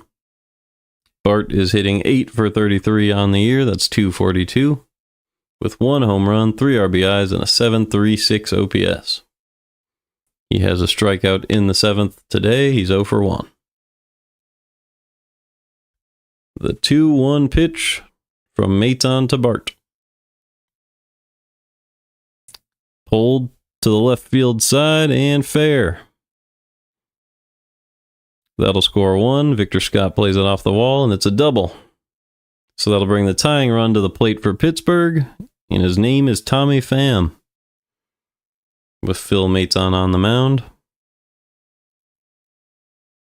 Bart is hitting 8 for 33 on the year. That's 242. With 1 home run, 3 RBIs, and a 7.36 OPS. He has a strikeout in the 7th today. He's 0 for 1. The 2-1 pitch from Maton to Bart. Pulled to the left field side and fair. That'll score 1. Victor Scott plays it off the wall, and it's a double. So that'll bring the tying run to the plate for Pittsburgh, and his name is Tommy Pham. With Phil Maton on the mound.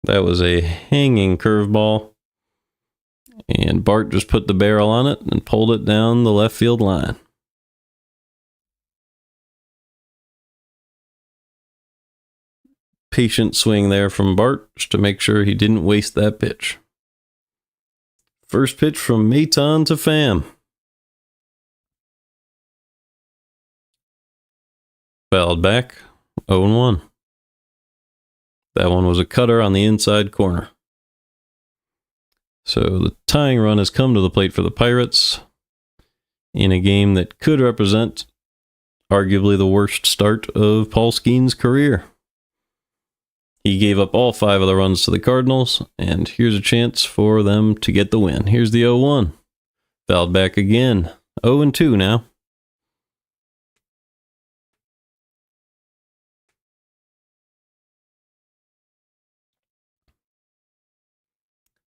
That was a hanging curveball, and Bart just put the barrel on it and pulled it down the left field line. Patient swing there from Bart just to make sure he didn't waste that pitch. First pitch from Maton to Pham. Fouled back, 0-1. That one was a cutter on the inside corner. So the tying run has come to the plate for the Pirates in a game that could represent arguably the worst start of Paul Skenes' career. He gave up all 5 of the runs to the Cardinals, and here's a chance for them to get the win. Here's the 0-1. Fouled back again. 0-2 now.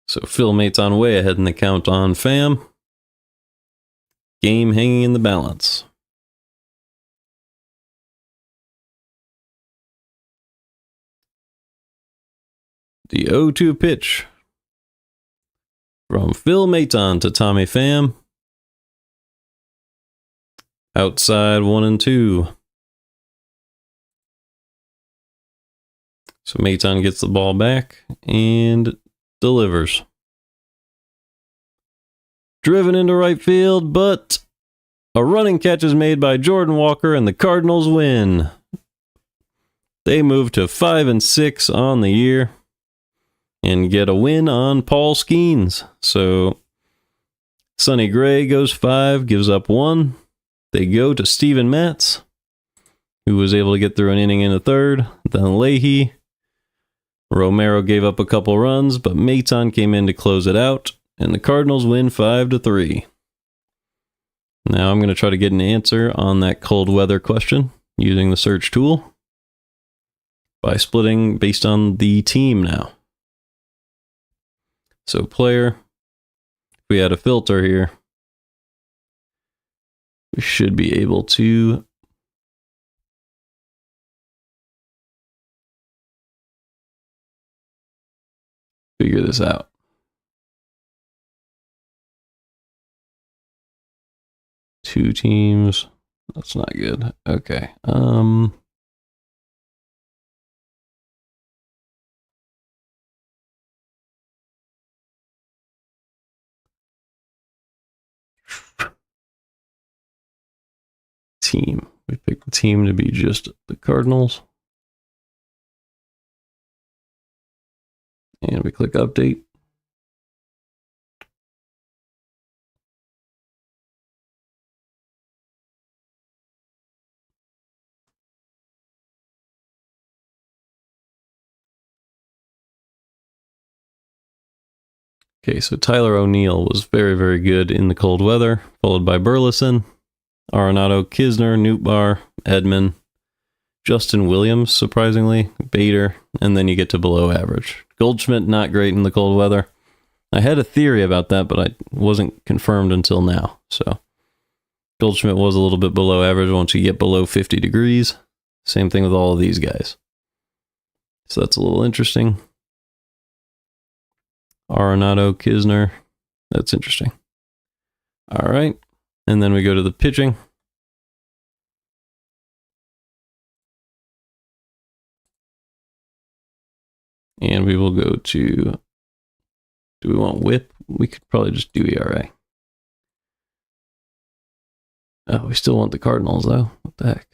So Phil Mate's on way ahead in the count on Fam. Game hanging in the balance. The 0-2 pitch from Phil Maton to Tommy Pham. Outside 1-2. So Maton gets the ball back and delivers. Driven into right field, but a running catch is made by Jordan Walker and the Cardinals win. They move to 5-6 on the year and get a win on Paul Skenes. So Sonny Gray goes 5, gives up 1. They go to Steven Matz, who was able to get through an inning in the 3rd. Then Leahy. Romero gave up a couple runs, but Maton came in to close it out, and the Cardinals win 5-3. Now I'm going to try to get an answer on that cold weather question using the search tool by splitting based on the team now. So player, if we had a filter here, we should be able to figure this out. Two teams. That's not good. Okay. Team. We picked the team to be just the Cardinals. And we click update. Okay, so Tyler O'Neill was very, very good in the cold weather, followed by Burleson, Arenado, Kisner, Nootbaar, Edman, Justin Williams, surprisingly, Bader, and then you get to below average. Goldschmidt, not great in the cold weather. I had a theory about that, but I wasn't confirmed until now. So Goldschmidt was a little bit below average once you get below 50 degrees. Same thing with all of these guys. So that's a little interesting. Arenado, Kisner. That's interesting. All right. And then we go to the pitching. And we will go to, do we want whip? We could probably just do ERA. Oh, we still want the Cardinals though. What the heck?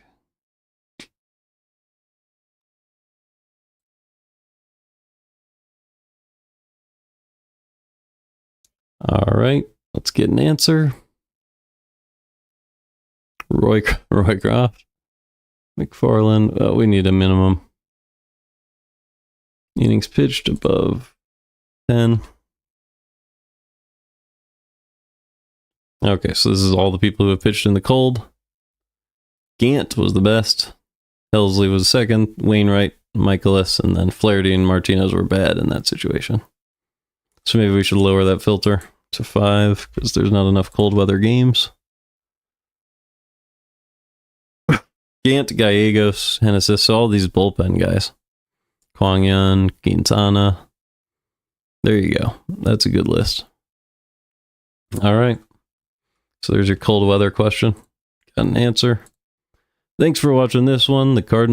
All right, let's get an answer. Roy Croft, McFarland. Oh, we need a minimum. Innings pitched above 10. Okay, so this is all the people who have pitched in the cold. Gant was the best. Helsley was second. Wainwright, Michaelis, and then Flaherty and Martinez were bad in that situation. So maybe we should lower that filter to 5 because there's not enough cold weather games. Gant, Gallegos, Hennessy, so all these bullpen guys. Kwang Yun, Quintana. There you go. That's a good list. All right. So there's your cold weather question. Got an answer. Thanks for watching this one. The Cardinals